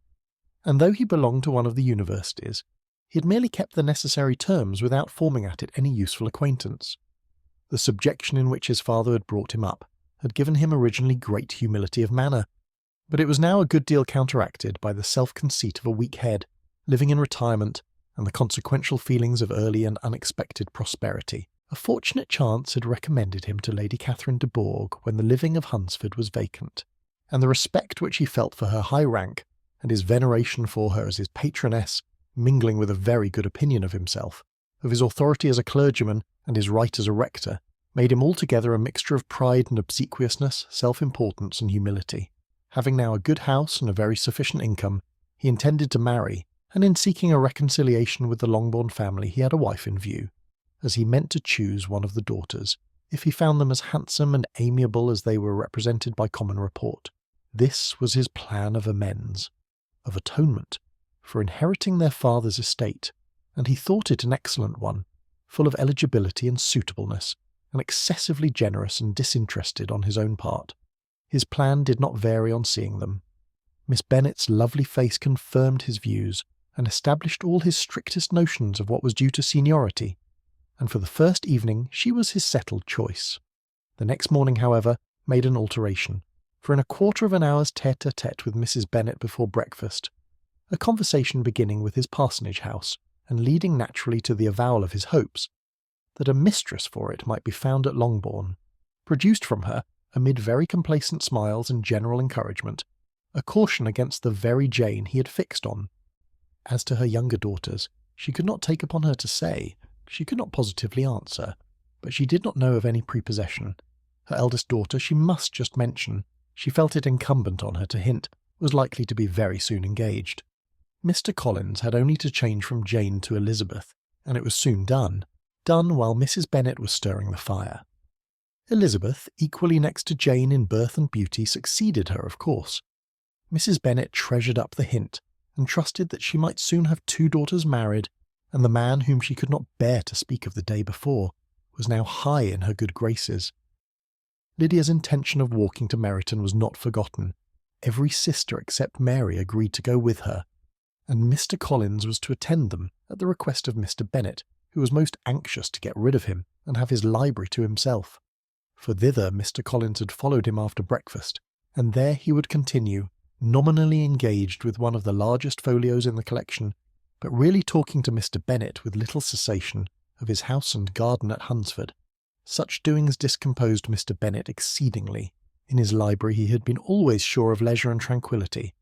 And though he belonged to one of the universities, he had merely kept the necessary terms without forming at it any useful acquaintance. The subjection in which his father had brought him up had given him originally great humility of manner, but it was now a good deal counteracted by the self-conceit of a weak head, living in retirement, and the consequential feelings of early and unexpected prosperity, a fortunate chance had recommended him to Lady Catherine de Bourgh when the living of Hunsford was vacant, and the respect which he felt for her high rank, and his veneration for her as his patroness, mingling with a very good opinion of himself, of his authority as a clergyman and his right as a rector, made him altogether a mixture of pride and obsequiousness, self-importance and humility. Having now a good house and a very sufficient income, he intended to marry, and in seeking a reconciliation with the Longbourn family he had a wife in view, as he meant to choose one of the daughters, if he found them as handsome and amiable as they were represented by common report. This was his plan of amends, of atonement, for inheriting their father's estate, and he thought it an excellent one, full of eligibility and suitableness, and excessively generous and disinterested on his own part. His plan did not vary on seeing them. Miss Bennet's lovely face confirmed his views, and established all his strictest notions of what was due to seniority, and for the first evening she was his settled choice. The next morning, however, made an alteration, for in a quarter of an hour's tête-à-tête with Mrs. Bennet before breakfast, a conversation beginning with his parsonage house, and leading naturally to the avowal of his hopes, that a mistress for it might be found at Longbourn, produced from her, amid very complacent smiles and general encouragement, a caution against the very Jane he had fixed on. As to her younger daughters, she could not take upon her to say, she could not positively answer, but she did not know of any prepossession. Her eldest daughter she must just mention, she felt it incumbent on her to hint, was likely to be very soon engaged. Mr. Collins had only to change from Jane to Elizabeth, and it was soon done while Mrs. Bennet was stirring the fire. Elizabeth, equally next to Jane in birth and beauty, succeeded her, of course. Mrs. Bennet treasured up the hint, and trusted that she might soon have 2 daughters married, and the man whom she could not bear to speak of the day before was now high in her good graces. Lydia's intention of walking to Meryton was not forgotten. Every sister except Mary agreed to go with her, and Mr. Collins was to attend them at the request of Mr. Bennet, who was most anxious to get rid of him and have his library to himself. For thither Mr. Collins had followed him after breakfast, and there he would continue, nominally engaged with one of the largest folios in the collection, but really talking to Mr. Bennet with little cessation of his house and garden at Hunsford. Such doings discomposed Mr. Bennet exceedingly. In his library he had been always sure of leisure and tranquillity,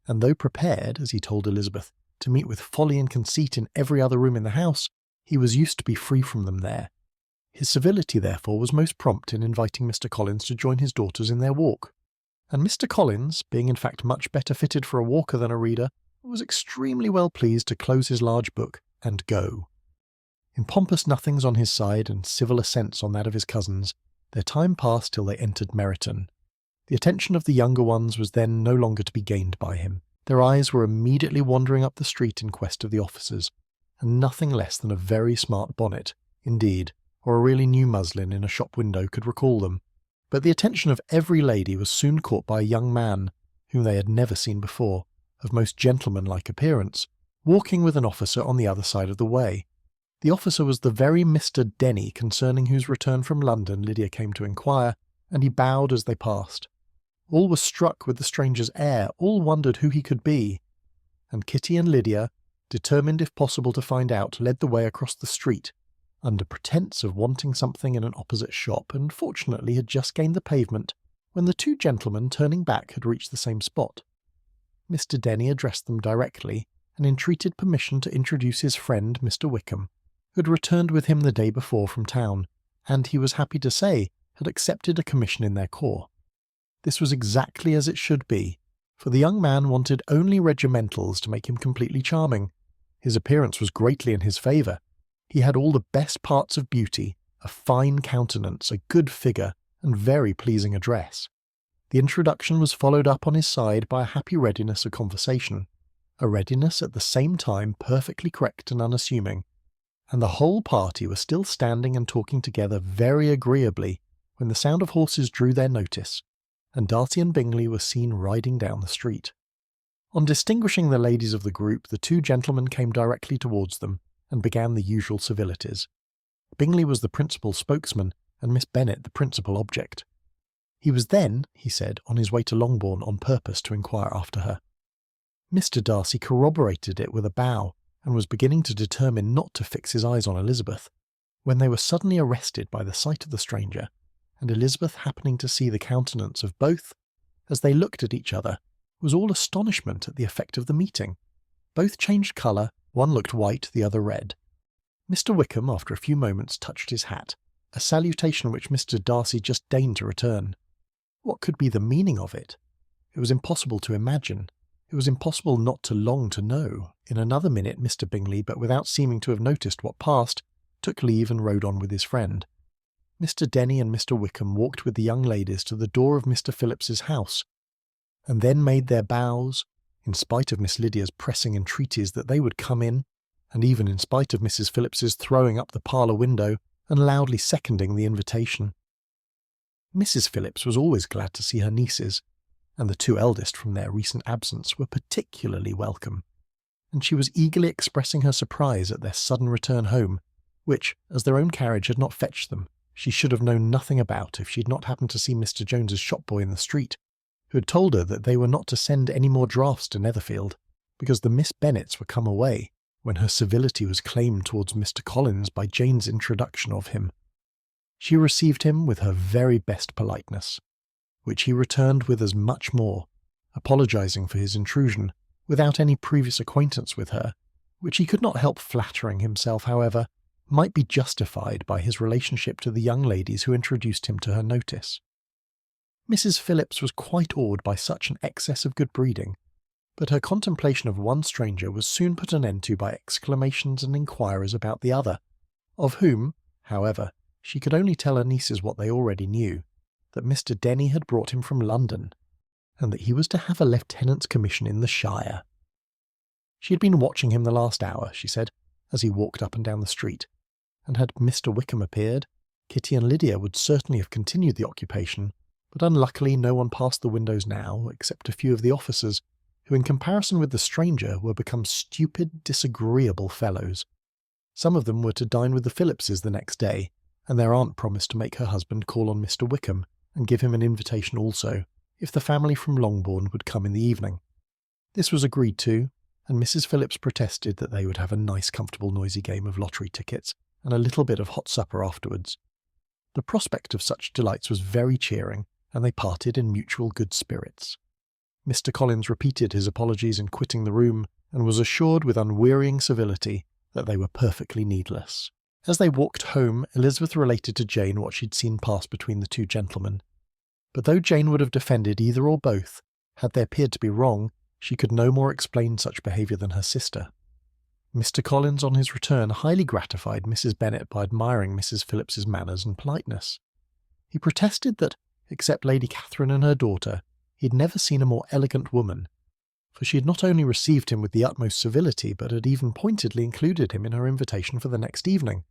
and though prepared, as he told Elizabeth, to meet with folly and conceit in every other room in the house, he was used to be free from them there. His civility, therefore, was most prompt in inviting Mr. Collins to join his daughters in their walk, and Mr. Collins, being in fact much better fitted for a walker than a reader, was extremely well pleased to close his large book and go. In pompous nothings on his side and civil assents on that of his cousins, their time passed till they entered Meryton. The attention of the younger ones was then no longer to be gained by him. Their eyes were immediately wandering up the street in quest of the officers, and nothing less than a very smart bonnet, indeed, or a really new muslin in a shop window could recall them. But the attention of every lady was soon caught by a young man, whom they had never seen before, of most gentlemanlike appearance, walking with an officer on the other side of the way. The officer was the very Mr. Denny concerning whose return from London Lydia came to inquire, and he bowed as they passed. All were struck with the stranger's air, all wondered who he could be, and Kitty and Lydia, determined if possible to find out, led the way across the street, under pretence of wanting something in an opposite shop, and fortunately had just gained the pavement when the 2 gentlemen, turning back, had reached the same spot. Mr. Denny addressed them directly, and entreated permission to introduce his friend Mr. Wickham, who had returned with him the day before from town, and, he was happy to say, had accepted a commission in their corps. This was exactly as it should be, for the young man wanted only regimentals to make him completely charming. His appearance was greatly in his favour. He had all the best parts of beauty, a fine countenance, a good figure, and very pleasing address. The introduction was followed up on his side by a happy readiness of conversation, a readiness at the same time perfectly correct and unassuming, and the whole party were still standing and talking together very agreeably when the sound of horses drew their notice, and Darcy and Bingley were seen riding down the street. On distinguishing the ladies of the group, the 2 gentlemen came directly towards them, and began the usual civilities. Bingley was the principal spokesman, and Miss Bennet the principal object. He was then, he said, on his way to Longbourn on purpose to inquire after her. Mr. Darcy corroborated it with a bow, and was beginning to determine not to fix his eyes on Elizabeth, when they were suddenly arrested by the sight of the stranger, and Elizabeth, happening to see the countenance of both, as they looked at each other, was all astonishment at the effect of the meeting. Both changed colour, one looked white, the other red. Mr. Wickham, after a few moments, touched his hat, a salutation which Mr. Darcy just deigned to return. What could be the meaning of it? It was impossible to imagine. It was impossible not to long to know. In another minute Mr. Bingley, but without seeming to have noticed what passed, took leave and rode on with his friend. Mr. Denny and Mr. Wickham walked with the young ladies to the door of Mr. Phillips's house, and then made their bows, in spite of Miss Lydia's pressing entreaties that they would come in, and even in spite of Mrs. Phillips's throwing up the parlour window and loudly seconding the invitation. Mrs. Phillips was always glad to see her nieces, and the two eldest from their recent absence were particularly welcome, and she was eagerly expressing her surprise at their sudden return home, which, as their own carriage had not fetched them, she should have known nothing about if she had not happened to see Mr. Jones's shop-boy in the street, who had told her that they were not to send any more drafts to Netherfield, because the Miss Bennets were come away, when her civility was claimed towards Mr. Collins by Jane's introduction of him. She received him with her very best politeness, which he returned with as much more, apologising for his intrusion, without any previous acquaintance with her, which he could not help flattering himself, however, might be justified by his relationship to the young ladies who introduced him to her notice. Mrs. Phillips was quite awed by such an excess of good breeding, but her contemplation of one stranger was soon put an end to by exclamations and inquiries about the other, of whom, however, she could only tell her nieces what they already knew, that Mr. Denny had brought him from London, and that he was to have a lieutenant's commission in the Shire. She had been watching him the last hour, she said, as he walked up and down the street, and had Mr. Wickham appeared, Kitty and Lydia would certainly have continued the occupation, but unluckily no one passed the windows now, except a few of the officers, who in comparison with the stranger were become stupid, disagreeable fellows. Some of them were to dine with the Phillipses the next day, and their aunt promised to make her husband call on Mr. Wickham, and give him an invitation also, if the family from Longbourn would come in the evening. This was agreed to, and Mrs. Phillips protested that they would have a nice comfortable noisy game of lottery tickets, and a little bit of hot supper afterwards. The prospect of such delights was very cheering, and they parted in mutual good spirits. Mr. Collins repeated his apologies in quitting the room, and was assured with unwearying civility that they were perfectly needless. As they walked home, Elizabeth related to Jane what she'd seen pass between the two gentlemen. But though Jane would have defended either or both, had they appeared to be wrong, she could no more explain such behaviour than her sister. Mr. Collins, on his return, highly gratified Mrs. Bennet by admiring Mrs. Phillips's manners and politeness. He protested that, except Lady Catherine and her daughter, he had never seen a more elegant woman, for she had not only received him with the utmost civility, but had even pointedly included him in her invitation for the next evening,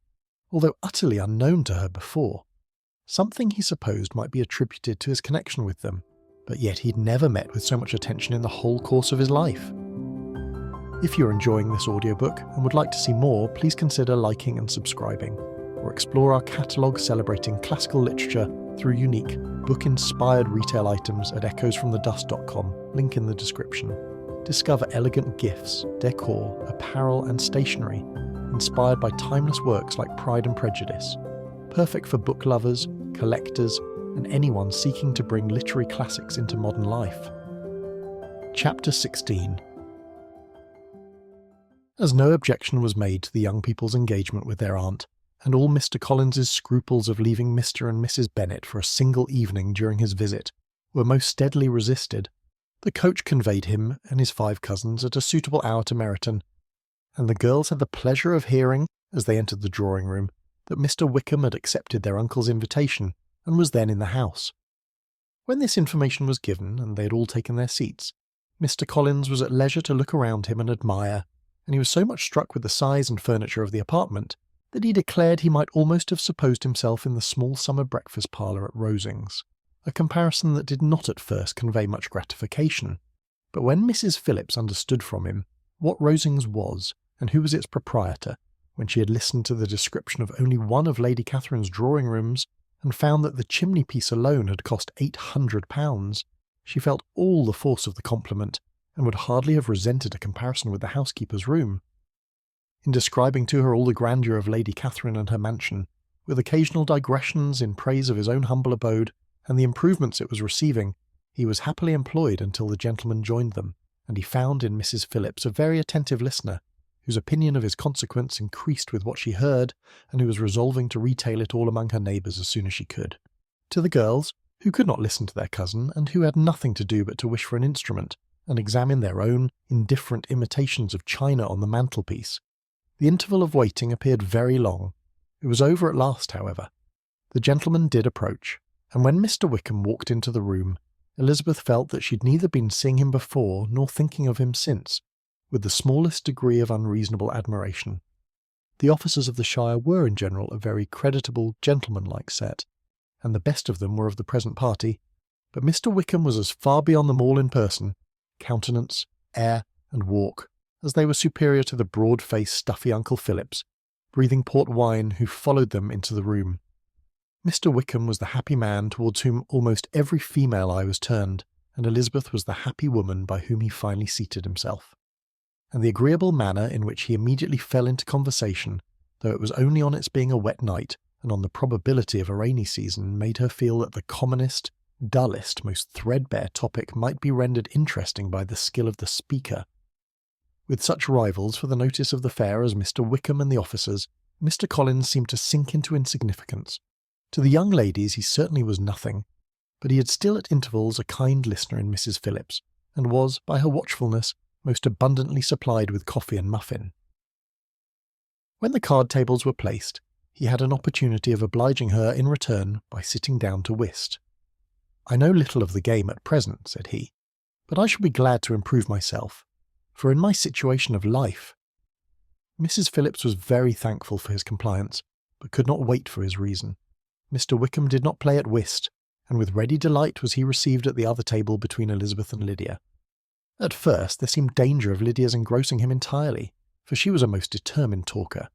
although utterly unknown to her before. Something he supposed might be attributed to his connection with them, but yet he'd never met with so much attention in the whole course of his life. If you're enjoying this audiobook and would like to see more, please consider liking and subscribing, or explore our catalogue celebrating classical literature through unique, book-inspired retail items at echoesfromthedust.com, link in the description. Discover elegant gifts, decor, apparel and stationery, inspired by timeless works like Pride and Prejudice, perfect for book lovers, collectors, and anyone seeking to bring literary classics into modern life. Chapter 16. As no objection was made to the young people's engagement with their aunt, and all Mr. Collins's scruples of leaving Mr. and Mrs. Bennet for a single evening during his visit were most steadily resisted, the coach conveyed him and his 5 cousins at a suitable hour to Meryton, and the girls had the pleasure of hearing, as they entered the drawing-room, that Mr. Wickham had accepted their uncle's invitation and was then in the house. When this information was given and they had all taken their seats, Mr. Collins was at leisure to look around him and admire, and he was so much struck with the size and furniture of the apartment that he declared he might almost have supposed himself in the small summer breakfast parlour at Rosings, a comparison that did not at first convey much gratification. But when Mrs. Phillips understood from him what Rosings was and who was its proprietor, when she had listened to the description of only one of Lady Catherine's drawing-rooms and found that the chimney-piece alone had cost £800, she felt all the force of the compliment and would hardly have resented a comparison with the housekeeper's room. in describing to her all the grandeur of Lady Catherine and her mansion, with occasional digressions in praise of his own humble abode and the improvements it was receiving. He was happily employed until the gentleman joined them, and he found in Mrs. Phillips a very attentive listener, whose opinion of his consequence increased with what she heard, and who was resolving to retail it all among her neighbours as soon as she could. To the girls, who could not listen to their cousin, and who had nothing to do but to wish for an instrument, and examine their own indifferent imitations of china on the mantelpiece, the interval of waiting appeared very long. It was over at last, however. The gentleman did approach, and when Mr. Wickham walked into the room, Elizabeth felt that she'd neither been seeing him before nor thinking of him since, with the smallest degree of unreasonable admiration. The officers of the Shire were in general a very creditable, gentlemanlike set, and the best of them were of the present party, but Mr. Wickham was as far beyond them all in person, countenance, air, and walk, as they were superior to the broad-faced, stuffy Uncle Phillips, breathing port wine, who followed them into the room. Mr. Wickham was the happy man towards whom almost every female eye was turned, and Elizabeth was the happy woman by whom he finally seated himself. And the agreeable manner in which he immediately fell into conversation, though it was only on its being a wet night and on the probability of a rainy season, made her feel that the commonest, dullest, most threadbare topic might be rendered interesting by the skill of the speaker. With such rivals for the notice of the fair as Mr. Wickham and the officers, Mr. Collins seemed to sink into insignificance. To the young ladies he certainly was nothing, but he had still at intervals a kind listener in Mrs. Phillips, and was, by her watchfulness, most abundantly supplied with coffee and muffin. When the card tables were placed, he had an opportunity of obliging her in return by sitting down to whist. "I know little of the game at present," said he, "but I shall be glad to improve myself, for in my situation of life—" Mrs. Phillips was very thankful for his compliance, but could not wait for his reason. Mr. Wickham did not play at whist, and with ready delight was he received at the other table between Elizabeth and Lydia. At first there seemed danger of Lydia's engrossing him entirely, for she was a most determined talker,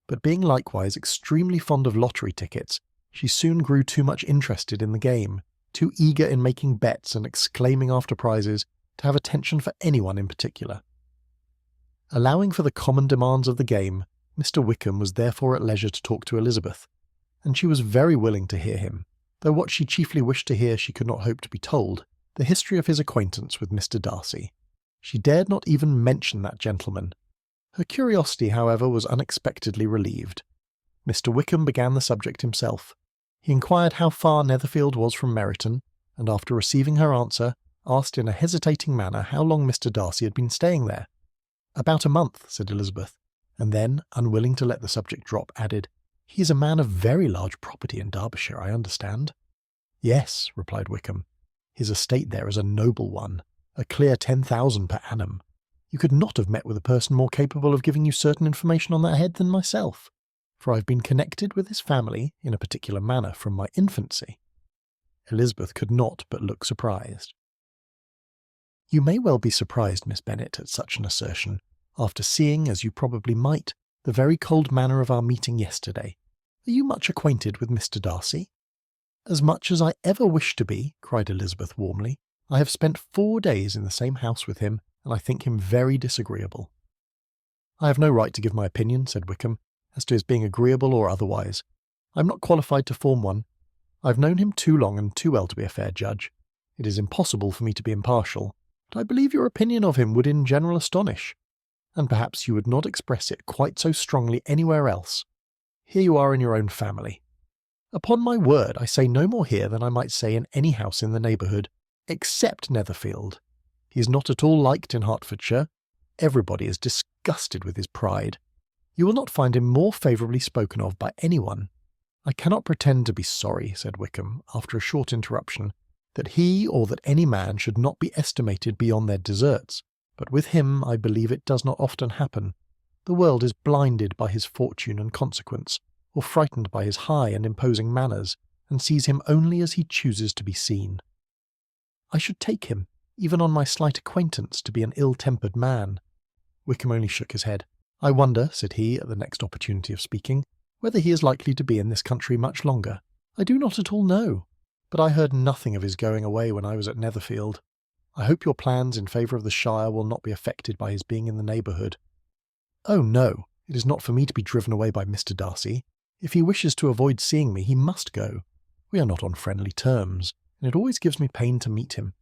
but being likewise extremely fond of lottery tickets, she soon grew too much interested in the game, too eager in making bets and exclaiming after prizes, to have attention for anyone in particular. Allowing for the common demands of the game, Mr. Wickham was therefore at leisure to talk to Elizabeth, and she was very willing to hear him, though what she chiefly wished to hear she could not hope to be told, the history of his acquaintance with Mr. Darcy. She dared not even mention that gentleman. Her curiosity, however, was unexpectedly relieved. Mr. Wickham began the subject himself. He inquired how far Netherfield was from Meryton, and after receiving her answer, asked in a hesitating manner how long Mr. Darcy had been staying there. "About a month," said Elizabeth, and then, unwilling to let the subject drop, added, "He is a man of very large property in Derbyshire, I understand." "Yes," replied Wickham. "His estate there is a noble one, a clear 10,000 per annum. You could not have met with a person more capable of giving you certain information on that head than myself, for I have been connected with his family in a particular manner from my infancy." Elizabeth could not but look surprised. "You may well be surprised, Miss Bennet, at such an assertion, after seeing, as you probably might, the very cold manner of our meeting yesterday. Are you much acquainted with Mr. Darcy?" "As much as I ever wish to be," cried Elizabeth warmly. "I have spent 4 days in the same house with him, and I think him very disagreeable." "I have no right to give my opinion," said Wickham, "as to his being agreeable or otherwise. I am not qualified to form one. I have known him too long and too well to be a fair judge. It is impossible for me to be impartial, but I believe your opinion of him would in general astonish, and perhaps you would not express it quite so strongly anywhere else. Here you are in your own family. Upon my word, I say no more here than I might say in any house in the neighbourhood, except Netherfield. He is not at all liked in Hertfordshire. Everybody is disgusted with his pride. You will not find him more favourably spoken of by anyone." "I cannot pretend to be sorry," said Wickham, after a short interruption, "that he or that any man should not be estimated beyond their deserts, but with him I believe it does not often happen. The world is blinded by his fortune and consequence, or frightened by his high and imposing manners, and sees him only as he chooses to be seen. I should take him, even on my slight acquaintance, to be an ill-tempered man." Wickham only shook his head. "I wonder," said he, at the next opportunity of speaking, "whether he is likely to be in this country much longer. I do not at all know, but I heard nothing of his going away when I was at Netherfield. I hope your plans in favour of the Shire will not be affected by his being in the neighbourhood." "Oh no, It is not for me to be driven away by Mr. Darcy. If he wishes to avoid seeing me, he must go. We are not on friendly terms, and it always gives me pain to meet him.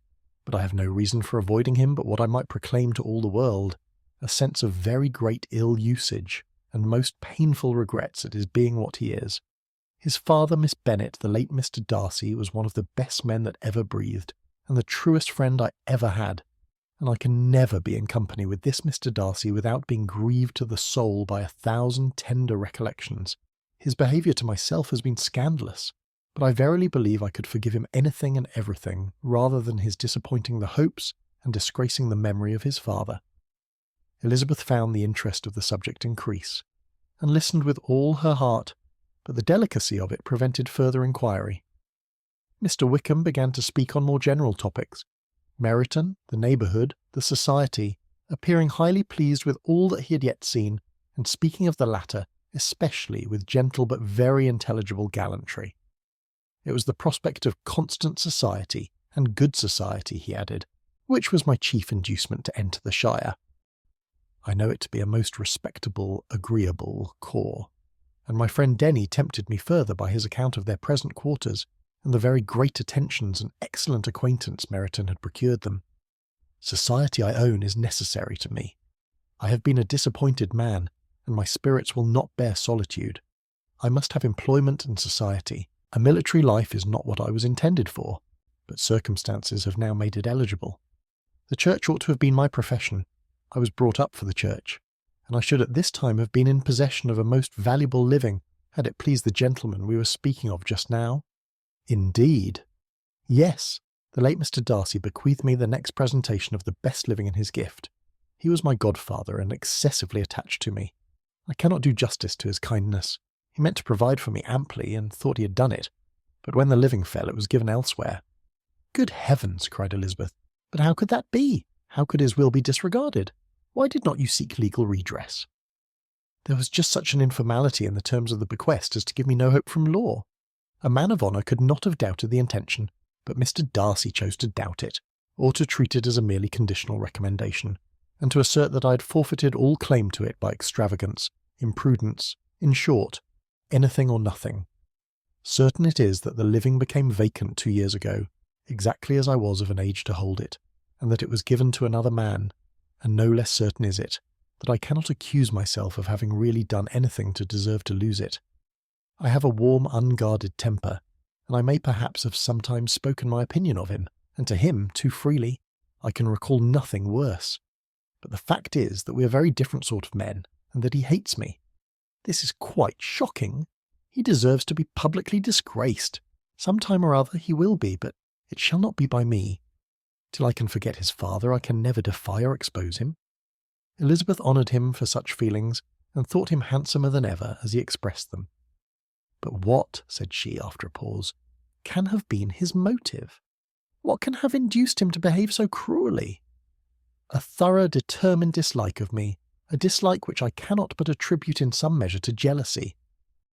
But I have no reason for avoiding him but what I might proclaim to all the world, a sense of very great ill usage, and most painful regrets at his being what he is. His father, Miss Bennet, the late Mr. Darcy, was one of the best men that ever breathed, and the truest friend I ever had, and I can never be in company with this Mr. Darcy without being grieved to the soul by 1,000 tender recollections. His behaviour to myself has been scandalous, but I verily believe I could forgive him anything and everything, rather than his disappointing the hopes and disgracing the memory of his father. Elizabeth found the interest of the subject increase, and listened with all her heart, but the delicacy of it prevented further inquiry. Mr. Wickham began to speak on more general topics, Meryton, the neighbourhood, the society, appearing highly pleased with all that he had yet seen, and speaking of the latter, especially with gentle but very intelligible gallantry. It was the prospect of constant society, and good society, he added, which was my chief inducement to enter the shire. I know it to be a most respectable, agreeable corps, and my friend Denny tempted me further by his account of their present quarters, and the very great attentions and excellent acquaintance Meryton had procured them. Society, I own, is necessary to me. I have been a disappointed man, and my spirits will not bear solitude. I must have employment and society. A military life is not what I was intended for, but circumstances have now made it eligible. The church ought to have been my profession. I was brought up for the church, and I should at this time have been in possession of a most valuable living, had it pleased the gentleman we were speaking of just now. Indeed. Yes, the late Mr. Darcy bequeathed me the next presentation of the best living in his gift. He was my godfather and excessively attached to me. I cannot do justice to his kindness. He meant to provide for me amply, and thought he had done it, but when the living fell it was given elsewhere. Good heavens, cried Elizabeth, but how could that be? How could his will be disregarded? Why did not you seek legal redress? There was just such an informality in the terms of the bequest as to give me no hope from law. A man of honour could not have doubted the intention, but Mr. Darcy chose to doubt it, or to treat it as a merely conditional recommendation, and to assert that I had forfeited all claim to it by extravagance, imprudence, in short, anything or nothing. Certain it is that the living became vacant 2 years ago, exactly as I was of an age to hold it, and that it was given to another man, and no less certain is it, that I cannot accuse myself of having really done anything to deserve to lose it. I have a warm, unguarded temper, and I may perhaps have sometimes spoken my opinion of him, and to him too freely. I can recall nothing worse. But the fact is that we are very different sort of men, and that he hates me. This is quite shocking. He deserves to be publicly disgraced. Some time or other he will be, but it shall not be by me. Till I can forget his father, I can never defy or expose him. Elizabeth honoured him for such feelings, and thought him handsomer than ever as he expressed them. But what, said she after a pause, can have been his motive? What can have induced him to behave so cruelly? A thorough, determined dislike of me, a dislike which I cannot but attribute in some measure to jealousy.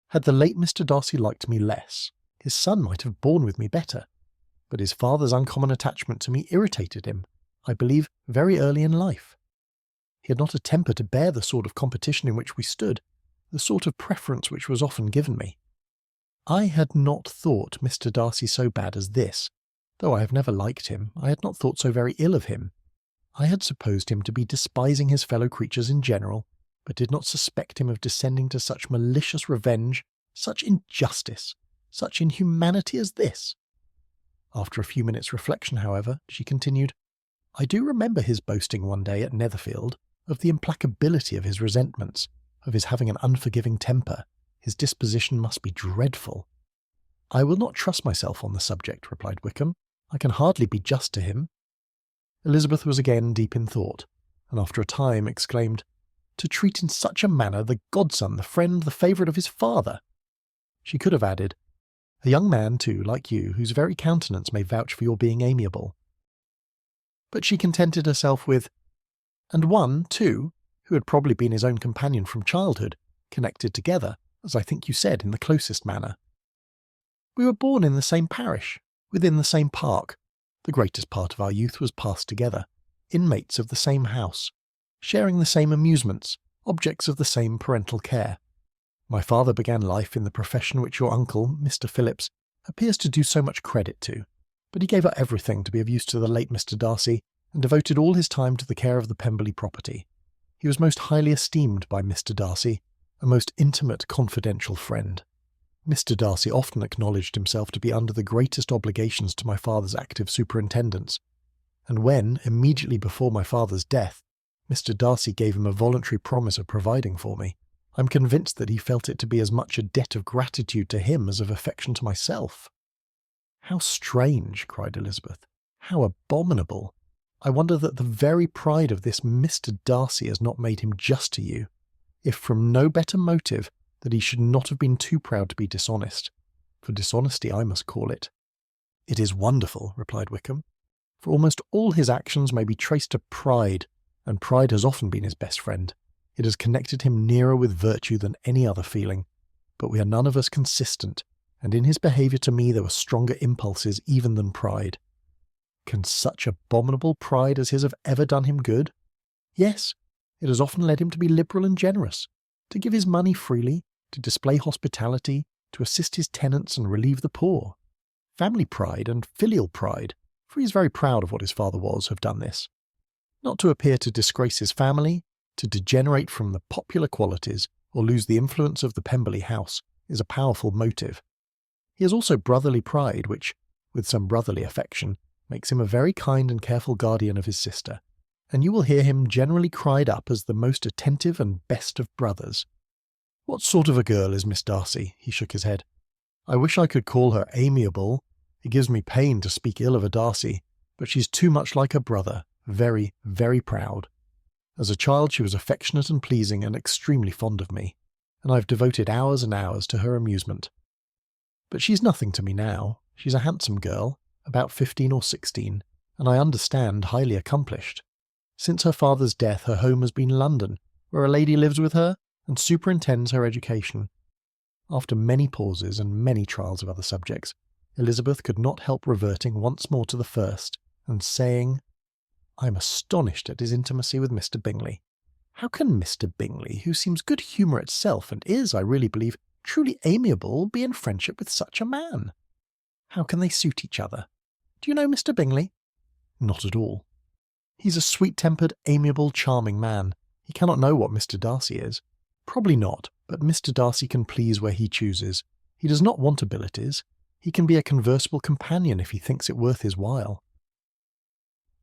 Had the late Mr. Darcy liked me less, his son might have borne with me better, but his father's uncommon attachment to me irritated him, I believe, very early in life. He had not a temper to bear the sort of competition in which we stood, the sort of preference which was often given me. I had not thought Mr. Darcy so bad as this. Though I have never liked him, I had not thought so very ill of him. I had supposed him to be despising his fellow creatures in general, but did not suspect him of descending to such malicious revenge, such injustice, such inhumanity as this. After a few minutes' reflection, however, she continued, I do remember his boasting one day at Netherfield of the implacability of his resentments, of his having an unforgiving temper. His disposition must be dreadful. I will not trust myself on the subject, replied Wickham. I can hardly be just to him. Elizabeth was again deep in thought, and after a time exclaimed, To treat in such a manner the godson, the friend, the favourite of his father! She could have added, A young man, too, like you, whose very countenance may vouch for your being amiable. But she contented herself with, And one, too, who had probably been his own companion from childhood, connected together, as I think you said, in the closest manner. We were born in the same parish, within the same park. The greatest part of our youth was passed together, inmates of the same house, sharing the same amusements, objects of the same parental care. My father began life in the profession which your uncle, Mr. Phillips, appears to do so much credit to, but he gave up everything to be of use to the late Mr. Darcy, and devoted all his time to the care of the Pemberley property. He was most highly esteemed by Mr. Darcy, a most intimate, confidential friend. Mr. Darcy often acknowledged himself to be under the greatest obligations to my father's active superintendence, and when, immediately before my father's death, Mr. Darcy gave him a voluntary promise of providing for me, I'm convinced that he felt it to be as much a debt of gratitude to him as of affection to myself." "How strange!" cried Elizabeth. "How abominable! I wonder that the very pride of this Mr. Darcy has not made him just to you, if from no better motive that he should not have been too proud to be dishonest. For dishonesty I must call it." "It is wonderful," replied Wickham, "for almost all his actions may be traced to pride, and pride has often been his best friend. It has connected him nearer with virtue than any other feeling. But we are none of us consistent, and in his behaviour to me there were stronger impulses even than pride." "Can such abominable pride as his have ever done him good?" "Yes, it has often led him to be liberal and generous, to give his money freely, to display hospitality, to assist his tenants and relieve the poor. Family pride and filial pride, for he is very proud of what his father was, have done this. Not to appear to disgrace his family, to degenerate from the popular qualities, or lose the influence of the Pemberley house, is a powerful motive. He has also brotherly pride, which, with some brotherly affection, makes him a very kind and careful guardian of his sister, and you will hear him generally cried up as the most attentive and best of brothers. What sort of a girl is Miss Darcy?" He shook his head. "I wish I could call her amiable. It gives me pain to speak ill of a Darcy, but she's too much like her brother, very, very proud. As a child she was affectionate and pleasing and extremely fond of me, and I've devoted hours and hours to her amusement. But she's nothing to me now. She's a handsome girl, about 15 or 16, and I understand highly accomplished. Since her father's death her home has been London, where a lady lives with her and superintends her education." After many pauses and many trials of other subjects, Elizabeth could not help reverting once more to the first, and saying, "I am astonished at his intimacy with Mr. Bingley. How can Mr. Bingley, who seems good humour itself, and is, I really believe, truly amiable, be in friendship with such a man? How can they suit each other? Do you know Mr. Bingley?" "Not at all." "He's a sweet-tempered, amiable, charming man. He cannot know what Mr. Darcy is." "Probably not, but Mr. Darcy can please where he chooses. He does not want abilities. He can be a conversable companion if he thinks it worth his while.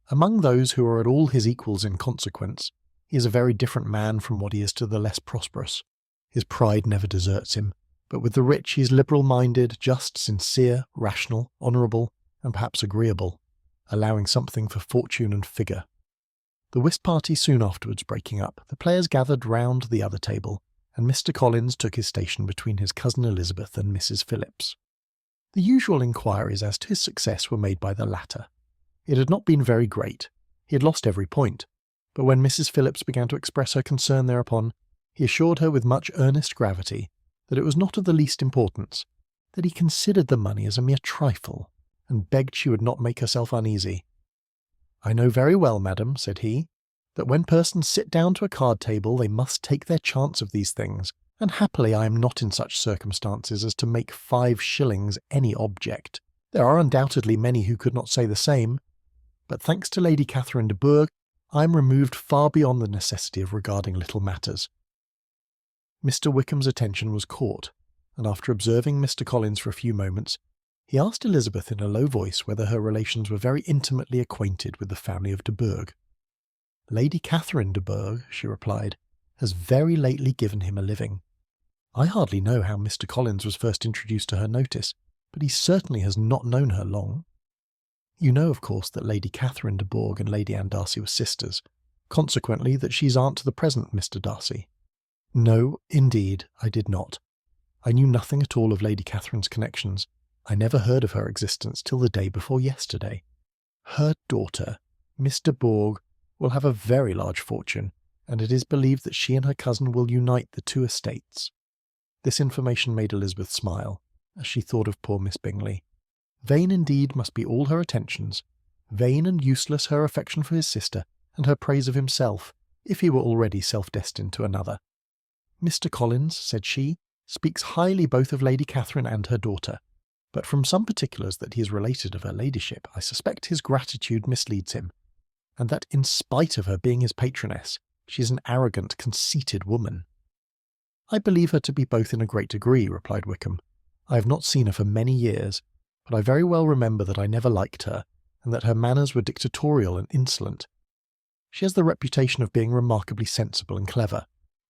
Among those who are at all his equals in consequence, he is a very different man from what he is to the less prosperous. His pride never deserts him, but with the rich he is liberal-minded, just, sincere, rational, honourable, and perhaps agreeable, allowing something for fortune and figure." The whist party soon afterwards breaking up, the players gathered round the other table, and Mr. Collins took his station between his cousin Elizabeth and Mrs. Phillips. The usual inquiries as to his success were made by the latter. It had not been very great. He had lost every point, but when Mrs. Phillips began to express her concern thereupon, he assured her with much earnest gravity that it was not of the least importance, that he considered the money as a mere trifle, and begged she would not make herself uneasy. "I know very well, madam," said he, "that when persons sit down to a card-table they must take their chance of these things, and happily I am not in such circumstances as to make 5 shillings any object. There are undoubtedly many who could not say the same, but thanks to Lady Catherine de Bourgh, I am removed far beyond the necessity of regarding little matters." Mr. Wickham's attention was caught, and after observing Mr. Collins for a few moments, he asked Elizabeth in a low voice whether her relations were very intimately acquainted with the family of de Bourgh. "Lady Catherine de Bourgh," she replied, "has very lately given him a living. I hardly know how Mr. Collins was first introduced to her notice, but he certainly has not known her long. You know, of course, that Lady Catherine de Bourgh and Lady Anne Darcy were sisters, consequently that she's aunt to the present Mr. Darcy." "No, indeed, I did not. I knew nothing at all of Lady Catherine's connections. I never heard of her existence till the day before yesterday. Her daughter, Miss de Bourgh, will have a very large fortune, and it is believed that she and her cousin will unite the 2 estates." This information made Elizabeth smile, as she thought of poor Miss Bingley. Vain indeed must be all her attentions, vain and useless her affection for his sister, and her praise of himself, if he were already self-destined to another. "Mr. Collins," said she, "speaks highly both of Lady Catherine and her daughter, but from some particulars that he is related of her ladyship, I suspect his gratitude misleads him, and that in spite of her being his patroness, she is an arrogant, conceited woman." "I believe her to be both in a great degree," replied Wickham. "I have not seen her for many years, but I very well remember that I never liked her, and that her manners were dictatorial and insolent. She has the reputation of being remarkably sensible and clever,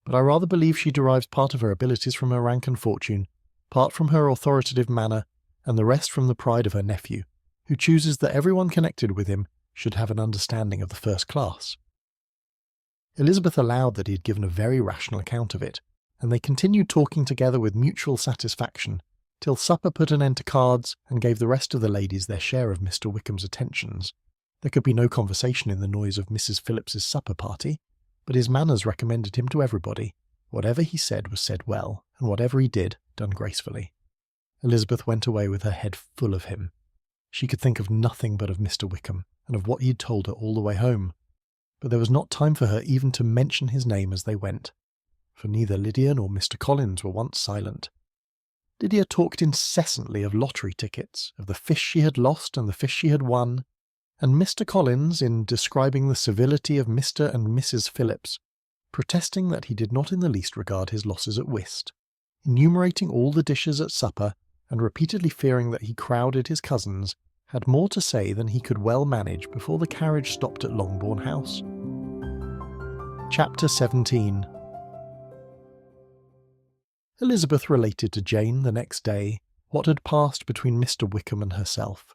but I rather believe she derives part of her abilities from her rank and fortune, part from her authoritative manner, and the rest from the pride of her nephew, who chooses that everyone connected with him should have an understanding of the first class." Elizabeth allowed that he had given a very rational account of it, and they continued talking together with mutual satisfaction, till supper put an end to cards and gave the rest of the ladies their share of Mr. Wickham's attentions. There could be no conversation in the noise of Mrs. Phillips's supper party, but his manners recommended him to everybody. Whatever he said was said well, and whatever he did, done gracefully. Elizabeth went away with her head full of him. She could think of nothing but of Mr. Wickham, and of what he had told her all the way home. But there was not time for her even to mention his name as they went, for neither Lydia nor Mr. Collins were once silent. Lydia talked incessantly of lottery tickets, of the fish she had lost and the fish she had won, and Mr. Collins, in describing the civility of Mr. and Mrs. Phillips, protesting that he did not in the least regard his losses at whist, enumerating all the dishes at supper, and repeatedly fearing that he crowded his cousins, had more to say than he could well manage before the carriage stopped at Longbourn House. Chapter 17. Elizabeth related to Jane the next day what had passed between Mr. Wickham and herself.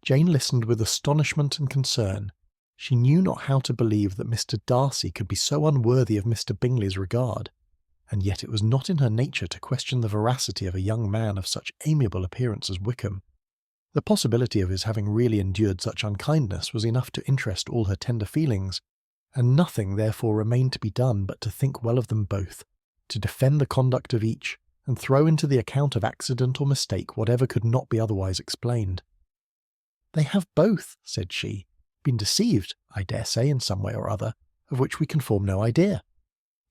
Jane listened with astonishment and concern. She knew not how to believe that Mr. Darcy could be so unworthy of Mr. Bingley's regard, and yet it was not in her nature to question the veracity of a young man of such amiable appearance as Wickham. The possibility of his having really endured such unkindness was enough to interest all her tender feelings, and nothing therefore remained to be done but to think well of them both, to defend the conduct of each, and throw into the account of accident or mistake whatever could not be otherwise explained. "They have both," said she, "been deceived, I dare say, in some way or other, of which we can form no idea.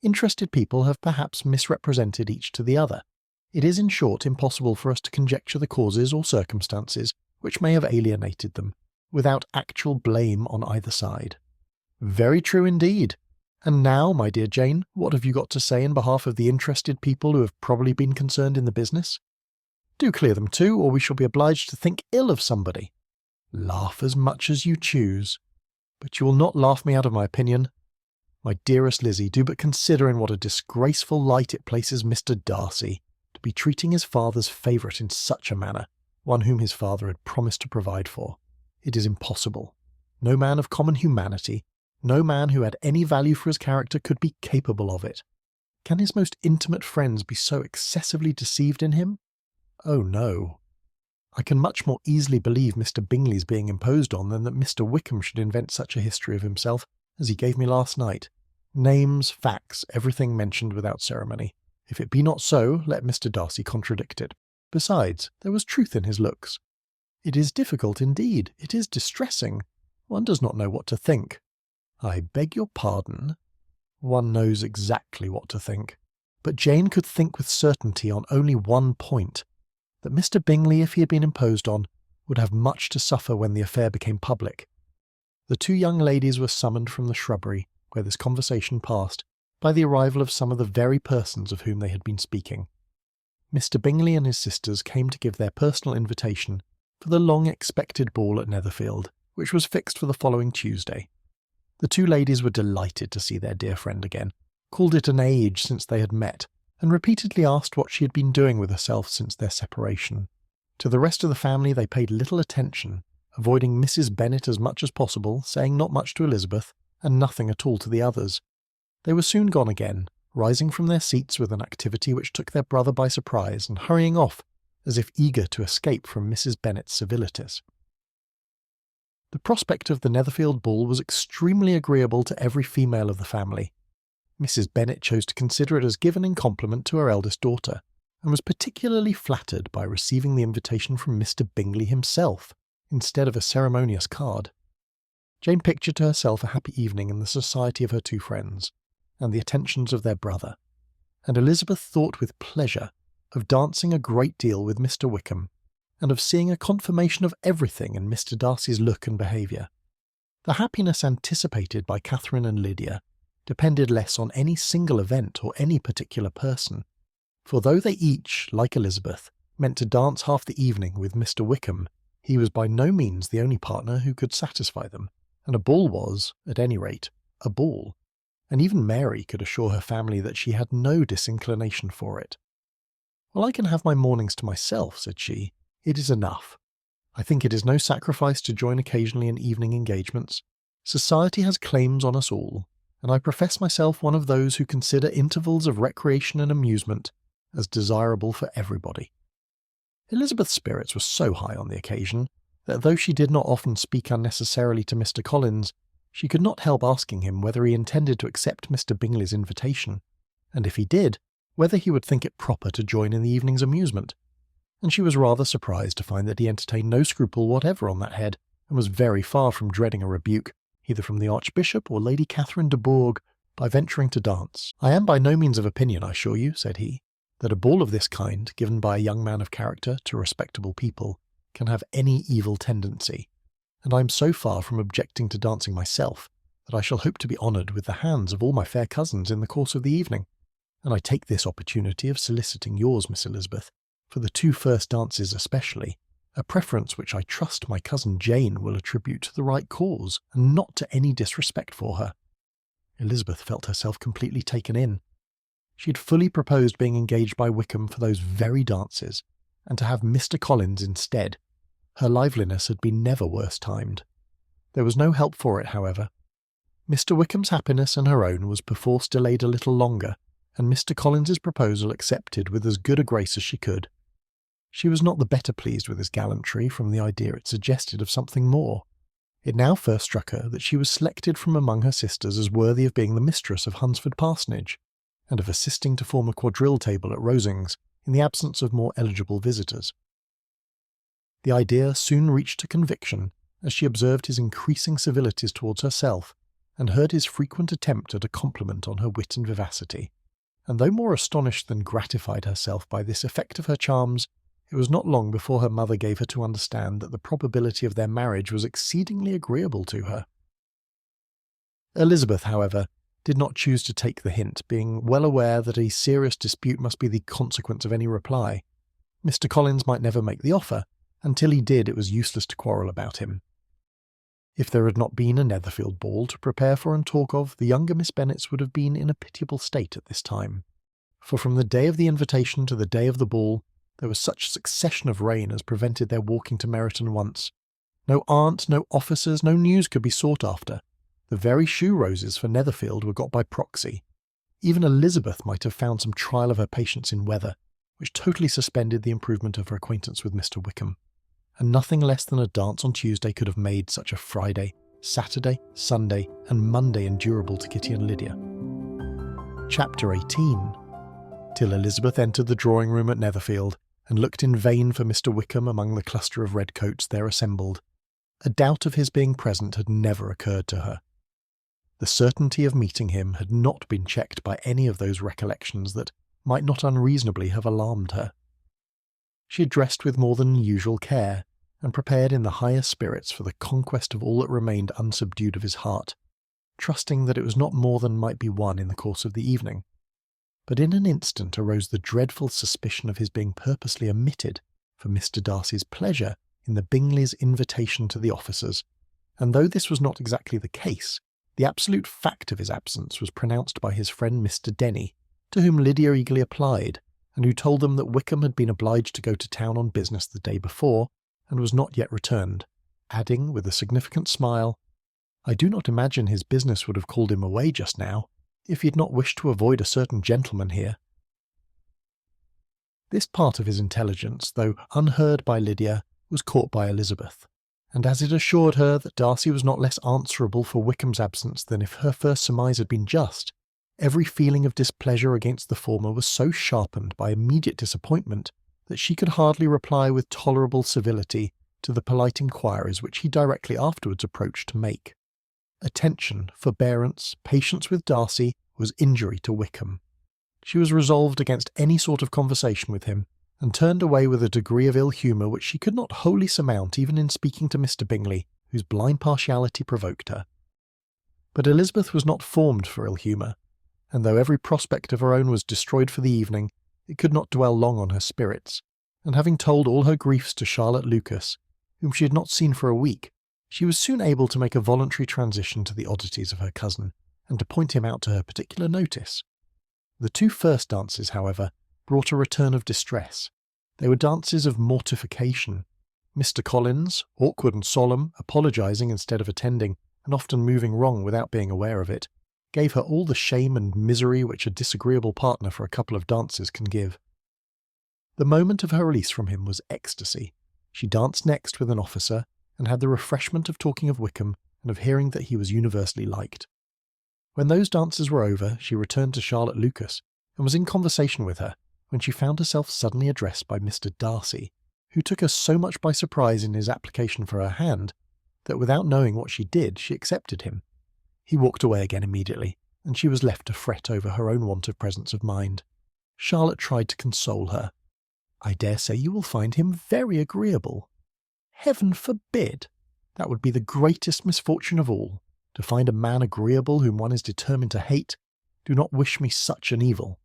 Interested people have perhaps misrepresented each to the other. It is, in short, impossible for us to conjecture the causes or circumstances which may have alienated them, without actual blame on either side." "Very true indeed. And now, my dear Jane, what have you got to say in behalf of the interested people who have probably been concerned in the business? Do clear them too, or we shall be obliged to think ill of somebody. Laugh as much as you choose, but you will not laugh me out of my opinion. My dearest Lizzie, do but consider in what a disgraceful light it places Mr. Darcy, to be treating his father's favourite in such a manner, one whom his father had promised to provide for. It is impossible. No man of common humanity, no man who had any value for his character could be capable of it. Can his most intimate friends be so excessively deceived in him? Oh no. I can much more easily believe Mr. Bingley's being imposed on than that Mr. Wickham should invent such a history of himself as he gave me last night. Names, facts, everything mentioned without ceremony. If it be not so, let Mr. Darcy contradict it. Besides, there was truth in his looks. It is difficult indeed. It is distressing. One does not know what to think. I beg your pardon. One knows exactly what to think. But Jane could think with certainty on only one point, that Mr. Bingley, if he had been imposed on, would have much to suffer when the affair became public. The two young ladies were summoned from the shrubbery, where this conversation passed, by the arrival of some of the very persons of whom they had been speaking. Mr. Bingley and his sisters came to give their personal invitation for the long-expected ball at Netherfield, which was fixed for the following Tuesday. The two ladies were delighted to see their dear friend again, called it an age since they had met, and repeatedly asked what she had been doing with herself since their separation. To the rest of the family they paid little attention, avoiding Mrs. Bennet as much as possible, saying not much to Elizabeth, and nothing at all to the others. They were soon gone again, rising from their seats with an activity which took their brother by surprise, and hurrying off, as if eager to escape from Mrs. Bennet's civilities. The prospect of the Netherfield ball was extremely agreeable to every female of the family. Mrs. Bennet chose to consider it as given in compliment to her eldest daughter, and was particularly flattered by receiving the invitation from Mr. Bingley himself, instead of a ceremonious card. Jane pictured to herself a happy evening in the society of her two friends, and the attentions of their brother, and Elizabeth thought with pleasure of dancing a great deal with Mr. Wickham, and of seeing a confirmation of everything in Mr. Darcy's look and behaviour. The happiness anticipated by Catherine and Lydia depended less on any single event or any particular person, for though they each, like Elizabeth, meant to dance half the evening with Mr. Wickham, he was by no means the only partner who could satisfy them, and a ball was, at any rate, a ball, and even Mary could assure her family that she had no disinclination for it. "Well, I can have my mornings to myself," said she. "It is enough. I think it is no sacrifice to join occasionally in evening engagements. Society has claims on us all, and I profess myself one of those who consider intervals of recreation and amusement as desirable for everybody." Elizabeth's spirits were so high on the occasion that though she did not often speak unnecessarily to Mr. Collins, she could not help asking him whether he intended to accept Mr. Bingley's invitation, and if he did, whether he would think it proper to join in the evening's amusement. And she was rather surprised to find that he entertained no scruple whatever on that head, and was very far from dreading a rebuke, either from the Archbishop or Lady Catherine de Bourgh, by venturing to dance. "I am by no means of opinion, I assure you," said he, "that a ball of this kind, given by a young man of character to respectable people, can have any evil tendency, and I am so far from objecting to dancing myself, that I shall hope to be honoured with the hands of all my fair cousins in the course of the evening, and I take this opportunity of soliciting yours, Miss Elizabeth, for the two first dances especially, a preference which I trust my cousin Jane will attribute to the right cause, and not to any disrespect for her." Elizabeth felt herself completely taken in. She had fully proposed being engaged by Wickham for those very dances, and to have Mr. Collins instead. Her liveliness had been never worse timed. There was no help for it, however. Mr. Wickham's happiness and her own was perforce delayed a little longer, and Mr. Collins's proposal accepted with as good a grace as she could. She was not the better pleased with his gallantry from the idea it suggested of something more. It now first struck her that she was selected from among her sisters as worthy of being the mistress of Hunsford Parsonage, and of assisting to form a quadrille table at Rosings, in the absence of more eligible visitors. The idea soon reached a conviction as she observed his increasing civilities towards herself, and heard his frequent attempt at a compliment on her wit and vivacity, and though more astonished than gratified herself by this effect of her charms, it was not long before her mother gave her to understand that the probability of their marriage was exceedingly agreeable to her. Elizabeth, however, did not choose to take the hint, being well aware that a serious dispute must be the consequence of any reply. Mr. Collins might never make the offer, and till he did it was useless to quarrel about him. If there had not been a Netherfield ball to prepare for and talk of, the younger Miss Bennets would have been in a pitiable state at this time, for from the day of the invitation to the day of the ball, there was such succession of rain as prevented their walking to Meryton once. No aunt, no officers, no news could be sought after. The very shoe roses for Netherfield were got by proxy. Even Elizabeth might have found some trial of her patience in weather, which totally suspended the improvement of her acquaintance with Mr. Wickham, and nothing less than a dance on Tuesday could have made such a Friday, Saturday, Sunday, and Monday endurable to Kitty and Lydia. Chapter 18. Till Elizabeth entered the drawing-room at Netherfield, and looked in vain for Mr. Wickham among the cluster of redcoats there assembled. A doubt of his being present had never occurred to her. The certainty of meeting him had not been checked by any of those recollections that might not unreasonably have alarmed her. She had dressed with more than usual care, and prepared in the highest spirits for the conquest of all that remained unsubdued of his heart, trusting that it was not more than might be won in the course of the evening. But in an instant arose the dreadful suspicion of his being purposely omitted for Mr. Darcy's pleasure in the Bingleys' invitation to the officers, and though this was not exactly the case, the absolute fact of his absence was pronounced by his friend Mr. Denny, to whom Lydia eagerly applied, and who told them that Wickham had been obliged to go to town on business the day before, and was not yet returned, adding, with a significant smile, "I do not imagine his business would have called him away just now, if he had not wished to avoid a certain gentleman here." This part of his intelligence, though unheard by Lydia, was caught by Elizabeth, and as it assured her that Darcy was not less answerable for Wickham's absence than if her first surmise had been just, every feeling of displeasure against the former was so sharpened by immediate disappointment that she could hardly reply with tolerable civility to the polite inquiries which he directly afterwards approached to make. Attention, forbearance, patience with Darcy was injury to Wickham. She was resolved against any sort of conversation with him, and turned away with a degree of ill humour which she could not wholly surmount even in speaking to Mr. Bingley, whose blind partiality provoked her. But Elizabeth was not formed for ill humour, and though every prospect of her own was destroyed for the evening, it could not dwell long on her spirits, and having told all her griefs to Charlotte Lucas, whom she had not seen for a week, she was soon able to make a voluntary transition to the oddities of her cousin, and to point him out to her particular notice. The 2 first dances, however, brought a return of distress. They were dances of mortification. Mr. Collins, awkward and solemn, apologising instead of attending, and often moving wrong without being aware of it, gave her all the shame and misery which a disagreeable partner for a couple of dances can give. The moment of her release from him was ecstasy. She danced next with an officer, and had the refreshment of talking of Wickham and of hearing that he was universally liked. When those dances were over, she returned to Charlotte Lucas, and was in conversation with her, when she found herself suddenly addressed by Mr. Darcy, who took her so much by surprise in his application for her hand, that without knowing what she did, she accepted him. He walked away again immediately, and she was left to fret over her own want of presence of mind. Charlotte tried to console her. "I dare say you will find him very agreeable." "Heaven forbid! That would be the greatest misfortune of all, to find a man agreeable whom one is determined to hate. Do not wish me such an evil."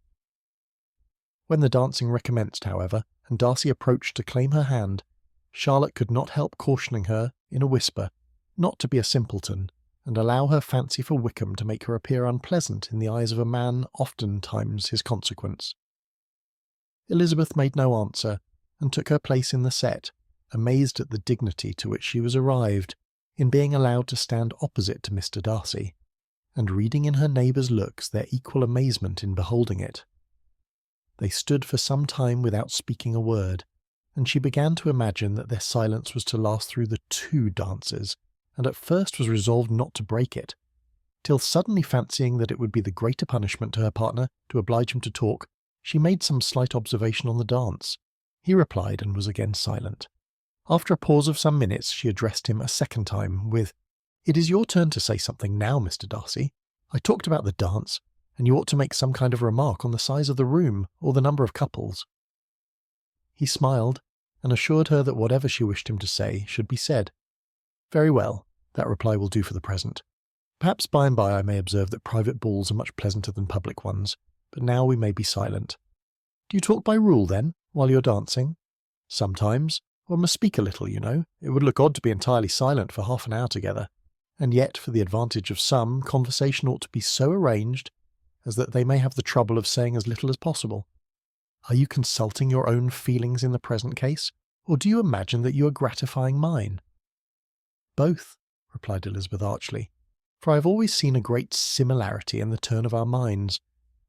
When the dancing recommenced, however, and Darcy approached to claim her hand, Charlotte could not help cautioning her, in a whisper, not to be a simpleton, and allow her fancy for Wickham to make her appear unpleasant in the eyes of a man oftentimes his consequence. Elizabeth made no answer, and took her place in the set, amazed at the dignity to which she was arrived, in being allowed to stand opposite to Mr. Darcy, and reading in her neighbours' looks their equal amazement in beholding it. They stood for some time without speaking a word, and she began to imagine that their silence was to last through the 2 dances, and at first was resolved not to break it, till suddenly fancying that it would be the greater punishment to her partner to oblige him to talk, she made some slight observation on the dance. He replied and was again silent. After a pause of some minutes, she addressed him a second time with, "It is your turn to say something now, Mr. Darcy. I talked about the dance, and you ought to make some kind of remark on the size of the room or the number of couples." He smiled, and assured her that whatever she wished him to say should be said. "Very well, that reply will do for the present. Perhaps by and by I may observe that private balls are much pleasanter than public ones, but now we may be silent. Do you talk by rule, then, while you're dancing?" "Sometimes. One must speak a little, you know. It would look odd to be entirely silent for half an hour together. And yet, for the advantage of some, conversation ought to be so arranged as that they may have the trouble of saying as little as possible. Are you consulting your own feelings in the present case, or do you imagine that you are gratifying mine?" "Both," replied Elizabeth archly, "for I have always seen a great similarity in the turn of our minds.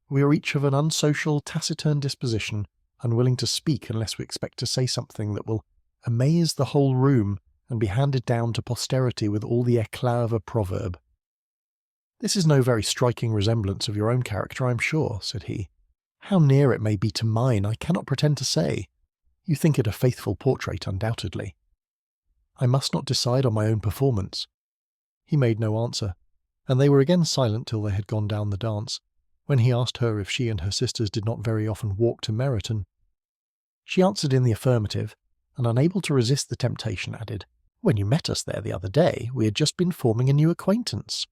We are each of an unsocial, taciturn disposition, unwilling to speak unless we expect to say something that will amaze the whole room and be handed down to posterity with all the éclat of a proverb." "This is no very striking resemblance of your own character, I am sure," said he. "How near it may be to mine, I cannot pretend to say. You think it a faithful portrait, undoubtedly." "I must not decide on my own performance." He made no answer, and they were again silent till they had gone down the dance, when he asked her if she and her sisters did not very often walk to Meryton. She answered in the affirmative, and unable to resist the temptation, added, "When you met us there the other day, we had just been forming a new acquaintance."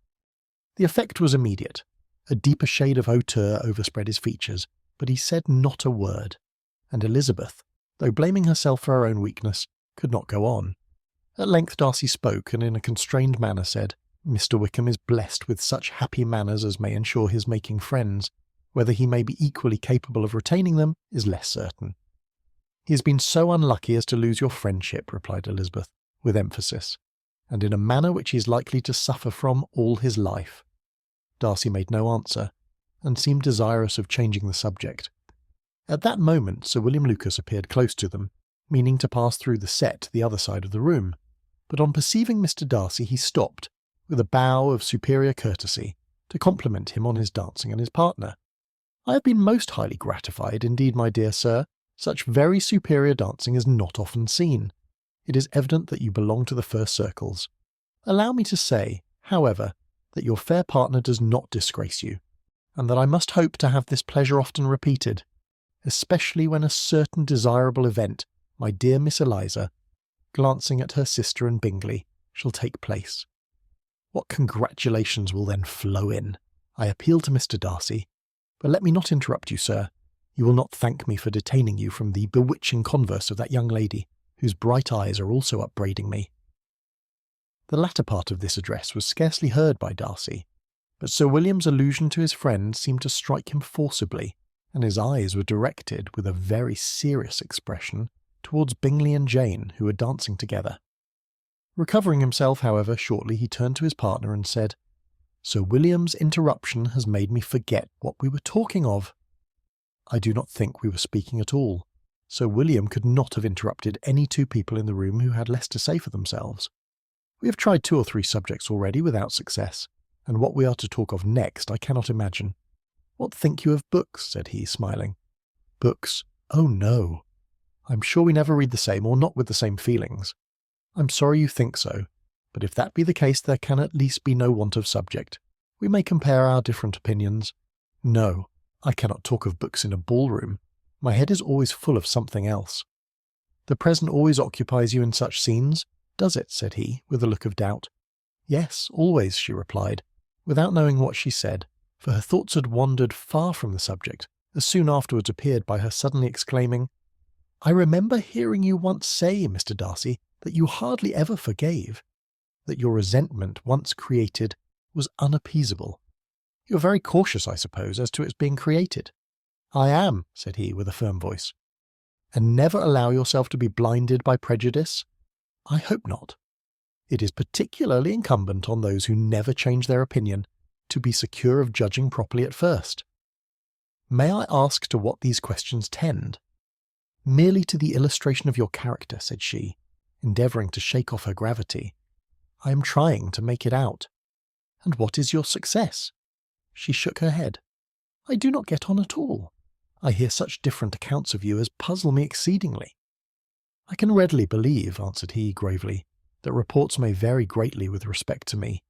The effect was immediate. A deeper shade of hauteur overspread his features, but he said not a word, and Elizabeth, though blaming herself for her own weakness, could not go on. At length Darcy spoke, and in a constrained manner said, "Mr. Wickham is blessed with such happy manners as may ensure his making friends. Whether he may be equally capable of retaining them is less certain." "He has been so unlucky as to lose your friendship," replied Elizabeth, with emphasis, "and in a manner which he is likely to suffer from all his life." Darcy made no answer, and seemed desirous of changing the subject. At that moment Sir William Lucas appeared close to them, meaning to pass through the set to the other side of the room, but on perceiving Mr. Darcy he stopped, with a bow of superior courtesy, to compliment him on his dancing and his partner. "I have been most highly gratified, indeed, my dear sir. Such very superior dancing is not often seen. It is evident that you belong to the first circles. Allow me to say, however, that your fair partner does not disgrace you, and that I must hope to have this pleasure often repeated, especially when a certain desirable event, my dear Miss Eliza," glancing at her sister and Bingley, "shall take place. What congratulations will then flow in! I appeal to Mr. Darcy. But let me not interrupt you, sir. You will not thank me for detaining you from the bewitching converse of that young lady, whose bright eyes are also upbraiding me." The latter part of this address was scarcely heard by Darcy, but Sir William's allusion to his friend seemed to strike him forcibly, and his eyes were directed, with a very serious expression, towards Bingley and Jane, who were dancing together. Recovering himself, however, shortly he turned to his partner and said, "Sir William's interruption has made me forget what we were talking of." "I do not think we were speaking at all. Sir William could not have interrupted any two people in the room who had less to say for themselves. We have tried 2 or 3 subjects already without success, and what we are to talk of next I cannot imagine. What think you of books?" said he, smiling. "Books? Oh no. I'm sure we never read the same, or not with the same feelings. I'm sorry you think so, but if that be the case there can at least be no want of subject. We may compare our different opinions. No, I cannot talk of books in a ballroom. My head is always full of something else." "The present always occupies you in such scenes, does it?" said he, with a look of doubt. "Yes, always," she replied, without knowing what she said, for her thoughts had wandered far from the subject, as soon afterwards appeared by her suddenly exclaiming, "I remember hearing you once say, Mr. Darcy, that you hardly ever forgave, that your resentment, once created, was unappeasable. You're very cautious, I suppose, as to its being created." "I am," said he, with a firm voice. "And never allow yourself to be blinded by prejudice?" "I hope not. It is particularly incumbent on those who never change their opinion to be secure of judging properly at first." "May I ask to what these questions tend?" "Merely to the illustration of your character," said she, endeavouring to shake off her gravity. "I am trying to make it out." "And what is your success?" She shook her head. "I do not get on at all. I hear such different accounts of you as puzzle me exceedingly." "I can readily believe," answered he, gravely, "that reports may vary greatly with respect to me,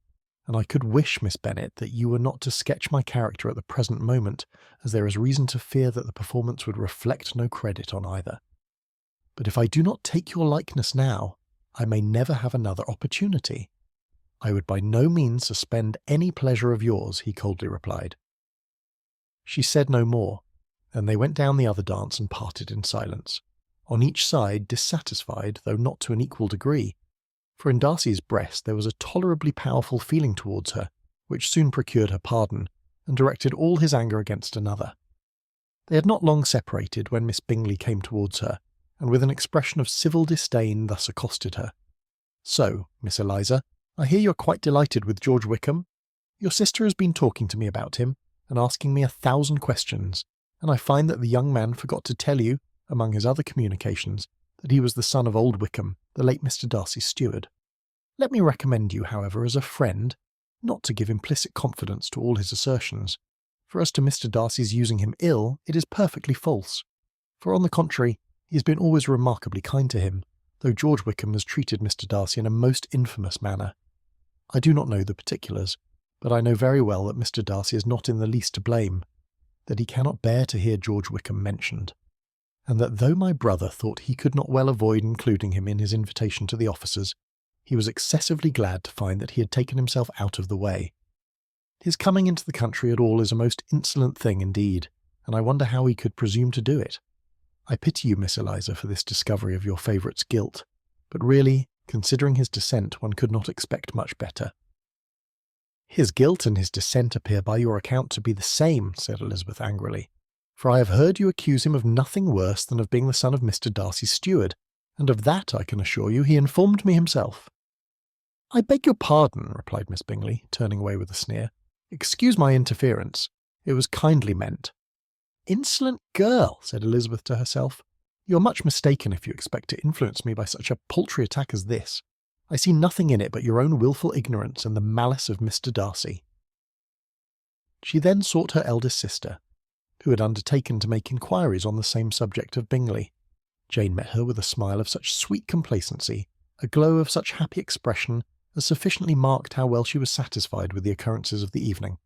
and I could wish, Miss Bennet, that you were not to sketch my character at the present moment, as there is reason to fear that the performance would reflect no credit on either. But if I do not take your likeness now, I may never have another opportunity." "I would by no means suspend any pleasure of yours," he coldly replied. She said no more, and they went down the other dance and parted in silence, on each side dissatisfied, though not to an equal degree, for in Darcy's breast there was a tolerably powerful feeling towards her, which soon procured her pardon, and directed all his anger against another. They had not long separated when Miss Bingley came towards her, and with an expression of civil disdain thus accosted her. "So, Miss Eliza, I hear you're quite delighted with George Wickham? Your sister has been talking to me about him, and asking me 1,000 questions, and I find that the young man forgot to tell you, among his other communications, that he was the son of old Wickham, the late Mr. Darcy's steward. Let me recommend you, however, as a friend, not to give implicit confidence to all his assertions, for as to Mr. Darcy's using him ill, it is perfectly false, for on the contrary, he has been always remarkably kind to him, though George Wickham has treated Mr. Darcy in a most infamous manner. I do not know the particulars, but I know very well that Mr. Darcy is not in the least to blame, that he cannot bear to hear George Wickham mentioned, and that though my brother thought he could not well avoid including him in his invitation to the officers, he was excessively glad to find that he had taken himself out of the way. His coming into the country at all is a most insolent thing indeed, and I wonder how he could presume to do it. I pity you, Miss Eliza, for this discovery of your favourite's guilt, but really, considering his descent, one could not expect much better." "His guilt and his descent appear by your account to be the same," said Elizabeth angrily, "for I have heard you accuse him of nothing worse than of being the son of Mr. Darcy's steward, and of that, I can assure you, he informed me himself." "I beg your pardon," replied Miss Bingley, turning away with a sneer. "Excuse my interference. It was kindly meant." "Insolent girl," said Elizabeth to herself. "You are much mistaken if you expect to influence me by such a paltry attack as this. I see nothing in it but your own wilful ignorance and the malice of Mr. Darcy." She then sought her eldest sister, who had undertaken to make inquiries on the same subject of Bingley. Jane met her with a smile of such sweet complacency, a glow of such happy expression, as sufficiently marked how well she was satisfied with the occurrences of the evening.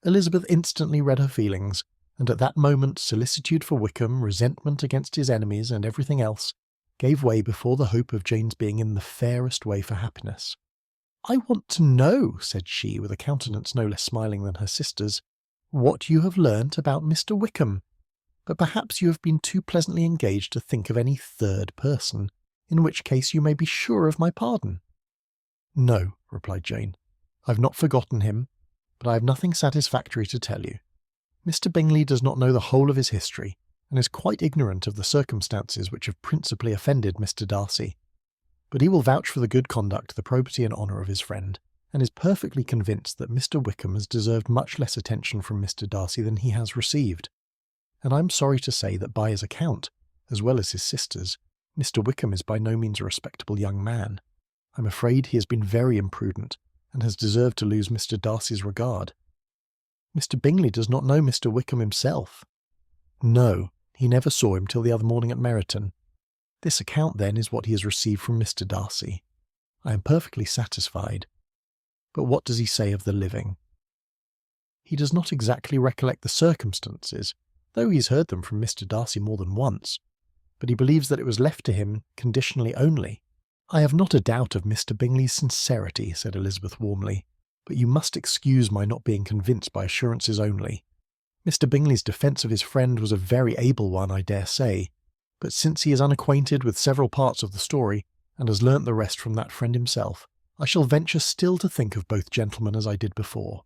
Elizabeth instantly read her feelings, and at that moment solicitude for Wickham, resentment against his enemies, and everything else, gave way before the hope of Jane's being in the fairest way for happiness. "I want to know," said she, with a countenance no less smiling than her sister's, "what you have learnt about Mr. Wickham. But perhaps you have been too pleasantly engaged to think of any third person, in which case you may be sure of my pardon." "No," replied Jane. "I've not forgotten him, but I have nothing satisfactory to tell you. Mr. Bingley does not know the whole of his history, and is quite ignorant of the circumstances which have principally offended Mr. Darcy. But he will vouch for the good conduct, the probity and honour of his friend, and is perfectly convinced that Mr. Wickham has deserved much less attention from Mr. Darcy than he has received. And I am sorry to say that by his account, as well as his sister's, Mr. Wickham is by no means a respectable young man. I'm afraid he has been very imprudent, and has deserved to lose Mr. Darcy's regard. Mr. Bingley does not know Mr. Wickham himself." "No, he never saw him till the other morning at Meryton. This account, then, is what he has received from Mr. Darcy. I am perfectly satisfied. But what does he say of the living?" "He does not exactly recollect the circumstances, though he has heard them from Mr. Darcy more than once, but he believes that it was left to him conditionally only." "I have not a doubt of Mr. Bingley's sincerity," said Elizabeth warmly, "but you must excuse my not being convinced by assurances only. Mr. Bingley's defence of his friend was a very able one, I dare say, but since he is unacquainted with several parts of the story, and has learnt the rest from that friend himself, I shall venture still to think of both gentlemen as I did before."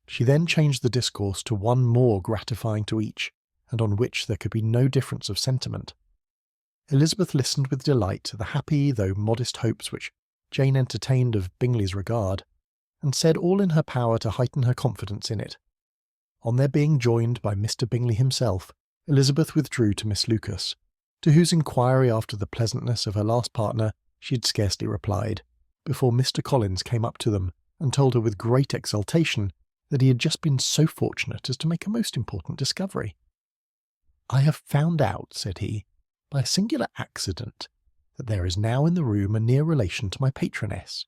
She then changed the discourse to one more gratifying to each, and on which there could be no difference of sentiment. Elizabeth listened with delight to the happy though modest hopes which Jane entertained of Bingley's regard, and said all in her power to heighten her confidence in it. On their being joined by Mr. Bingley himself, Elizabeth withdrew to Miss Lucas, to whose inquiry after the pleasantness of her last partner she had scarcely replied, before Mr. Collins came up to them and told her with great exultation that he had just been so fortunate as to make a most important discovery. "I have found out," said he, "by a singular accident, that there is now in the room a near relation to my patroness.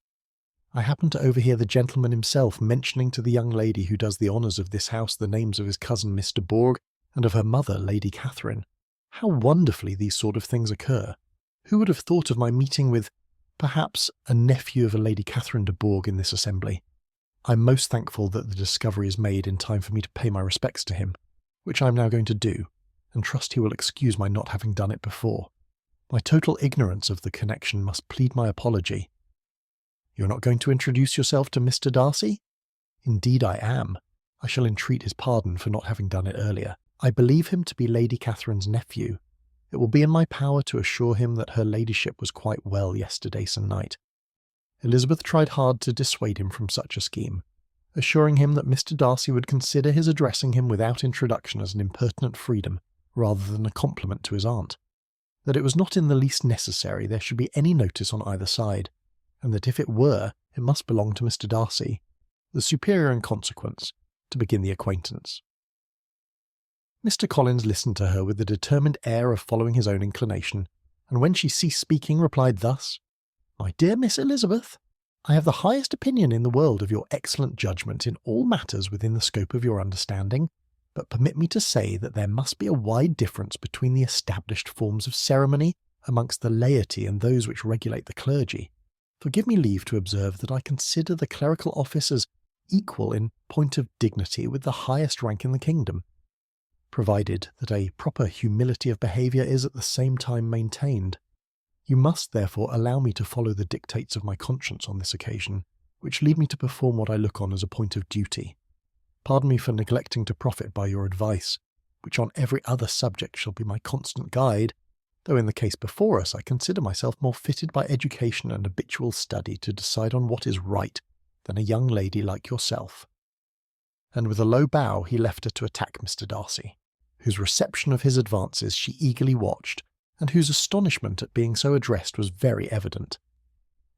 I happened to overhear the gentleman himself mentioning to the young lady who does the honours of this house the names of his cousin Mr. Bourg and of her mother, Lady Catherine. How wonderfully these sort of things occur! Who would have thought of my meeting with, perhaps, a nephew of a Lady Catherine de Bourg in this assembly? I am most thankful that the discovery is made in time for me to pay my respects to him, which I am now going to do, and trust he will excuse my not having done it before. My total ignorance of the connection must plead my apology." "You are not going to introduce yourself to Mr. Darcy?" "Indeed I am. I shall entreat his pardon for not having done it earlier. I believe him to be Lady Catherine's nephew. It will be in my power to assure him that her ladyship was quite well yesterday se'nnight." Elizabeth tried hard to dissuade him from such a scheme, assuring him that Mr. Darcy would consider his addressing him without introduction as an impertinent freedom rather than a compliment to his aunt, that it was not in the least necessary there should be any notice on either side, and that if it were, it must belong to Mr. Darcy, the superior in consequence, to begin the acquaintance. Mr. Collins listened to her with the determined air of following his own inclination, and when she ceased speaking replied thus: "My dear Miss Elizabeth, I have the highest opinion in the world of your excellent judgment in all matters within the scope of your understanding, but permit me to say that there must be a wide difference between the established forms of ceremony amongst the laity and those which regulate the clergy. For give me leave to observe that I consider the clerical office as equal in point of dignity with the highest rank in the kingdom, provided that a proper humility of behaviour is at the same time maintained. You must therefore allow me to follow the dictates of my conscience on this occasion, which lead me to perform what I look on as a point of duty. Pardon me for neglecting to profit by your advice, which on every other subject shall be my constant guide, though in the case before us I consider myself more fitted by education and habitual study to decide on what is right than a young lady like yourself." And with a low bow he left her to attack Mr. Darcy, whose reception of his advances she eagerly watched, and whose astonishment at being so addressed was very evident.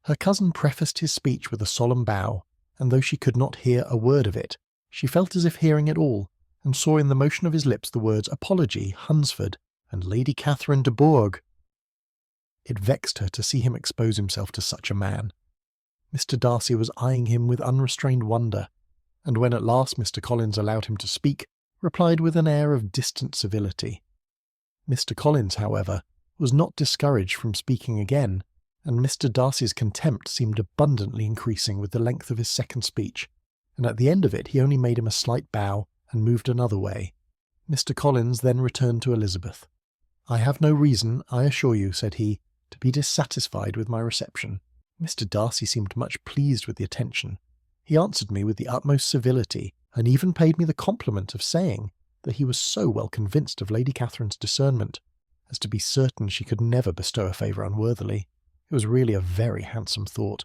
Her cousin prefaced his speech with a solemn bow, and though she could not hear a word of it, she felt as if hearing it all, and saw in the motion of his lips the words apology, Hunsford, and Lady Catherine de Bourg. It vexed her to see him expose himself to such a man. Mr. Darcy was eyeing him with unrestrained wonder, and when at last Mr. Collins allowed him to speak, replied with an air of distant civility. Mr. Collins, however, was not discouraged from speaking again, and Mr. Darcy's contempt seemed abundantly increasing with the length of his second speech, and at the end of it he only made him a slight bow and moved another way. Mr. Collins then returned to Elizabeth. "I have no reason, I assure you," said he, "to be dissatisfied with my reception." Mr. Darcy seemed much pleased with the attention. He answered me with the utmost civility, and even paid me the compliment of saying that he was so well convinced of Lady Catherine's discernment as to be certain she could never bestow a favour unworthily. It was really a very handsome thought.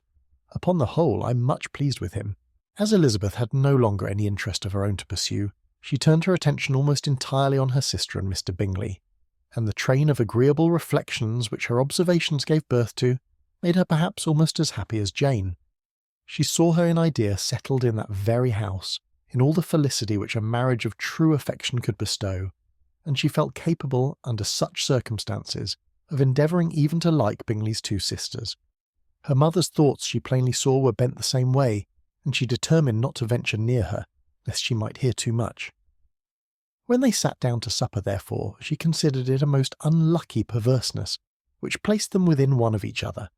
Upon the whole, I am much pleased with him. As Elizabeth had no longer any interest of her own to pursue, she turned her attention almost entirely on her sister and Mr. Bingley, and the train of agreeable reflections which her observations gave birth to made her perhaps almost as happy as Jane. She saw her in idea settled in that very house, in all the felicity which a marriage of true affection could bestow, and she felt capable, under such circumstances, of endeavouring even to like Bingley's two sisters. Her mother's thoughts she plainly saw were bent the same way, and she determined not to venture near her, lest she might hear too much. When they sat down to supper, therefore, she considered it a most unlucky perverseness, which placed them within one of each other,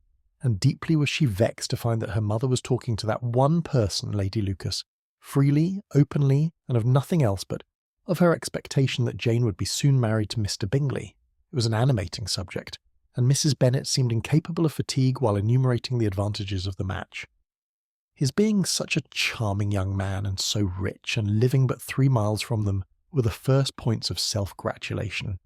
and deeply was she vexed to find that her mother was talking to that one person, Lady Lucas, freely, openly, and of nothing else but of her expectation that Jane would be soon married to Mr. Bingley. It was an animating subject, and Mrs. Bennet seemed incapable of fatigue while enumerating the advantages of the match. His being such a charming young man, and so rich, and living but 3 miles from them, were the first points of self-gratulation.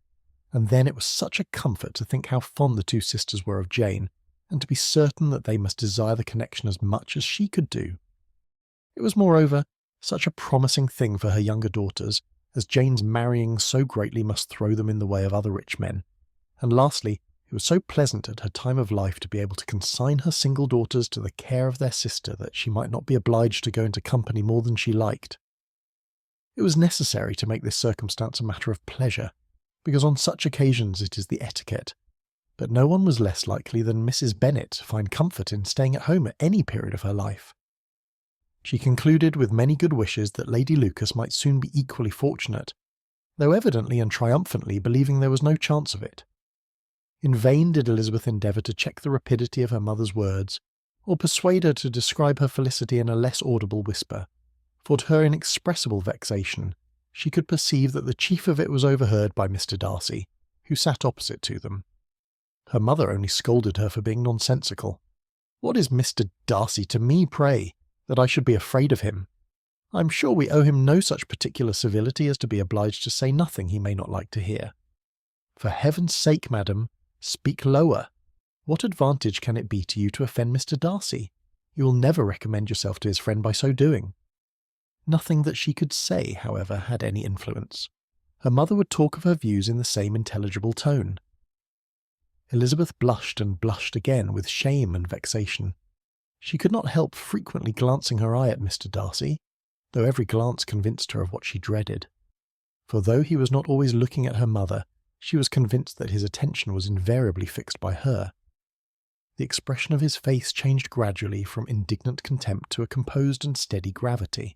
And then it was such a comfort to think how fond the two sisters were of Jane, and to be certain that they must desire the connection as much as she could do. It was, moreover, such a promising thing for her younger daughters, as Jane's marrying so greatly must throw them in the way of other rich men. And lastly, it was so pleasant at her time of life to be able to consign her single daughters to the care of their sister that she might not be obliged to go into company more than she liked. It was necessary to make this circumstance a matter of pleasure, because on such occasions it is the etiquette, but no one was less likely than Mrs. Bennet to find comfort in staying at home at any period of her life. She concluded with many good wishes that Lady Lucas might soon be equally fortunate, though evidently and triumphantly believing there was no chance of it. In vain did Elizabeth endeavour to check the rapidity of her mother's words, or persuade her to describe her felicity in a less audible whisper, for to her inexpressible vexation she could perceive that the chief of it was overheard by Mr. Darcy, who sat opposite to them. Her mother only scolded her for being nonsensical. "What is Mr. Darcy to me, pray, that I should be afraid of him? I am sure we owe him no such particular civility as to be obliged to say nothing he may not like to hear. For heaven's sake, madam, speak lower. What advantage can it be to you to offend Mr. Darcy? You will never recommend yourself to his friend by so doing." Nothing that she could say, however, had any influence. Her mother would talk of her views in the same intelligible tone. Elizabeth blushed and blushed again with shame and vexation. She could not help frequently glancing her eye at Mr. Darcy, though every glance convinced her of what she dreaded. For though he was not always looking at her mother, she was convinced that his attention was invariably fixed by her. The expression of his face changed gradually from indignant contempt to a composed and steady gravity.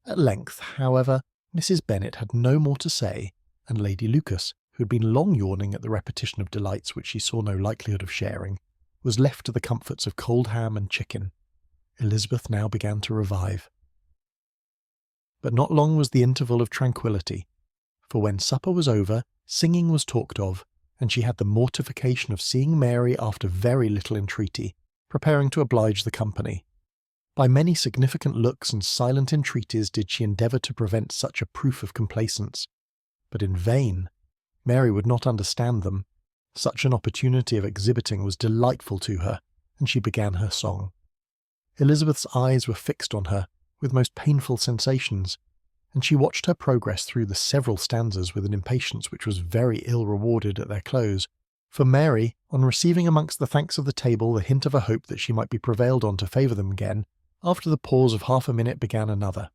At length, however, Mrs. Bennet had no more to say, and Lady Lucas, who had been long yawning at the repetition of delights which she saw no likelihood of sharing, was left to the comforts of cold ham and chicken. Elizabeth now began to revive. But not long was the interval of tranquillity, for when supper was over, singing was talked of, and she had the mortification of seeing Mary, after very little entreaty, preparing to oblige the company. By many significant looks and silent entreaties did she endeavour to prevent such a proof of complaisance, but in vain. Mary would not understand them. Such an opportunity of exhibiting was delightful to her, and she began her song. Elizabeth's eyes were fixed on her with most painful sensations, and she watched her progress through the several stanzas with an impatience which was very ill rewarded at their close, for Mary, on receiving amongst the thanks of the table the hint of a hope that she might be prevailed on to favour them again, after the pause of half a minute began another.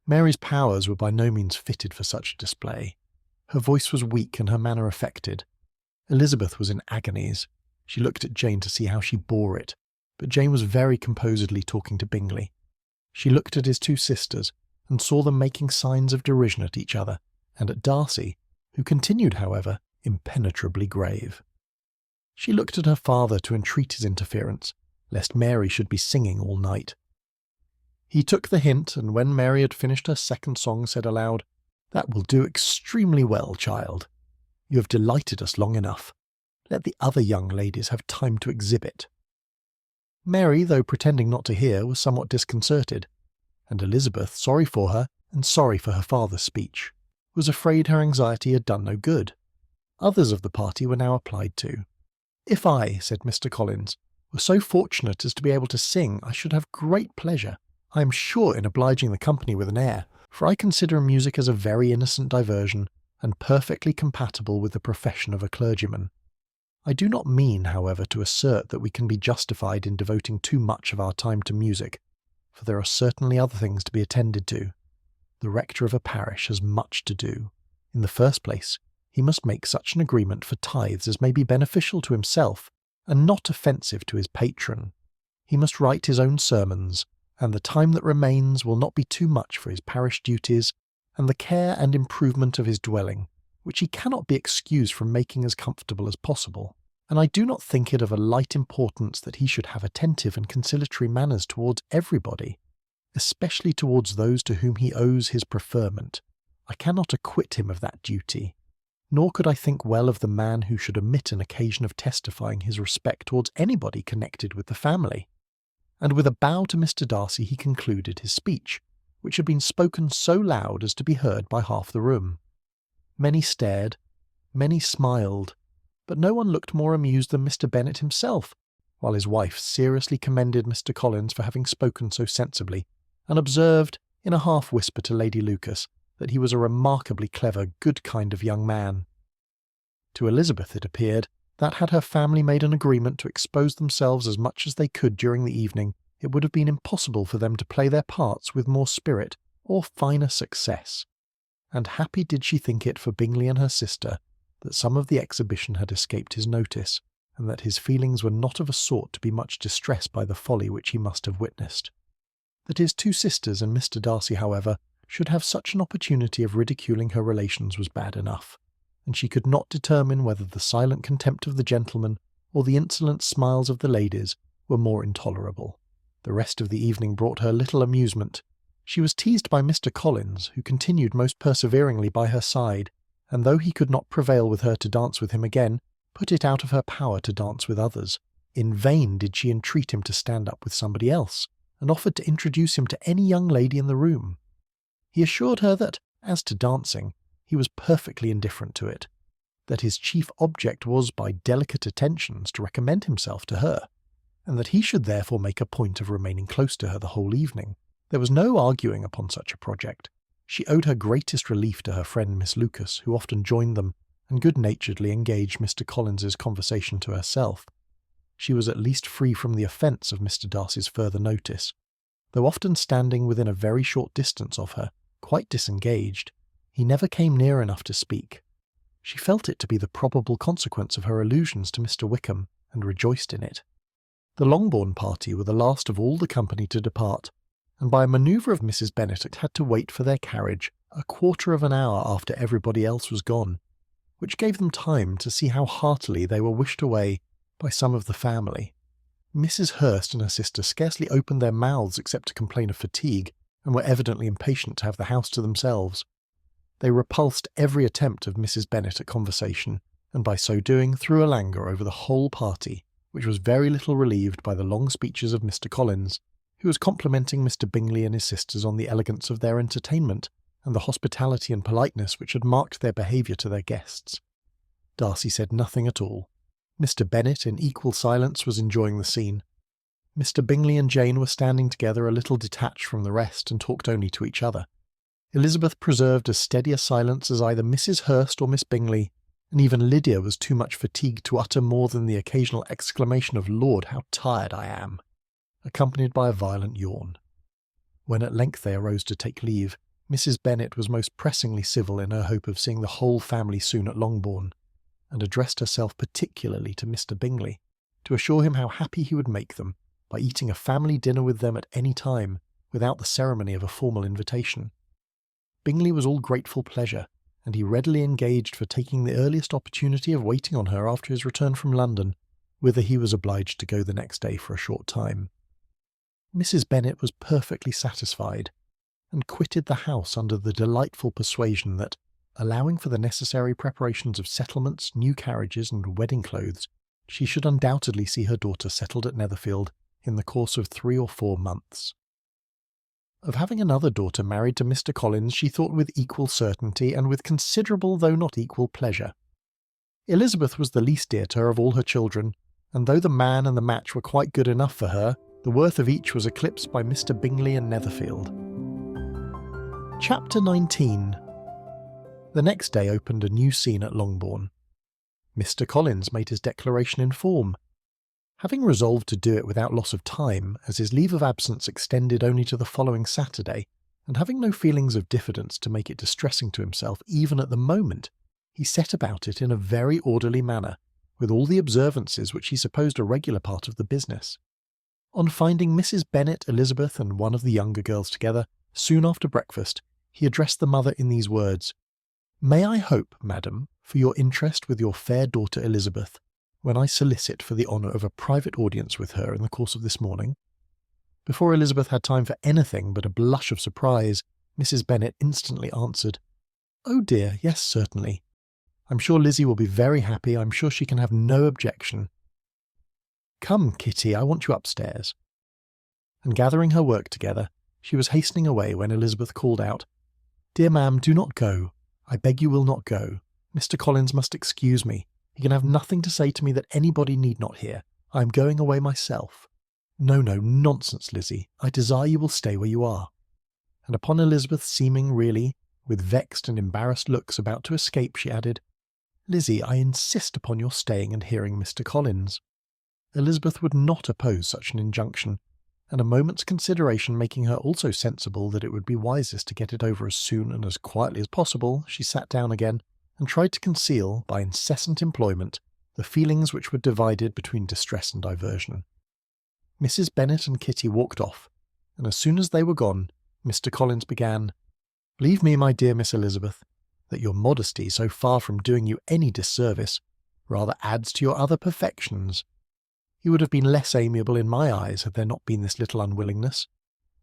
Mary's powers were by no means fitted for such a display. Her voice was weak and her manner affected. Elizabeth was in agonies. She looked at Jane to see how she bore it, but Jane was very composedly talking to Bingley. She looked at his two sisters and saw them making signs of derision at each other, and at Darcy, who continued, however, impenetrably grave. She looked at her father to entreat his interference, lest Mary should be singing all night. He took the hint, and when Mary had finished her second song, said aloud, "That will do extremely well, child. You have delighted us long enough. Let the other young ladies have time to exhibit." Mary, though pretending not to hear, was somewhat disconcerted, and Elizabeth, sorry for her, and sorry for her father's speech, was afraid her anxiety had done no good. Others of the party were now applied to. "If I," said Mr. Collins, "were so fortunate as to be able to sing, I should have great pleasure, I am sure, in obliging the company with an air, for I consider music as a very innocent diversion, and perfectly compatible with the profession of a clergyman. I do not mean, however, to assert that we can be justified in devoting too much of our time to music, for there are certainly other things to be attended to. The rector of a parish has much to do. In the first place, he must make such an agreement for tithes as may be beneficial to himself, and not offensive to his patron. He must write his own sermons, and the time that remains will not be too much for his parish duties, and the care and improvement of his dwelling, which he cannot be excused from making as comfortable as possible. And I do not think it of a light importance that he should have attentive and conciliatory manners towards everybody, especially towards those to whom he owes his preferment. I cannot acquit him of that duty, nor could I think well of the man who should omit an occasion of testifying his respect towards anybody connected with the family." And with a bow to Mr. Darcy he concluded his speech, which had been spoken so loud as to be heard by half the room. Many stared, many smiled, but no one looked more amused than Mr. Bennet himself, while his wife seriously commended Mr. Collins for having spoken so sensibly, and observed, in a half-whisper to Lady Lucas, that he was a remarkably clever, good kind of young man. To Elizabeth it appeared that had her family made an agreement to expose themselves as much as they could during the evening, it would have been impossible for them to play their parts with more spirit or finer success. And happy did she think it for Bingley and her sister that some of the exhibition had escaped his notice, and that his feelings were not of a sort to be much distressed by the folly which he must have witnessed. That his two sisters and Mr. Darcy, however, should have such an opportunity of ridiculing her relations was bad enough, and she could not determine whether the silent contempt of the gentlemen or the insolent smiles of the ladies were more intolerable. The rest of the evening brought her little amusement. She was teased by Mr. Collins, who continued most perseveringly by her side, and though he could not prevail with her to dance with him again, put it out of her power to dance with others. In vain did she entreat him to stand up with somebody else, and offered to introduce him to any young lady in the room. He assured her that, as to dancing, he was perfectly indifferent to it, that his chief object was by delicate attentions to recommend himself to her, and that he should therefore make a point of remaining close to her the whole evening. There was no arguing upon such a project. She owed her greatest relief to her friend Miss Lucas, who often joined them, and good-naturedly engaged Mr. Collins's conversation to herself. She was at least free from the offence of Mr. Darcy's further notice. Though often standing within a very short distance of her, quite disengaged, he never came near enough to speak. She felt it to be the probable consequence of her allusions to Mr. Wickham, and rejoiced in it. The Longbourn party were the last of all the company to depart, and by a manoeuvre of Mrs. Bennet had to wait for their carriage a quarter of an hour after everybody else was gone, which gave them time to see how heartily they were wished away by some of the family. Mrs. Hurst and her sister scarcely opened their mouths except to complain of fatigue, and were evidently impatient to have the house to themselves. They repulsed every attempt of Mrs. Bennet at conversation, and by so doing threw a languor over the whole party, which was very little relieved by the long speeches of Mr. Collins, who was complimenting Mr. Bingley and his sisters on the elegance of their entertainment, and the hospitality and politeness which had marked their behaviour to their guests. Darcy said nothing at all. Mr. Bennet, in equal silence, was enjoying the scene. Mr. Bingley and Jane were standing together a little detached from the rest, and talked only to each other. Elizabeth preserved as steady a silence as either Mrs. Hurst or Miss Bingley, and even Lydia was too much fatigued to utter more than the occasional exclamation of "Lord, how tired I am!" accompanied by a violent yawn. When at length they arose to take leave, Mrs. Bennet was most pressingly civil in her hope of seeing the whole family soon at Longbourn, and addressed herself particularly to Mr. Bingley, to assure him how happy he would make them by eating a family dinner with them at any time, without the ceremony of a formal invitation. Bingley was all grateful pleasure, and he readily engaged for taking the earliest opportunity of waiting on her after his return from London, whither he was obliged to go the next day for a short time. Mrs. Bennet was perfectly satisfied, and quitted the house under the delightful persuasion that, allowing for the necessary preparations of settlements, new carriages, and wedding clothes, she should undoubtedly see her daughter settled at Netherfield in the course of 3 or 4 months. Of having another daughter married to Mr. Collins she thought with equal certainty and with considerable though not equal pleasure. Elizabeth was the least dear to her of all her children, and though the man and the match were quite good enough for her, the worth of each was eclipsed by Mr. Bingley and Netherfield. Chapter 19. The next day opened a new scene at Longbourn. Mr. Collins made his declaration in form. Having resolved to do it without loss of time, as his leave of absence extended only to the following Saturday, and having no feelings of diffidence to make it distressing to himself even at the moment, he set about it in a very orderly manner, with all the observances which he supposed a regular part of the business. On finding Mrs. Bennet, Elizabeth, and one of the younger girls together, soon after breakfast, he addressed the mother in these words: "May I hope, madam, for your interest with your fair daughter Elizabeth, when I solicit for the honour of a private audience with her in the course of this morning?" Before Elizabeth had time for anything but a blush of surprise, Mrs. Bennet instantly answered, "Oh dear, yes, certainly. I'm sure Lizzie will be very happy. I'm sure she can have no objection. Come, Kitty, I want you upstairs." And gathering her work together, she was hastening away when Elizabeth called out, "Dear ma'am, do not go. I beg you will not go. Mr. Collins must excuse me. He can have nothing to say to me that anybody need not hear. I am going away myself." "No, no, nonsense, Lizzie. I desire you will stay where you are." And upon Elizabeth seeming really, with vexed and embarrassed looks, about to escape, she added, "Lizzie, I insist upon your staying and hearing Mr. Collins." Elizabeth would not oppose such an injunction, and a moment's consideration making her also sensible that it would be wisest to get it over as soon and as quietly as possible, she sat down again, and tried to conceal, by incessant employment, the feelings which were divided between distress and diversion. Mrs. Bennet and Kitty walked off, and as soon as they were gone, Mr. Collins began, "Believe me, my dear Miss Elizabeth, that your modesty, so far from doing you any disservice, rather adds to your other perfections. You would have been less amiable in my eyes had there not been this little unwillingness,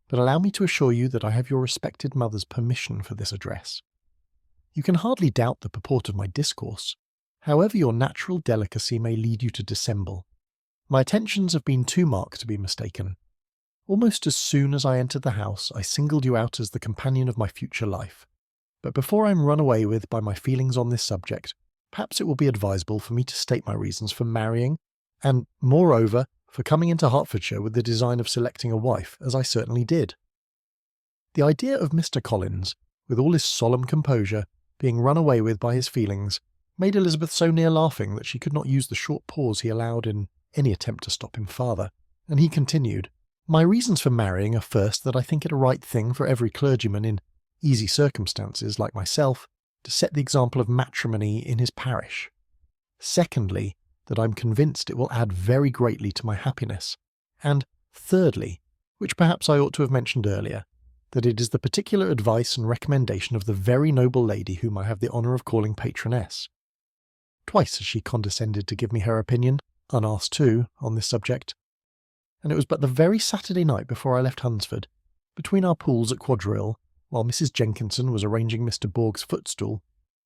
but allow me to assure you that I have your respected mother's permission for this address. You can hardly doubt the purport of my discourse, however your natural delicacy may lead you to dissemble. My attentions have been too marked to be mistaken. Almost as soon as I entered the house, I singled you out as the companion of my future life. But before I am run away with by my feelings on this subject, perhaps it will be advisable for me to state my reasons for marrying, and, moreover, for coming into Hertfordshire with the design of selecting a wife, as I certainly did." The idea of Mr. Collins, with all his solemn composure, being run away with by his feelings, made Elizabeth so near laughing that she could not use the short pause he allowed in any attempt to stop him farther, and he continued, "My reasons for marrying are first that I think it a right thing for every clergyman in easy circumstances, like myself, to set the example of matrimony in his parish. Secondly, that I am convinced it will add very greatly to my happiness. And thirdly, which perhaps I ought to have mentioned earlier, that it is the particular advice and recommendation of the very noble lady whom I have the honour of calling patroness. Twice has she condescended to give me her opinion, unasked too, on this subject. And it was but the very Saturday night before I left Hunsford, between our pools at quadrille, while Mrs. Jenkinson was arranging Mr. Borg's footstool,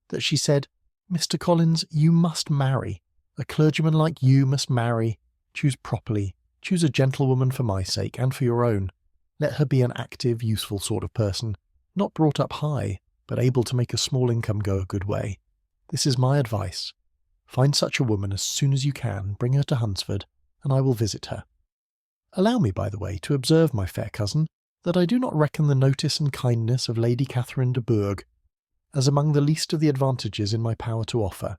that she said, 'Mr. Collins, you must marry. A clergyman like you must marry. Choose properly. Choose a gentlewoman for my sake, and for your own. Let her be an active, useful sort of person, not brought up high, but able to make a small income go a good way. This is my advice. Find such a woman as soon as you can, bring her to Hunsford, and I will visit her. Allow me, by the way, to observe, my fair cousin, that I do not reckon the notice and kindness of Lady Catherine de Bourgh as among the least of the advantages in my power to offer.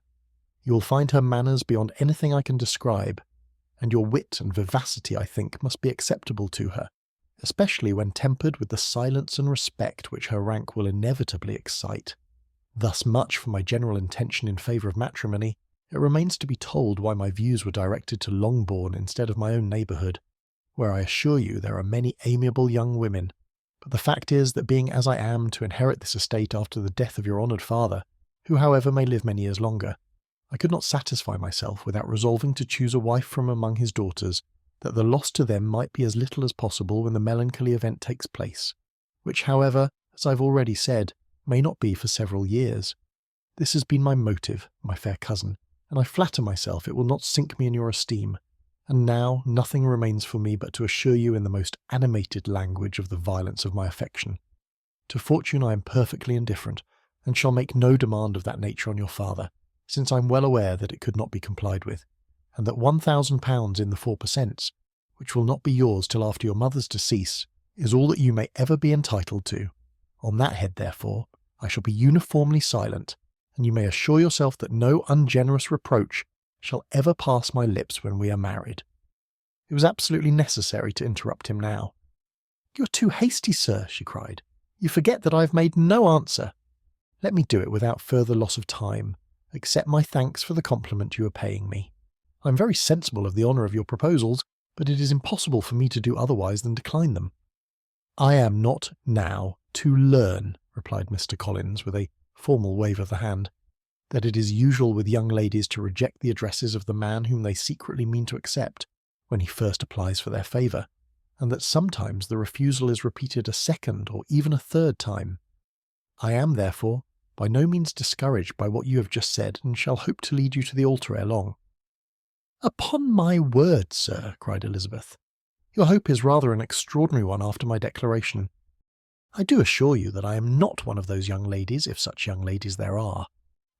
You will find her manners beyond anything I can describe, and your wit and vivacity, I think, must be acceptable to her, especially when tempered with the silence and respect which her rank will inevitably excite. Thus much for my general intention in favour of matrimony. It remains to be told why my views were directed to Longbourn instead of my own neighbourhood, where I assure you there are many amiable young women. But the fact is that being as I am to inherit this estate after the death of your honoured father, who however may live many years longer, I could not satisfy myself without resolving to choose a wife from among his daughters, that the loss to them might be as little as possible when the melancholy event takes place, which however, as I've already said, may not be for several years. This has been my motive, my fair cousin, and I flatter myself it will not sink me in your esteem. And now nothing remains for me but to assure you in the most animated language of the violence of my affection. To fortune I am perfectly indifferent, and shall make no demand of that nature on your father, since I am well aware that it could not be complied with, and that £1,000 in the 4%, which will not be yours till after your mother's decease, is all that you may ever be entitled to. On that head, therefore, I shall be uniformly silent, and you may assure yourself that no ungenerous reproach shall ever pass my lips when we are married." It was absolutely necessary to interrupt him now. "You are too hasty, sir," she cried. "You forget that I have made no answer. Let me do it without further loss of time. Accept my thanks for the compliment you are paying me. I am very sensible of the honour of your proposals, but it is impossible for me to do otherwise than decline them." "I am not now to learn," replied Mr. Collins, with a formal wave of the hand, "that it is usual with young ladies to reject the addresses of the man whom they secretly mean to accept, when he first applies for their favour, and that sometimes the refusal is repeated a second or even a third time. I am, therefore, by no means discouraged by what you have just said, and shall hope to lead you to the altar ere long." "Upon my word, sir," cried Elizabeth, "your hope is rather an extraordinary one after my declaration. I do assure you that I am not one of those young ladies, if such young ladies there are,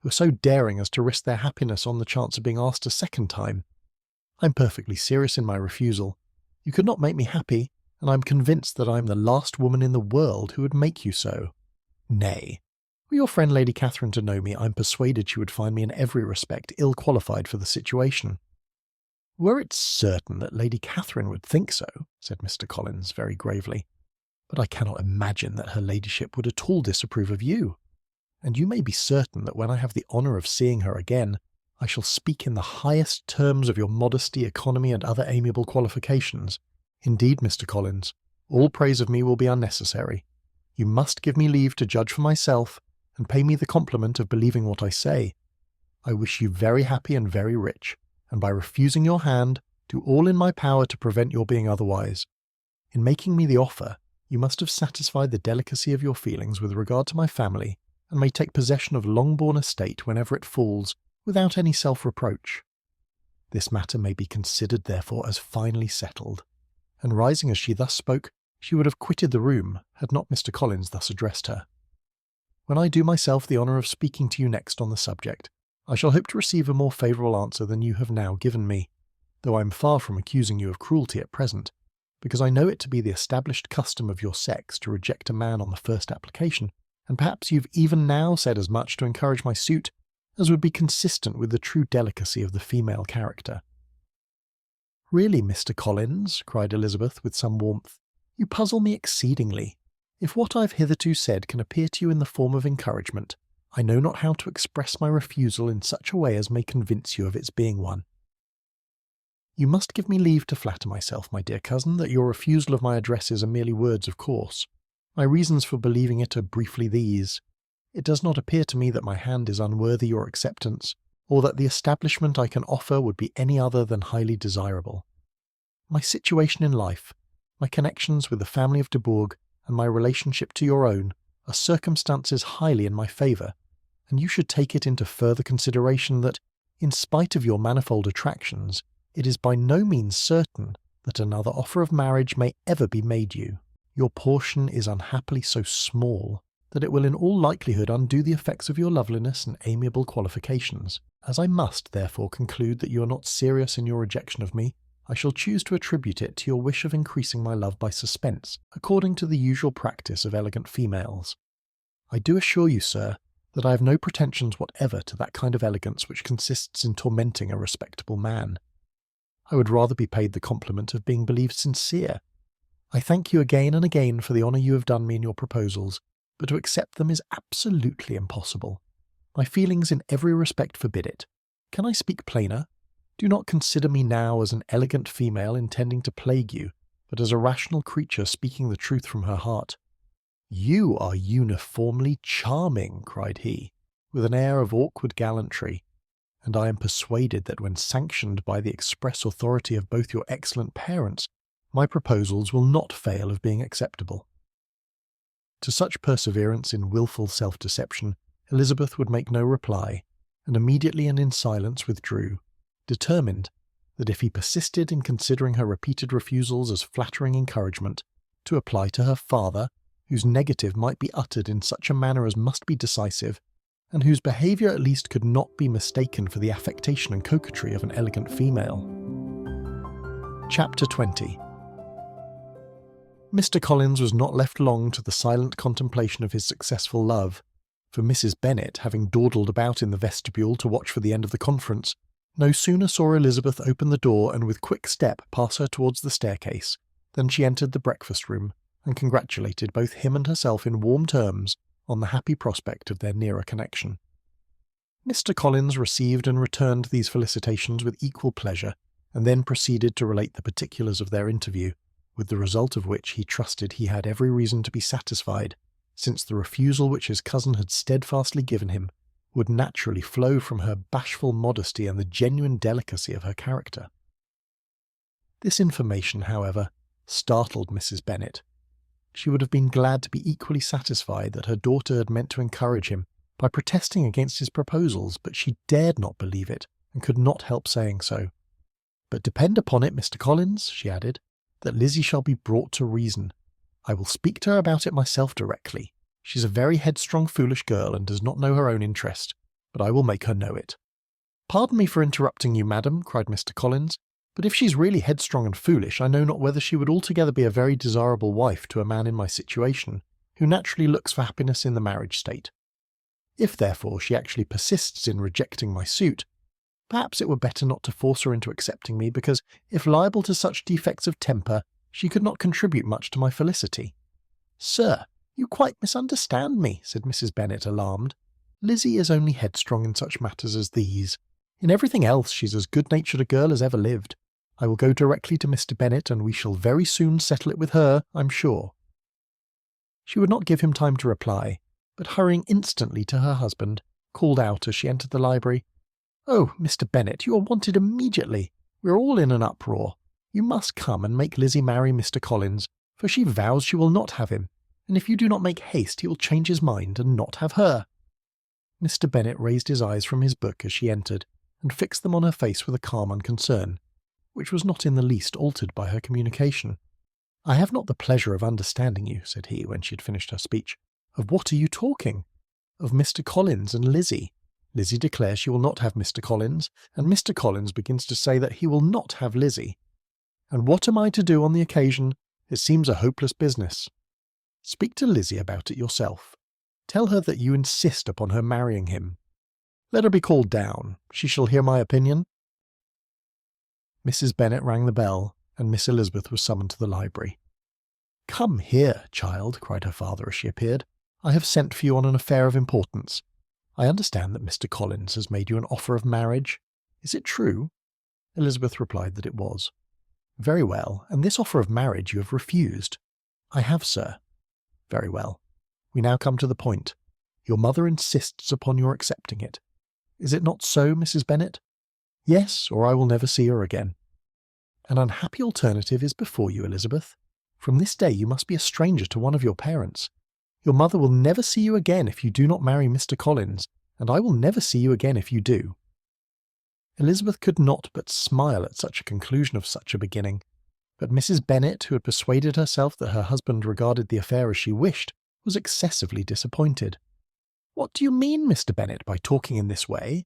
who are so daring as to risk their happiness on the chance of being asked a second time. I am perfectly serious in my refusal. You could not make me happy, and I am convinced that I am the last woman in the world who would make you so. Nay, were your friend Lady Catherine to know me, I am persuaded she would find me in every respect ill qualified for the situation." "Were it certain that Lady Catherine would think so," said Mr. Collins very gravely, "but I cannot imagine that her ladyship would at all disapprove of you. And you may be certain that when I have the honour of seeing her again, I shall speak in the highest terms of your modesty, economy, and other amiable qualifications. Indeed, Mr. Collins, all praise of me will be unnecessary. You must give me leave to judge for myself, and pay me the compliment of believing what I say. I wish you very happy and very rich, and by refusing your hand, do all in my power to prevent your being otherwise. In making me the offer, you must have satisfied the delicacy of your feelings with regard to my family, and may take possession of Longbourn estate whenever it falls, without any self-reproach. This matter may be considered, therefore, as finally settled." And rising as she thus spoke, she would have quitted the room, had not Mr. Collins thus addressed her. "When I do myself the honour of speaking to you next on the subject, I shall hope to receive a more favourable answer than you have now given me, though I am far from accusing you of cruelty at present, because I know it to be the established custom of your sex to reject a man on the first application, and perhaps you've even now said as much to encourage my suit as would be consistent with the true delicacy of the female character." "Really, Mr. Collins," cried Elizabeth with some warmth, "you puzzle me exceedingly. If what I have hitherto said can appear to you in the form of encouragement, I know not how to express my refusal in such a way as may convince you of its being one. You must give me leave to flatter myself, my dear cousin, that your refusal of my addresses are merely words of course. My reasons for believing it are briefly these. It does not appear to me that my hand is unworthy your acceptance, or that the establishment I can offer would be any other than highly desirable. My situation in life, my connections with the family of de Bourgh, and my relationship to your own, are circumstances highly in my favour, and you should take it into further consideration that, in spite of your manifold attractions, it is by no means certain that another offer of marriage may ever be made you. Your portion is unhappily so small that it will in all likelihood undo the effects of your loveliness and amiable qualifications. As I must, therefore, conclude that you are not serious in your rejection of me, I shall choose to attribute it to your wish of increasing my love by suspense, according to the usual practice of elegant females. I do assure you, sir, that I have no pretensions whatever to that kind of elegance which consists in tormenting a respectable man. I would rather be paid the compliment of being believed sincere. I thank you again and again for the honour you have done me in your proposals, but to accept them is absolutely impossible. My feelings in every respect forbid it. Can I speak plainer? Do not consider me now as an elegant female intending to plague you, but as a rational creature speaking the truth from her heart. "You are uniformly charming," cried he, with an air of awkward gallantry, "and I am persuaded that when sanctioned by the express authority of both your excellent parents, my proposals will not fail of being acceptable." To such perseverance in wilful self-deception, Elizabeth would make no reply, and immediately and in silence withdrew, determined that if he persisted in considering her repeated refusals as flattering encouragement, to apply to her father, whose negative might be uttered in such a manner as must be decisive, and whose behaviour at least could not be mistaken for the affectation and coquetry of an elegant female. Chapter 20. Mr. Collins was not left long to the silent contemplation of his successful love, for Mrs. Bennet, having dawdled about in the vestibule to watch for the end of the conference, no sooner saw Elizabeth open the door and with quick step pass her towards the staircase, than she entered the breakfast-room, and congratulated both him and herself in warm terms on the happy prospect of their nearer connection. Mr. Collins received and returned these felicitations with equal pleasure, and then proceeded to relate the particulars of their interview, with the result of which he trusted he had every reason to be satisfied, since the refusal which his cousin had steadfastly given him would naturally flow from her bashful modesty and the genuine delicacy of her character. This information, however, startled Mrs. Bennet. She would have been glad to be equally satisfied that her daughter had meant to encourage him by protesting against his proposals, but she dared not believe it, and could not help saying so. "But depend upon it, Mr. Collins," she added, "that Lizzie shall be brought to reason. I will speak to her about it myself directly. She's a very headstrong, foolish girl, and does not know her own interest, but I will make her know it." "Pardon me for interrupting you, madam," cried Mr. Collins, "but if she's really headstrong and foolish, I know not whether she would altogether be a very desirable wife to a man in my situation, who naturally looks for happiness in the marriage state. If, therefore, she actually persists in rejecting my suit, perhaps it were better not to force her into accepting me, because, if liable to such defects of temper, she could not contribute much to my felicity." "Sir, you quite misunderstand me," said Mrs. Bennet, alarmed. "Lizzie is only headstrong in such matters as these. In everything else she's as good-natured a girl as ever lived. I will go directly to Mr. Bennet, and we shall very soon settle it with her, I'm sure." She would not give him time to reply, but hurrying instantly to her husband, called out as she entered the library, "Oh, Mr. Bennet, you are wanted immediately. We are all in an uproar. You must come and make Lizzie marry Mr. Collins, for she vows she will not have him, and if you do not make haste he will change his mind and not have her." Mr. Bennet raised his eyes from his book as she entered, and fixed them on her face with a calm unconcern, which was not in the least altered by her communication. "I have not the pleasure of understanding you," said he, when she had finished her speech. "Of what are you talking?" "Of Mr. Collins and Lizzie. Lizzie declares she will not have Mr. Collins, and Mr. Collins begins to say that he will not have Lizzie. And what am I to do on the occasion? It seems a hopeless business. Speak to Lizzie about it yourself. Tell her that you insist upon her marrying him. Let her be called down. She shall hear my opinion." Mrs. Bennet rang the bell, and Miss Elizabeth was summoned to the library. "Come here, child," cried her father as she appeared. "I have sent for you on an affair of importance. I understand that Mr. Collins has made you an offer of marriage. Is it true?" Elizabeth replied that it was. "Very well, and this offer of marriage you have refused." "I have, sir." "Very well. We now come to the point. Your mother insists upon your accepting it. Is it not so, Mrs. Bennet?" "Yes, or I will never see her again." "An unhappy alternative is before you, Elizabeth. From this day you must be a stranger to one of your parents. Your mother will never see you again if you do not marry Mr. Collins, and I will never see you again if you do." Elizabeth could not but smile at such a conclusion of such a beginning, but Mrs. Bennet, who had persuaded herself that her husband regarded the affair as she wished, was excessively disappointed. "What do you mean, Mr. Bennet, by talking in this way?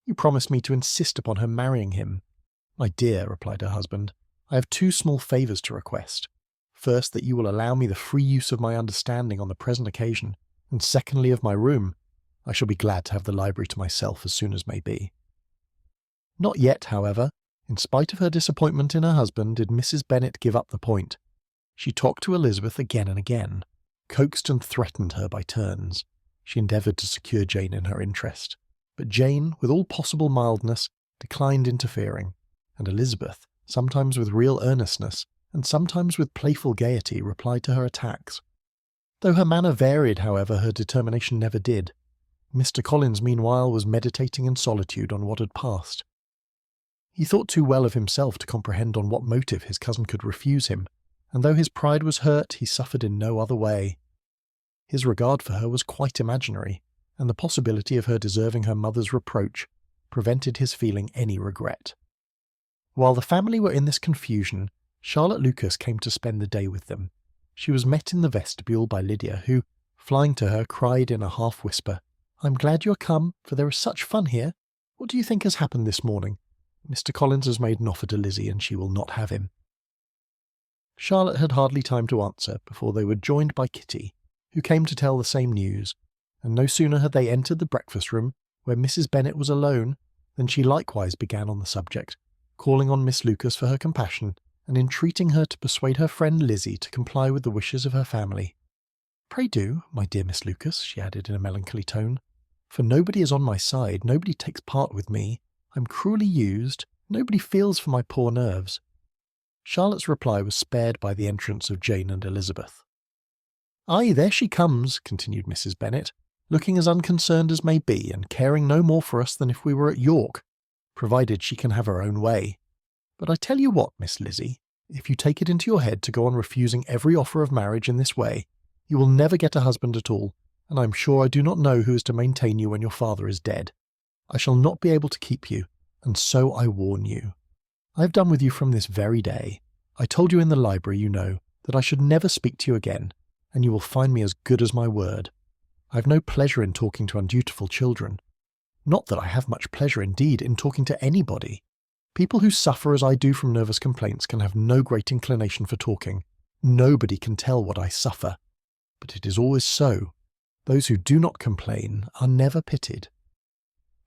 You promised me to insist upon her marrying him." "My dear," replied her husband, "I have two small favours to request. First, that you will allow me the free use of my understanding on the present occasion, and secondly of my room. I shall be glad to have the library to myself as soon as may be." Not yet, however, in spite of her disappointment in her husband, did Mrs. Bennet give up the point. She talked to Elizabeth again and again, coaxed and threatened her by turns. She endeavoured to secure Jane in her interest, but Jane, with all possible mildness, declined interfering, and Elizabeth, sometimes with real earnestness, and sometimes with playful gaiety replied to her attacks. Though her manner varied, however, her determination never did. Mr. Collins, meanwhile, was meditating in solitude on what had passed. He thought too well of himself to comprehend on what motive his cousin could refuse him, and though his pride was hurt, he suffered in no other way. His regard for her was quite imaginary, and the possibility of her deserving her mother's reproach prevented his feeling any regret. While the family were in this confusion, Charlotte Lucas came to spend the day with them. She was met in the vestibule by Lydia, who, flying to her, cried in a half-whisper, "I'm glad you're come, for there is such fun here. What do you think has happened this morning? Mr. Collins has made an offer to Lizzie, and she will not have him." Charlotte had hardly time to answer before they were joined by Kitty, who came to tell the same news, and no sooner had they entered the breakfast room, where Mrs. Bennet was alone, than she likewise began on the subject, calling on Miss Lucas for her compassion, and entreating her to persuade her friend Lizzie to comply with the wishes of her family. "Pray do, my dear Miss Lucas," she added in a melancholy tone, "for nobody is on my side, nobody takes part with me, I'm cruelly used, nobody feels for my poor nerves." Charlotte's reply was spared by the entrance of Jane and Elizabeth. "Aye, there she comes," continued Mrs. Bennet, "looking as unconcerned as may be, and caring no more for us than if we were at York, provided she can have her own way. But I tell you what, Miss Lizzie, if you take it into your head to go on refusing every offer of marriage in this way, you will never get a husband at all, and I am sure I do not know who is to maintain you when your father is dead. I shall not be able to keep you, and so I warn you. I have done with you from this very day. I told you in the library, you know, that I should never speak to you again, and you will find me as good as my word. I have no pleasure in talking to undutiful children. Not that I have much pleasure, indeed, in talking to anybody. People who suffer as I do from nervous complaints can have no great inclination for talking. Nobody can tell what I suffer. But it is always so. Those who do not complain are never pitied."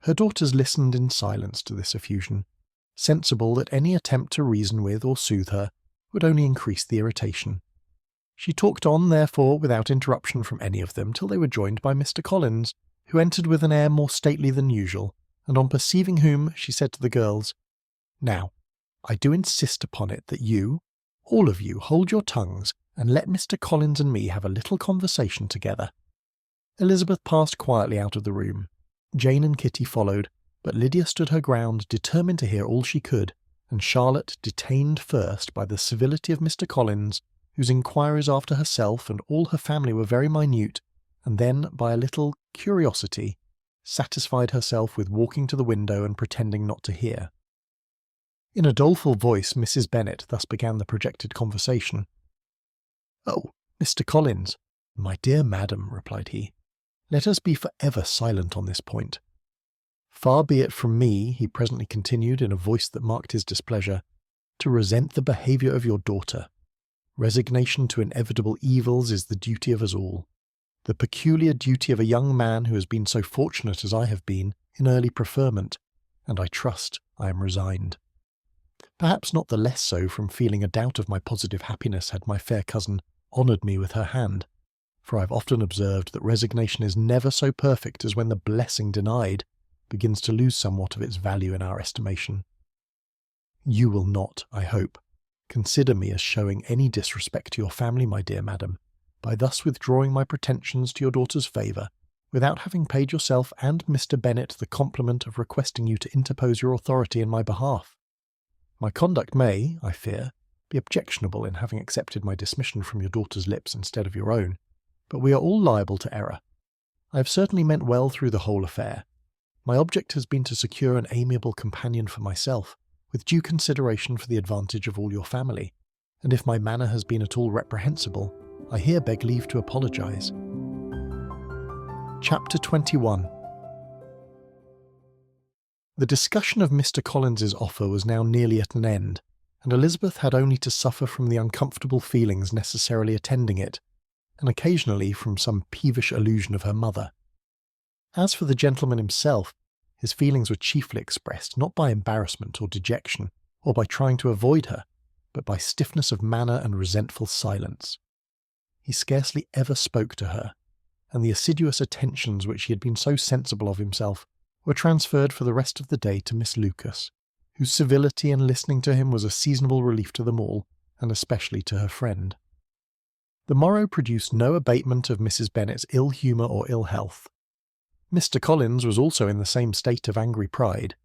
Her daughters listened in silence to this effusion, sensible that any attempt to reason with or soothe her would only increase the irritation. She talked on, therefore, without interruption from any of them, till they were joined by Mr. Collins, who entered with an air more stately than usual, and on perceiving whom, she said to the girls, "Now, I do insist upon it that you, all of you, hold your tongues, and let Mr. Collins and me have a little conversation together." Elizabeth passed quietly out of the room. Jane and Kitty followed, but Lydia stood her ground, determined to hear all she could, and Charlotte detained first by the civility of Mr. Collins, whose inquiries after herself and all her family were very minute, and then, by a little curiosity, satisfied herself with walking to the window and pretending not to hear. In a doleful voice, Mrs. Bennet thus began the projected conversation. "Oh, Mr. Collins, my dear madam," replied he, "let us be for ever silent on this point. Far be it from me," he presently continued in a voice that marked his displeasure, "to resent the behaviour of your daughter. Resignation to inevitable evils is the duty of us all, the peculiar duty of a young man who has been so fortunate as I have been in early preferment, and I trust I am resigned. Perhaps not the less so from feeling a doubt of my positive happiness had my fair cousin honoured me with her hand, for I have often observed that resignation is never so perfect as when the blessing denied begins to lose somewhat of its value in our estimation. You will not, I hope, consider me as showing any disrespect to your family, my dear madam, by thus withdrawing my pretensions to your daughter's favour, without having paid yourself and Mr. Bennet the compliment of requesting you to interpose your authority in my behalf. My conduct may, I fear, be objectionable in having accepted my dismission from your daughter's lips instead of your own, but we are all liable to error. I have certainly meant well through the whole affair. My object has been to secure an amiable companion for myself, with due consideration for the advantage of all your family, and if my manner has been at all reprehensible, I here beg leave to apologise. Chapter 21. The discussion of Mr. Collins's offer was now nearly at an end, and Elizabeth had only to suffer from the uncomfortable feelings necessarily attending it, and occasionally from some peevish allusion of her mother. As for the gentleman himself, his feelings were chiefly expressed not by embarrassment or dejection, or by trying to avoid her, but by stiffness of manner and resentful silence. He scarcely ever spoke to her, and the assiduous attentions which he had been so sensible of himself were transferred for the rest of the day to Miss Lucas, whose civility in listening to him was a seasonable relief to them all, and especially to her friend. The morrow produced no abatement of Mrs. Bennet's ill humour or ill health. Mr. Collins was also in the same state of angry pride.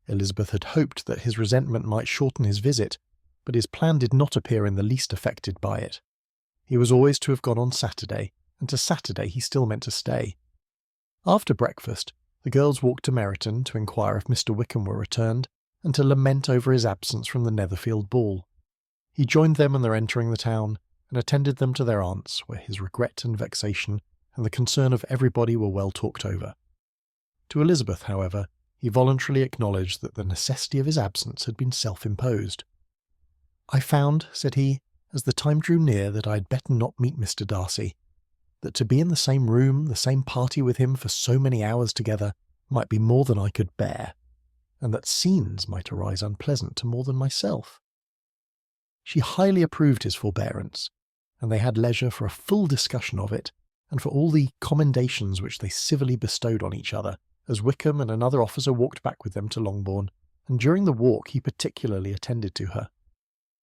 Elizabeth had hoped that his resentment might shorten his visit, but his plan did not appear in the least affected by it. He was always to have gone on Saturday, and to Saturday he still meant to stay. After breakfast, the girls walked to Meryton to inquire if Mr. Wickham were returned, and to lament over his absence from the Netherfield ball. He joined them on their entering the town, and attended them to their aunt's, where his regret and vexation and the concern of everybody were well talked over. To Elizabeth, however, he voluntarily acknowledged that the necessity of his absence had been self-imposed. "I found," said he, as the time drew near, that I had better not meet Mr. Darcy, that to be in the same room, the same party with him for so many hours together, might be more than I could bear, and that scenes might arise unpleasant to more than myself. She highly approved his forbearance, and they had leisure for a full discussion of it, and for all the commendations which they civilly bestowed on each other, as Wickham and another officer walked back with them to Longbourn, and during the walk he particularly attended to her.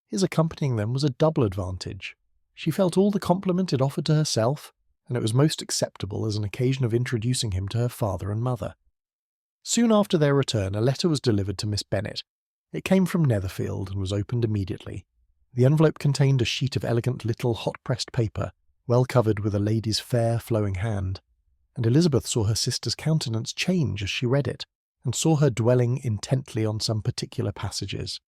His accompanying them was a double advantage. She felt all the compliment it offered to herself, and it was most acceptable as an occasion of introducing him to her father and mother. Soon after their return a letter was delivered to Miss Bennet. It came from Netherfield, and was opened immediately. The envelope contained a sheet of elegant little hot-pressed paper, well covered with a lady's fair, flowing hand, and Elizabeth saw her sister's countenance change as she read it, and saw her dwelling intently on some particular passages.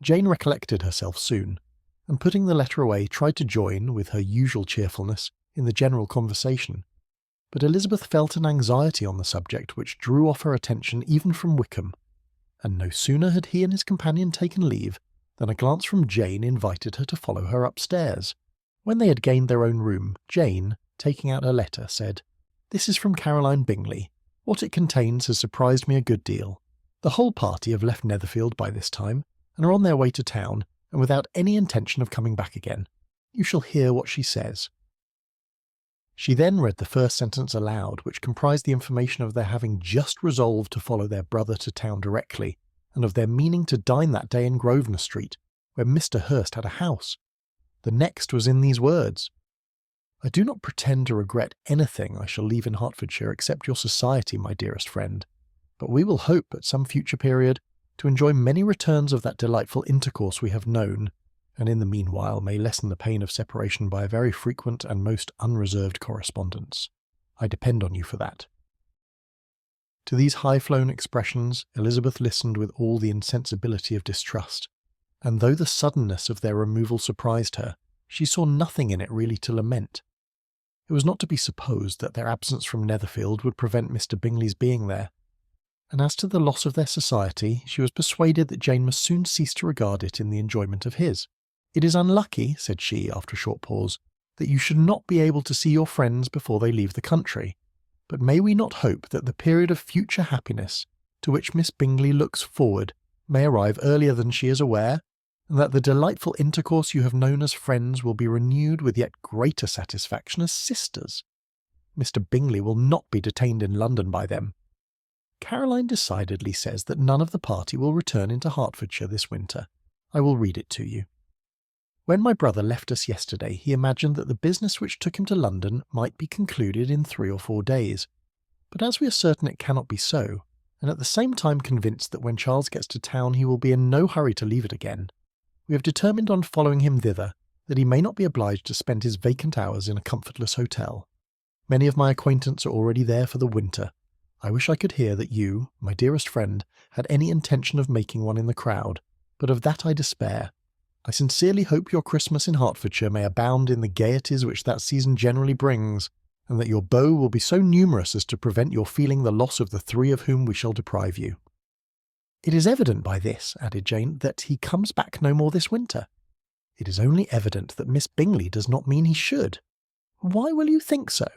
Jane recollected herself soon, and putting the letter away tried to join, with her usual cheerfulness, in the general conversation. But Elizabeth felt an anxiety on the subject which drew off her attention even from Wickham, and no sooner had he and his companion taken leave than a glance from Jane invited her to follow her upstairs. When they had gained their own room, Jane, taking out her letter, said, "This is from Caroline Bingley. What it contains has surprised me a good deal. The whole party have left Netherfield by this time, and are on their way to town, and without any intention of coming back again. You shall hear what she says." She then read the first sentence aloud, which comprised the information of their having just resolved to follow their brother to town directly, and of their meaning to dine that day in Grosvenor Street, where Mr. Hurst had a house. The next was in these words: "I do not pretend to regret anything I shall leave in Hertfordshire except your society, my dearest friend, but we will hope, at some future period, to enjoy many returns of that delightful intercourse we have known, and in the meanwhile may lessen the pain of separation by a very frequent and most unreserved correspondence. I depend on you for that." To these high-flown expressions Elizabeth listened with all the insensibility of distrust, and though the suddenness of their removal surprised her, she saw nothing in it really to lament. It was not to be supposed that their absence from Netherfield would prevent Mr. Bingley's being there, and as to the loss of their society, she was persuaded that Jane must soon cease to regard it in the enjoyment of his. "It is unlucky," said she, after a short pause, "that you should not be able to see your friends before they leave the country, but may we not hope that the period of future happiness to which Miss Bingley looks forward may arrive earlier than she is aware, and that the delightful intercourse you have known as friends will be renewed with yet greater satisfaction as sisters? Mr. Bingley will not be detained in London by them. Caroline decidedly says that none of the party will return into Hertfordshire this winter. I will read it to you. When my brother left us yesterday, he imagined that the business which took him to London might be concluded in 3 or 4 days. But as we are certain it cannot be so, and at the same time convinced that when Charles gets to town he will be in no hurry to leave it again, we have determined on following him thither, that he may not be obliged to spend his vacant hours in a comfortless hotel. Many of my acquaintance are already there for the winter. I wish I could hear that you, my dearest friend, had any intention of making one in the crowd, but of that I despair. I sincerely hope your Christmas in Hertfordshire may abound in the gaieties which that season generally brings, and that your beaux will be so numerous as to prevent your feeling the loss of the 3 of whom we shall deprive you. It is evident by this," added Jane, "that he comes back no more this winter. It is only evident that Miss Bingley does not mean he should. Why will you think so?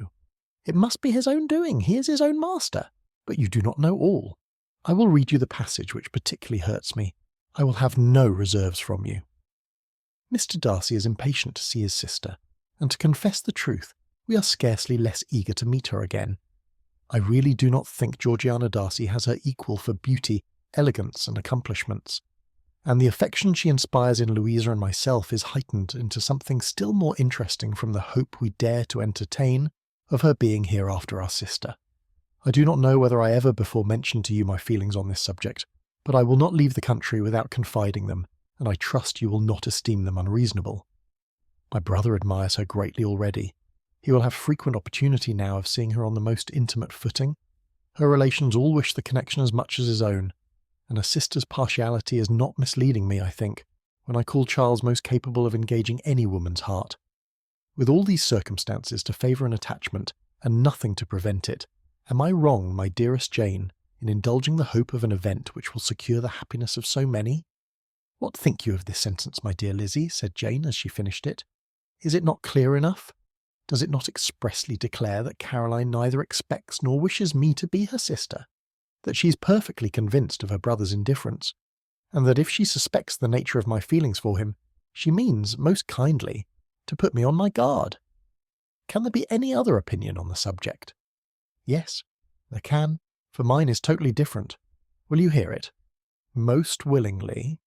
It must be his own doing. He is his own master. But you do not know all. I will read you the passage which particularly hurts me. I will have no reserves from you. Mr. Darcy is impatient to see his sister, and to confess the truth, we are scarcely less eager to meet her again. I really do not think Georgiana Darcy has her equal for beauty, elegance, and accomplishments. and the affection she inspires in Louisa and myself is heightened into something still more interesting from the hope we dare to entertain of her being here after our sister. I do not know whether I ever before mentioned to you my feelings on this subject, but I will not leave the country without confiding them, and I trust you will not esteem them unreasonable. My brother admires her greatly already. He will have frequent opportunity now of seeing her on the most intimate footing. Her relations all wish the connection as much as his own, and a sister's partiality is not misleading me, I think, when I call Charles most capable of engaging any woman's heart. With all these circumstances to favour an attachment, and nothing to prevent it, am I wrong, my dearest Jane, in indulging the hope of an event which will secure the happiness of so many? What think you of this sentence, my dear Lizzie? Said Jane as she finished it. Is it not clear enough? Does it not expressly declare that Caroline neither expects nor wishes me to be her sister? That she is perfectly convinced of her brother's indifference, and that if she suspects the nature of my feelings for him, she means, most kindly, to put me on my guard? Can there be any other opinion on the subject? Yes, there can, for mine is totally different. Will you hear it? Most willingly.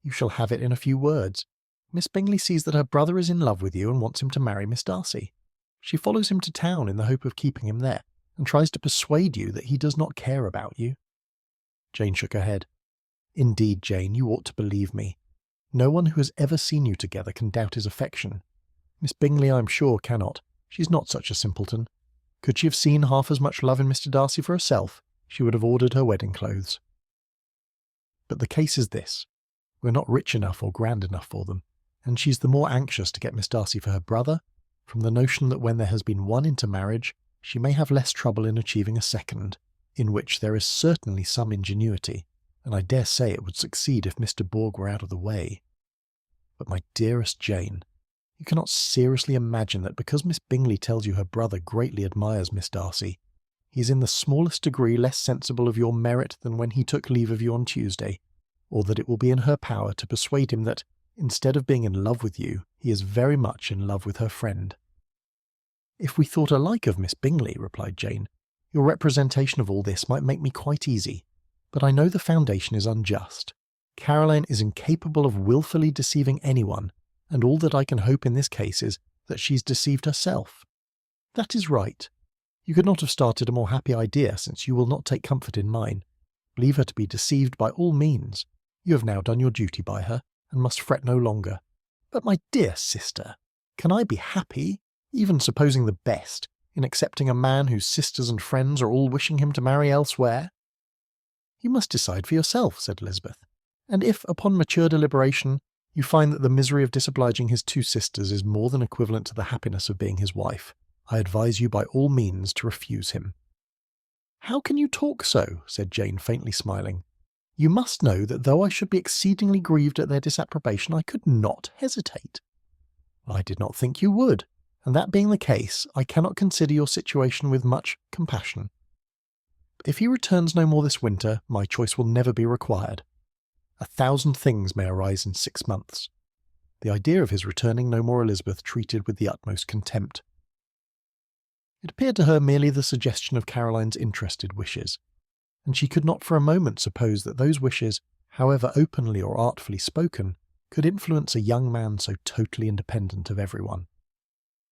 You shall have it in a few words. Miss Bingley sees that her brother is in love with you and wants him to marry Miss Darcy. She follows him to town in the hope of keeping him there, and tries to persuade you that he does not care about you. Jane shook her head. Indeed, Jane, you ought to believe me. No one who has ever seen you together can doubt his affection. Miss Bingley, I am sure, cannot. She is not such a simpleton. Could she have seen half as much love in Mr. Darcy for herself, she would have ordered her wedding clothes. But the case is this. We're not rich enough or grand enough for them, and she's the more anxious to get Miss Darcy for her brother, from the notion that when there has been one intermarriage, she may have less trouble in achieving a second, in which there is certainly some ingenuity, and I dare say it would succeed if Mr. Borg were out of the way. But my dearest Jane, you cannot seriously imagine that because Miss Bingley tells you her brother greatly admires Miss Darcy, he is in the smallest degree less sensible of your merit than when he took leave of you on Tuesday, or that it will be in her power to persuade him that, instead of being in love with you, he is very much in love with her friend. If we thought alike of Miss Bingley, replied Jane, your representation of all this might make me quite easy, but I know the foundation is unjust. Caroline is incapable of wilfully deceiving anyone, and all that I can hope in this case is that she's deceived herself. That is right. You could not have started a more happy idea, since you will not take comfort in mine. Leave her to be deceived by all means. You have now done your duty by her, and must fret no longer. But my dear sister, can I be happy, even supposing the best, in accepting a man whose sisters and friends are all wishing him to marry elsewhere? You must decide for yourself, said Elizabeth, and if, upon mature deliberation, you find that the misery of disobliging his two sisters is more than equivalent to the happiness of being his wife, I advise you by all means to refuse him. How can you talk so? Said Jane, faintly smiling. You must know that though I should be exceedingly grieved at their disapprobation, I could not hesitate. I did not think you would, and that being the case, I cannot consider your situation with much compassion. If he returns no more this winter, my choice will never be required. 1,000 things may arise in 6 months. The idea of his returning no more Elizabeth treated with the utmost contempt. It appeared to her merely the suggestion of Caroline's interested wishes, and she could not for a moment suppose that those wishes, however openly or artfully spoken, could influence a young man so totally independent of everyone.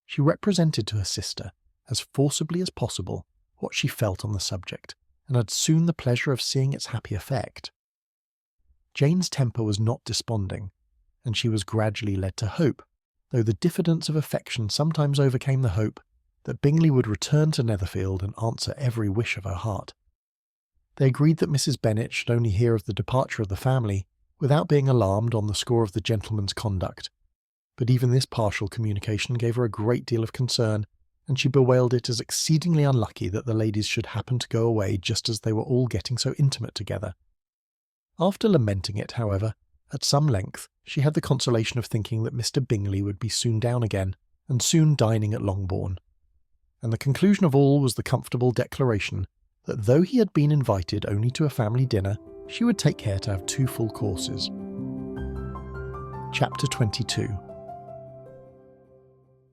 She represented to her sister, as forcibly as possible, what she felt on the subject, and had soon the pleasure of seeing its happy effect. Jane's temper was not desponding, and she was gradually led to hope, though the diffidence of affection sometimes overcame the hope, that Bingley would return to Netherfield and answer every wish of her heart. They agreed that Mrs. Bennet should only hear of the departure of the family without being alarmed on the score of the gentleman's conduct, but even this partial communication gave her a great deal of concern, and she bewailed it as exceedingly unlucky that the ladies should happen to go away just as they were all getting so intimate together. After lamenting it, however, at some length, she had the consolation of thinking that Mr. Bingley would be soon down again, and soon dining at Longbourn. And the conclusion of all was the comfortable declaration that though he had been invited only to a family dinner, she would take care to have 2 full courses. Chapter 22.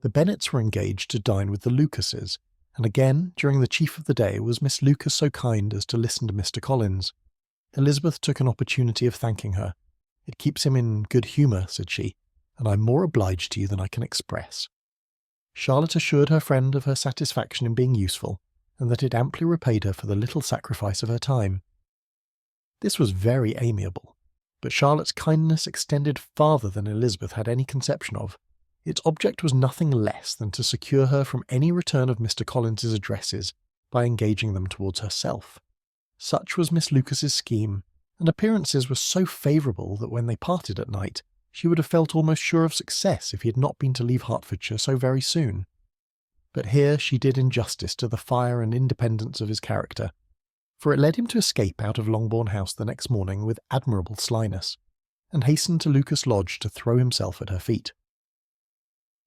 The Bennets were engaged to dine with the Lucases, and again, during the chief of the day, was Miss Lucas so kind as to listen to Mr. Collins. Elizabeth took an opportunity of thanking her, "It keeps him in good humour," said she, "and I'm more obliged to you than I can express." Charlotte assured her friend of her satisfaction in being useful, and that it amply repaid her for the little sacrifice of her time. This was very amiable, but Charlotte's kindness extended farther than Elizabeth had any conception of. Its object was nothing less than to secure her from any return of Mr. Collins's addresses by engaging them towards herself. Such was Miss Lucas's scheme, and appearances were so favourable that when they parted at night, she would have felt almost sure of success if he had not been to leave Hertfordshire so very soon. But here she did injustice to the fire and independence of his character, for it led him to escape out of Longbourn House the next morning with admirable slyness, and hasten to Lucas Lodge to throw himself at her feet.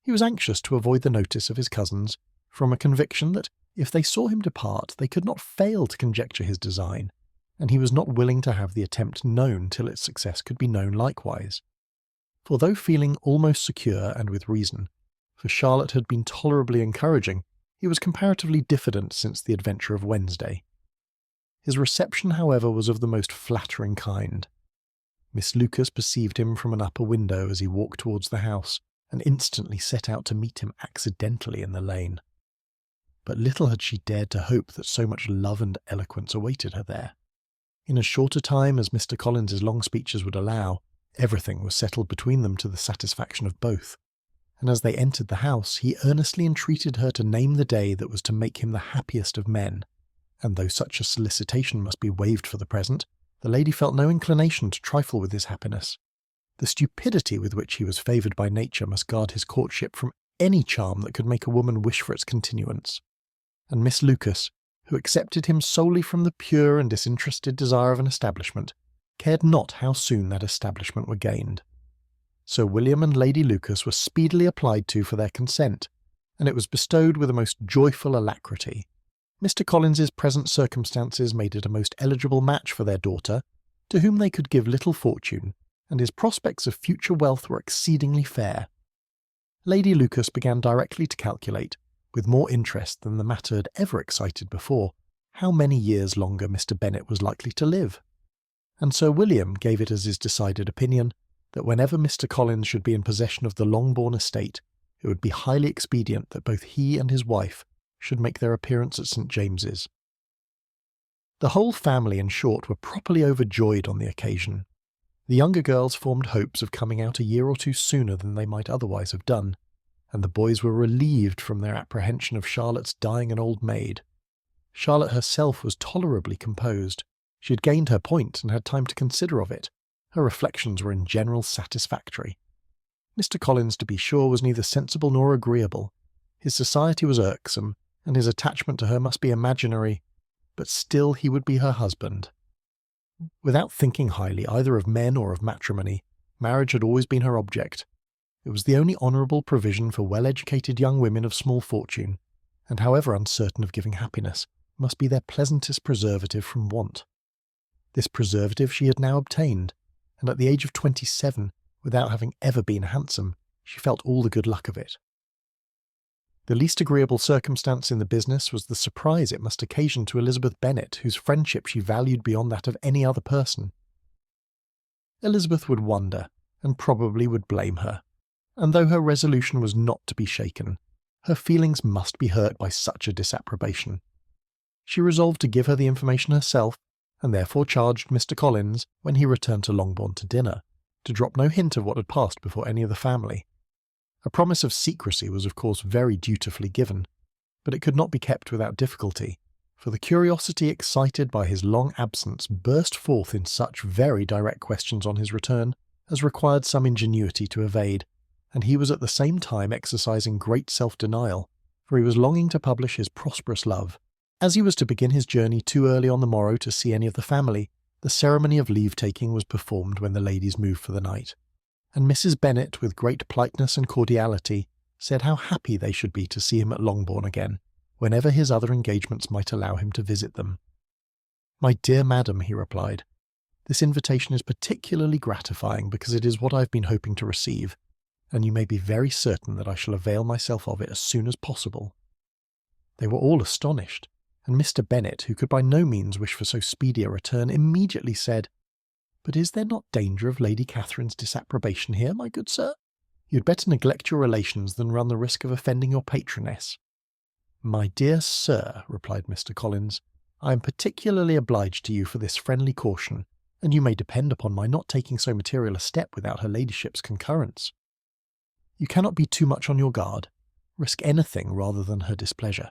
He was anxious to avoid the notice of his cousins, from a conviction that if they saw him depart they could not fail to conjecture his design, and he was not willing to have the attempt known till its success could be known likewise. For though feeling almost secure, and with reason, for Charlotte had been tolerably encouraging, he was comparatively diffident since the adventure of Wednesday. His reception, however, was of the most flattering kind. Miss Lucas perceived him from an upper window as he walked towards the house, and instantly set out to meet him accidentally in the lane. But little had she dared to hope that so much love and eloquence awaited her there. In as short a time as Mr. Collins's long speeches would allow, everything was settled between them to the satisfaction of both, and as they entered the house he earnestly entreated her to name the day that was to make him the happiest of men, and though such a solicitation must be waived for the present, the lady felt no inclination to trifle with his happiness. The stupidity with which he was favoured by nature must guard his courtship from any charm that could make a woman wish for its continuance, and Miss Lucas, who accepted him solely from the pure and disinterested desire of an establishment, cared not how soon that establishment were gained. Sir William and Lady Lucas were speedily applied to for their consent, and it was bestowed with a most joyful alacrity. Mr. Collins's present circumstances made it a most eligible match for their daughter, to whom they could give little fortune, and his prospects of future wealth were exceedingly fair. Lady Lucas began directly to calculate, with more interest than the matter had ever excited before, how many years longer Mr. Bennet was likely to live, and Sir William gave it as his decided opinion that whenever Mr. Collins should be in possession of the Longbourn estate, it would be highly expedient that both he and his wife should make their appearance at St. James's. The whole family, in short, were properly overjoyed on the occasion. The younger girls formed hopes of coming out a year or two sooner than they might otherwise have done, and the boys were relieved from their apprehension of Charlotte's dying an old maid. Charlotte herself was tolerably composed. She had gained her point and had time to consider of it. Her reflections were in general satisfactory. Mr. Collins, to be sure, was neither sensible nor agreeable. His society was irksome, and his attachment to her must be imaginary, but still he would be her husband. Without thinking highly either of men or of matrimony, marriage had always been her object. It was the only honourable provision for well-educated young women of small fortune, and however uncertain of giving happiness, must be their pleasantest preservative from want. This preservative she had now obtained, and at the age of 27, without having ever been handsome, she felt all the good luck of it. The least agreeable circumstance in the business was the surprise it must occasion to Elizabeth Bennet, whose friendship she valued beyond that of any other person. Elizabeth would wonder, and probably would blame her, and though her resolution was not to be shaken, her feelings must be hurt by such a disapprobation. She resolved to give her the information herself, and therefore charged Mr. Collins, when he returned to Longbourn to dinner, to drop no hint of what had passed before any of the family. A promise of secrecy was of course very dutifully given, but it could not be kept without difficulty, for the curiosity excited by his long absence burst forth in such very direct questions on his return as required some ingenuity to evade, and he was at the same time exercising great self-denial, for he was longing to publish his prosperous love. As he was to begin his journey too early on the morrow to see any of the family, the ceremony of leave-taking was performed when the ladies moved for the night, and Mrs. Bennet, with great politeness and cordiality, said how happy they should be to see him at Longbourn again, whenever his other engagements might allow him to visit them. "My dear madam," he replied, "this invitation is particularly gratifying because it is what I have been hoping to receive, and you may be very certain that I shall avail myself of it as soon as possible." They were all astonished, and Mr. Bennet, who could by no means wish for so speedy a return, immediately said, But is there not danger of Lady Catherine's disapprobation here, my good sir? You'd better neglect your relations than run the risk of offending your patroness." "My dear sir," replied Mr. Collins, "I am particularly obliged to you for this friendly caution, and you may depend upon my not taking so material a step without her ladyship's concurrence. You cannot be too much on your guard. Risk anything rather than her displeasure,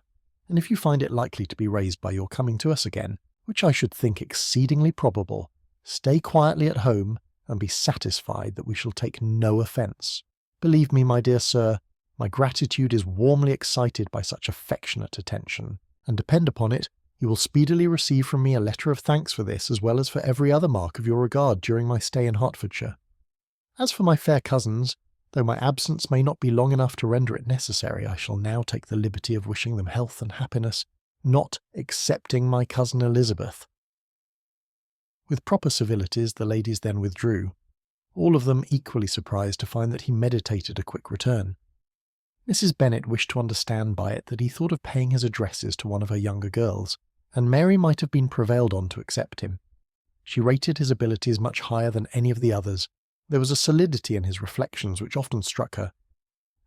and if you find it likely to be raised by your coming to us again, which I should think exceedingly probable, stay quietly at home and be satisfied that we shall take no offence. Believe me, my dear sir, my gratitude is warmly excited by such affectionate attention, and depend upon it, you will speedily receive from me a letter of thanks for this as well as for every other mark of your regard during my stay in Hertfordshire. As for my fair cousins, though my absence may not be long enough to render it necessary, I shall now take the liberty of wishing them health and happiness, not excepting my cousin Elizabeth." With proper civilities the ladies then withdrew, all of them equally surprised to find that he meditated a quick return. Mrs. Bennet wished to understand by it that he thought of paying his addresses to one of her younger girls, and Mary might have been prevailed on to accept him. She rated his abilities much higher than any of the others. There was a solidity in his reflections which often struck her,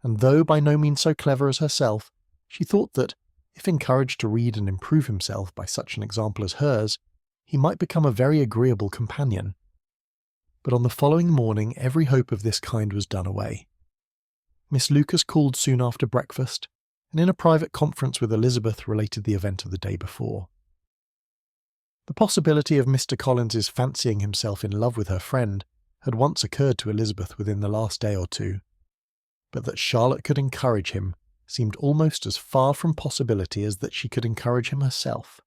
and though by no means so clever as herself, she thought that, if encouraged to read and improve himself by such an example as hers, he might become a very agreeable companion. But on the following morning every hope of this kind was done away. Miss Lucas called soon after breakfast, and in a private conference with Elizabeth related the event of the day before. The possibility of Mr. Collins's fancying himself in love with her friend had once occurred to Elizabeth within the last day or two, but that Charlotte could encourage him seemed almost as far from possibility as that she could encourage him herself,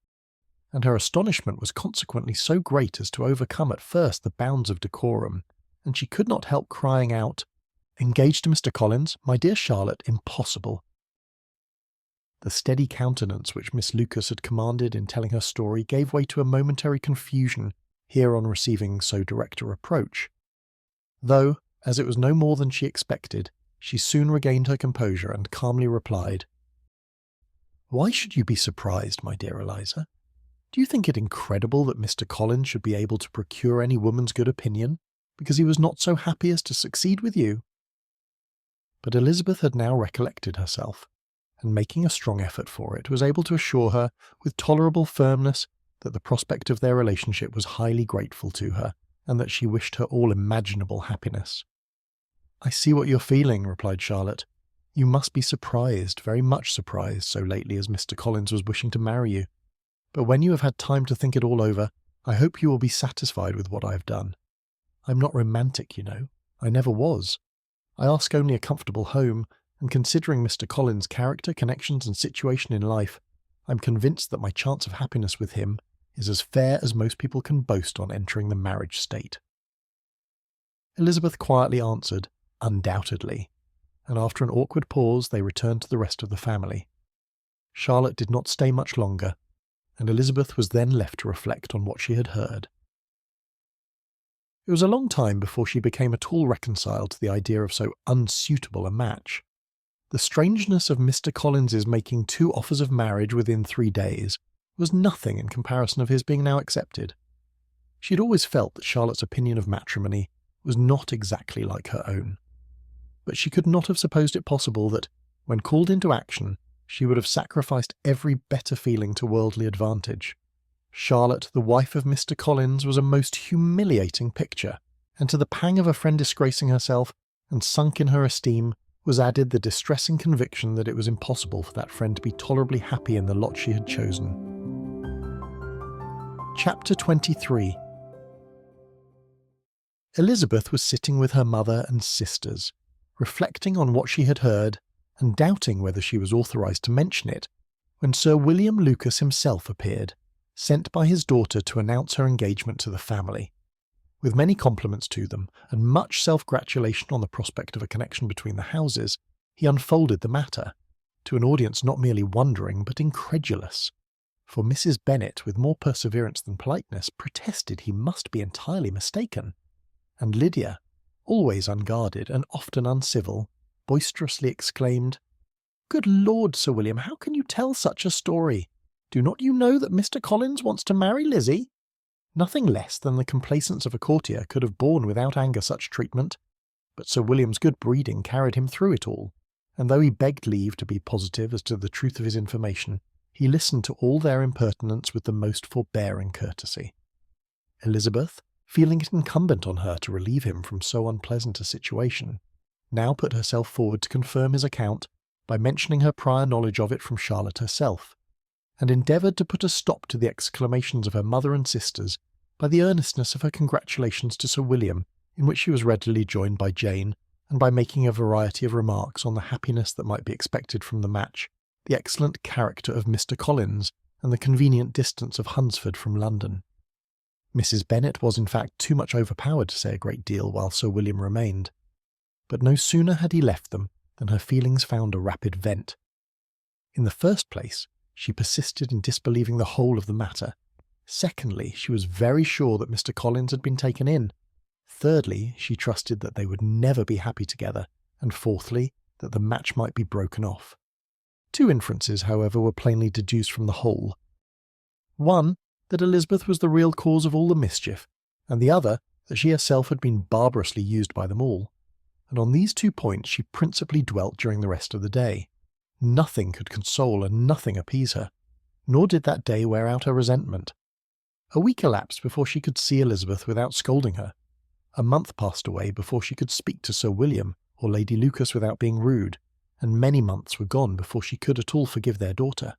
and her astonishment was consequently so great as to overcome at first the bounds of decorum, and she could not help crying out, "Engaged to Mr. Collins? My dear Charlotte, impossible." The steady countenance which Miss Lucas had commanded in telling her story gave way to a momentary confusion here on receiving so direct a reproach, though, as it was no more than she expected, she soon regained her composure and calmly replied, "Why should you be surprised, my dear Eliza? Do you think it incredible that Mr. Collins should be able to procure any woman's good opinion, because he was not so happy as to succeed with you?" But Elizabeth had now recollected herself, and making a strong effort for it, was able to assure her, with tolerable firmness, that the prospect of their relationship was highly grateful to her, and that she wished her all imaginable happiness. "I see what you're feeling," replied Charlotte. "You must be surprised, very much surprised, so lately as Mr. Collins was wishing to marry you. But when you have had time to think it all over, I hope you will be satisfied with what I have done. I'm not romantic, you know. I never was. I ask only a comfortable home, and considering Mr. Collins' character, connections, and situation in life, I'm convinced that my chance of happiness with him is as fair as most people can boast on entering the marriage state." Elizabeth quietly answered, "Undoubtedly," and after an awkward pause they returned to the rest of the family. Charlotte did not stay much longer, and Elizabeth was then left to reflect on what she had heard. It was a long time before she became at all reconciled to the idea of so unsuitable a match. The strangeness of Mr. Collins's making 2 offers of marriage within 3 days was nothing in comparison of his being now accepted. She had always felt that Charlotte's opinion of matrimony was not exactly like her own, but she could not have supposed it possible that, when called into action, she would have sacrificed every better feeling to worldly advantage. Charlotte, the wife of Mr. Collins, was a most humiliating picture, and to the pang of a friend disgracing herself and sunk in her esteem was added the distressing conviction that it was impossible for that friend to be tolerably happy in the lot she had chosen. Chapter 23. Elizabeth was sitting with her mother and sisters, reflecting on what she had heard, and doubting whether she was authorised to mention it, when Sir William Lucas himself appeared, sent by his daughter to announce her engagement to the family. With many compliments to them, and much self-gratulation on the prospect of a connection between the houses, he unfolded the matter, to an audience not merely wondering but incredulous, for Mrs. Bennet, with more perseverance than politeness, protested he must be entirely mistaken, and Lydia, always unguarded and often uncivil, boisterously exclaimed, "Good Lord, Sir William, how can you tell such a story? Do not you know that Mr. Collins wants to marry Lizzie?" Nothing less than the complacence of a courtier could have borne without anger such treatment, but Sir William's good breeding carried him through it all, and though he begged leave to be positive as to the truth of his information, he listened to all their impertinence with the most forbearing courtesy. Elizabeth, feeling it incumbent on her to relieve him from so unpleasant a situation, now put herself forward to confirm his account by mentioning her prior knowledge of it from Charlotte herself, and endeavoured to put a stop to the exclamations of her mother and sisters by the earnestness of her congratulations to Sir William, in which she was readily joined by Jane, and by making a variety of remarks on the happiness that might be expected from the match, the excellent character of Mr. Collins, and the convenient distance of Hunsford from London. Mrs. Bennet was in fact too much overpowered to say a great deal while Sir William remained, but no sooner had he left them than her feelings found a rapid vent. In the first place, she persisted in disbelieving the whole of the matter. Secondly, she was very sure that Mr. Collins had been taken in. Thirdly, she trusted that they would never be happy together, and fourthly, that the match might be broken off. Two inferences, however, were plainly deduced from the whole. One, that Elizabeth was the real cause of all the mischief, and the other, that she herself had been barbarously used by them all. And on these 2 points she principally dwelt during the rest of the day. Nothing could console and nothing appease her, nor did that day wear out her resentment. A week elapsed before she could see Elizabeth without scolding her. A month passed away before she could speak to Sir William or Lady Lucas without being rude, and many months were gone before she could at all forgive their daughter.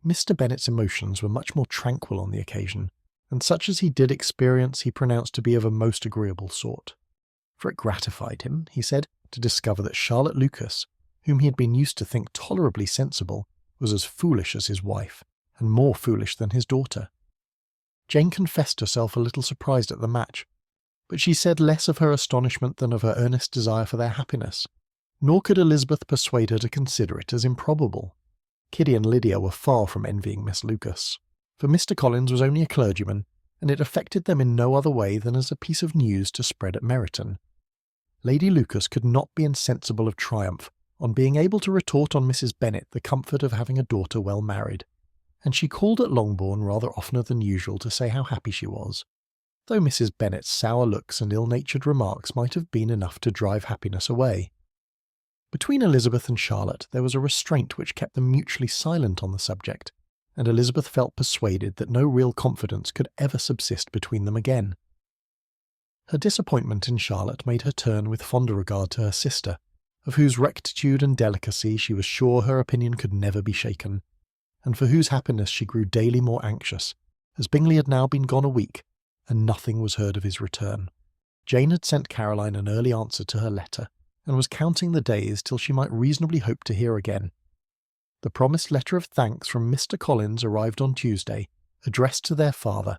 Mr. Bennet's emotions were much more tranquil on the occasion, and such as he did experience he pronounced to be of a most agreeable sort. For it gratified him, he said, to discover that Charlotte Lucas, whom he had been used to think tolerably sensible, was as foolish as his wife, and more foolish than his daughter. Jane confessed herself a little surprised at the match, but she said less of her astonishment than of her earnest desire for their happiness, nor could Elizabeth persuade her to consider it as improbable. Kitty and Lydia were far from envying Miss Lucas, for Mr. Collins was only a clergyman, and it affected them in no other way than as a piece of news to spread at Meryton. Lady Lucas could not be insensible of triumph on being able to retort on Mrs. Bennet the comfort of having a daughter well married, and she called at Longbourn rather oftener than usual to say how happy she was, though Mrs. Bennet's sour looks and ill-natured remarks might have been enough to drive happiness away. Between Elizabeth and Charlotte there was a restraint which kept them mutually silent on the subject, and Elizabeth felt persuaded that no real confidence could ever subsist between them again. Her disappointment in Charlotte made her turn with fonder regard to her sister, of whose rectitude and delicacy she was sure her opinion could never be shaken, and for whose happiness she grew daily more anxious, as Bingley had now been gone a week, and nothing was heard of his return. Jane had sent Caroline an early answer to her letter, and was counting the days till she might reasonably hope to hear again. The promised letter of thanks from Mr. Collins arrived on Tuesday, addressed to their father,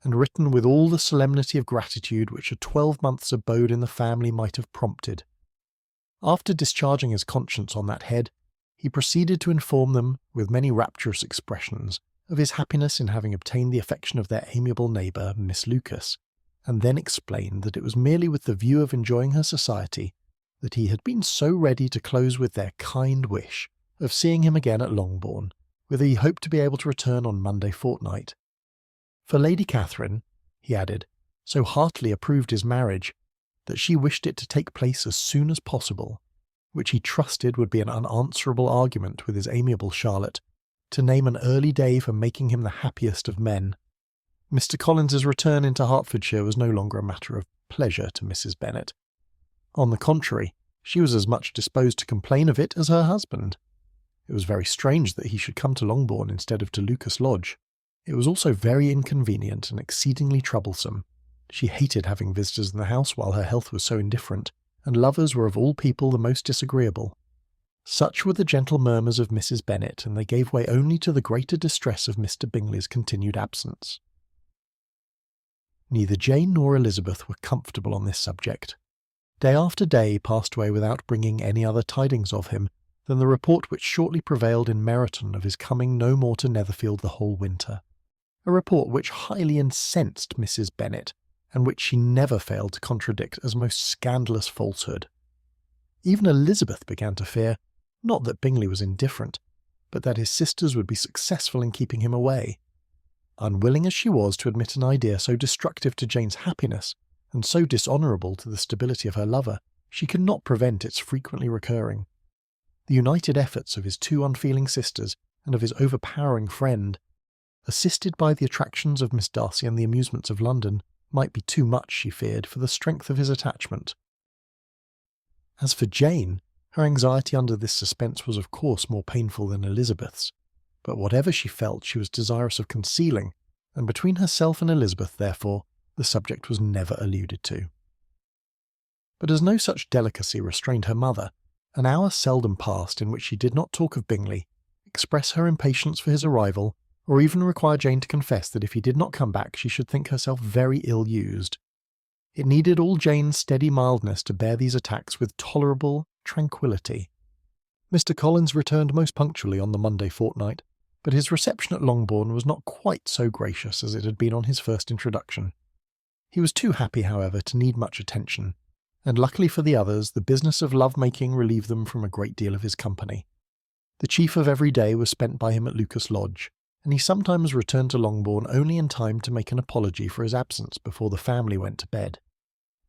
and written with all the solemnity of gratitude which a 12 months' abode in the family might have prompted. After discharging his conscience on that head, he proceeded to inform them, with many rapturous expressions, of his happiness in having obtained the affection of their amiable neighbour, Miss Lucas, and then explained that it was merely with the view of enjoying her society that he had been so ready to close with their kind wish of seeing him again at Longbourn, whither he hoped to be able to return on Monday fortnight. For Lady Catherine, he added, so heartily approved his marriage, that she wished it to take place as soon as possible, which he trusted would be an unanswerable argument with his amiable Charlotte, to name an early day for making him the happiest of men. Mr. Collins's return into Hertfordshire was no longer a matter of pleasure to Mrs. Bennet. On the contrary, she was as much disposed to complain of it as her husband. It was very strange that he should come to Longbourn instead of to Lucas Lodge. It was also very inconvenient and exceedingly troublesome. She hated having visitors in the house while her health was so indifferent, and lovers were of all people the most disagreeable. Such were the gentle murmurs of Mrs. Bennet, and they gave way only to the greater distress of Mr. Bingley's continued absence. Neither Jane nor Elizabeth were comfortable on this subject. Day after day passed away without bringing any other tidings of him than the report which shortly prevailed in Meryton of his coming no more to Netherfield the whole winter, a report which highly incensed Mrs. Bennet, and which she never failed to contradict as most scandalous falsehood. Even Elizabeth began to fear, not that Bingley was indifferent, but that his sisters would be successful in keeping him away. unwilling as she was to admit an idea so destructive to Jane's happiness and so dishonourable to the stability of her lover, she could not prevent its frequently recurring. The united efforts of his two unfeeling sisters and of his overpowering friend, assisted by the attractions of Miss Darcy and the amusements of London, might be too much, she feared, for the strength of his attachment. As for Jane, her anxiety under this suspense was of course more painful than Elizabeth's, but whatever she felt she was desirous of concealing, and between herself and Elizabeth, therefore, the subject was never alluded to. But as no such delicacy restrained her mother, an hour seldom passed in which she did not talk of Bingley, express her impatience for his arrival, or even require Jane to confess that if he did not come back she should think herself very ill-used. It needed all Jane's steady mildness to bear these attacks with tolerable tranquillity. Mr. Collins returned most punctually on the Monday fortnight, but his reception at Longbourn was not quite so gracious as it had been on his first introduction. He was too happy, however, to need much attention, and luckily for the others, the business of love-making relieved them from a great deal of his company. The chief of every day was spent by him at Lucas Lodge, and he sometimes returned to Longbourn only in time to make an apology for his absence before the family went to bed.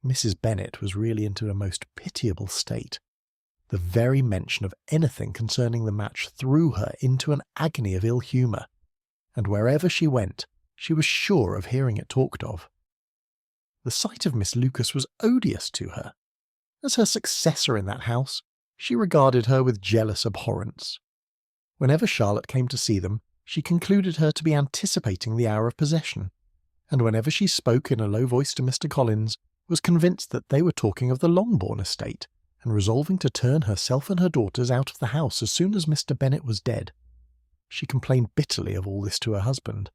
Mrs. Bennet was really into a most pitiable state. The very mention of anything concerning the match threw her into an agony of ill-humour, and wherever she went, she was sure of hearing it talked of. The sight of Miss Lucas was odious to her. As her successor in that house, she regarded her with jealous abhorrence. Whenever Charlotte came to see them, she concluded her to be anticipating the hour of possession, and whenever she spoke in a low voice to Mr. Collins, was convinced that they were talking of the Longbourn estate, and resolving to turn herself and her daughters out of the house as soon as Mr. Bennet was dead. She complained bitterly of all this to her husband.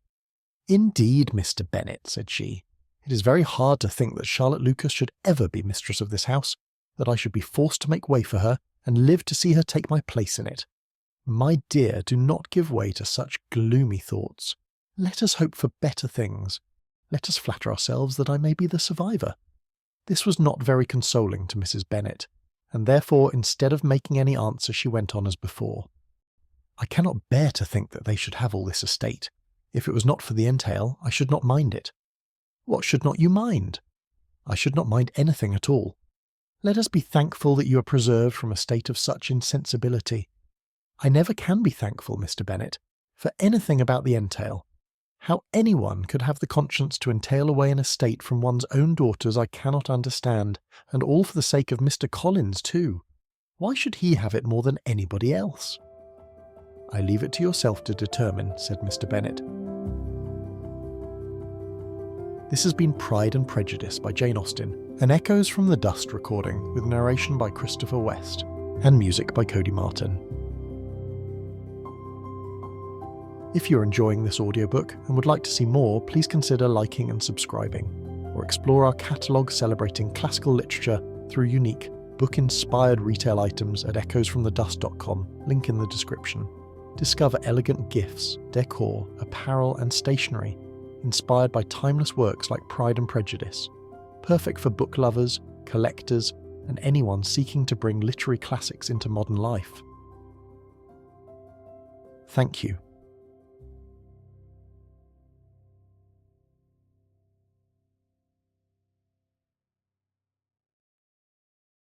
"Indeed, Mr. Bennet," said she, "it is very hard to think that Charlotte Lucas should ever be mistress of this house, that I should be forced to make way for her, and live to see her take my place in it. My dear, do not give way to such gloomy thoughts. Let us hope for better things. Let us flatter ourselves that I may be the survivor." This was not very consoling to Mrs. Bennet, and therefore, instead of making any answer, she went on as before. "I cannot bear to think that they should have all this estate. If it was not for the entail, I should not mind it." "What should not you mind?" "I should not mind anything at all. Let us be thankful that you are preserved from a state of such insensibility. I never can be thankful, Mr. Bennet, for anything about the entail. How anyone could have the conscience to entail away an estate from one's own daughters I cannot understand, and all for the sake of Mr. Collins too. Why should he have it more than anybody else?" "I leave it to yourself to determine," said Mr. Bennet. This has been Pride and Prejudice by Jane Austen, an Echoes from the Dust recording with narration by Christopher West, and music by Cody Martin. If you're enjoying this audiobook and would like to see more, please consider liking and subscribing, or explore our catalogue celebrating classical literature through unique, book-inspired retail items at echoesfromthedust.com, link in the description. Discover elegant gifts, decor, apparel and stationery, inspired by timeless works like Pride and Prejudice, perfect for book lovers, collectors, and anyone seeking to bring literary classics into modern life. Thank you.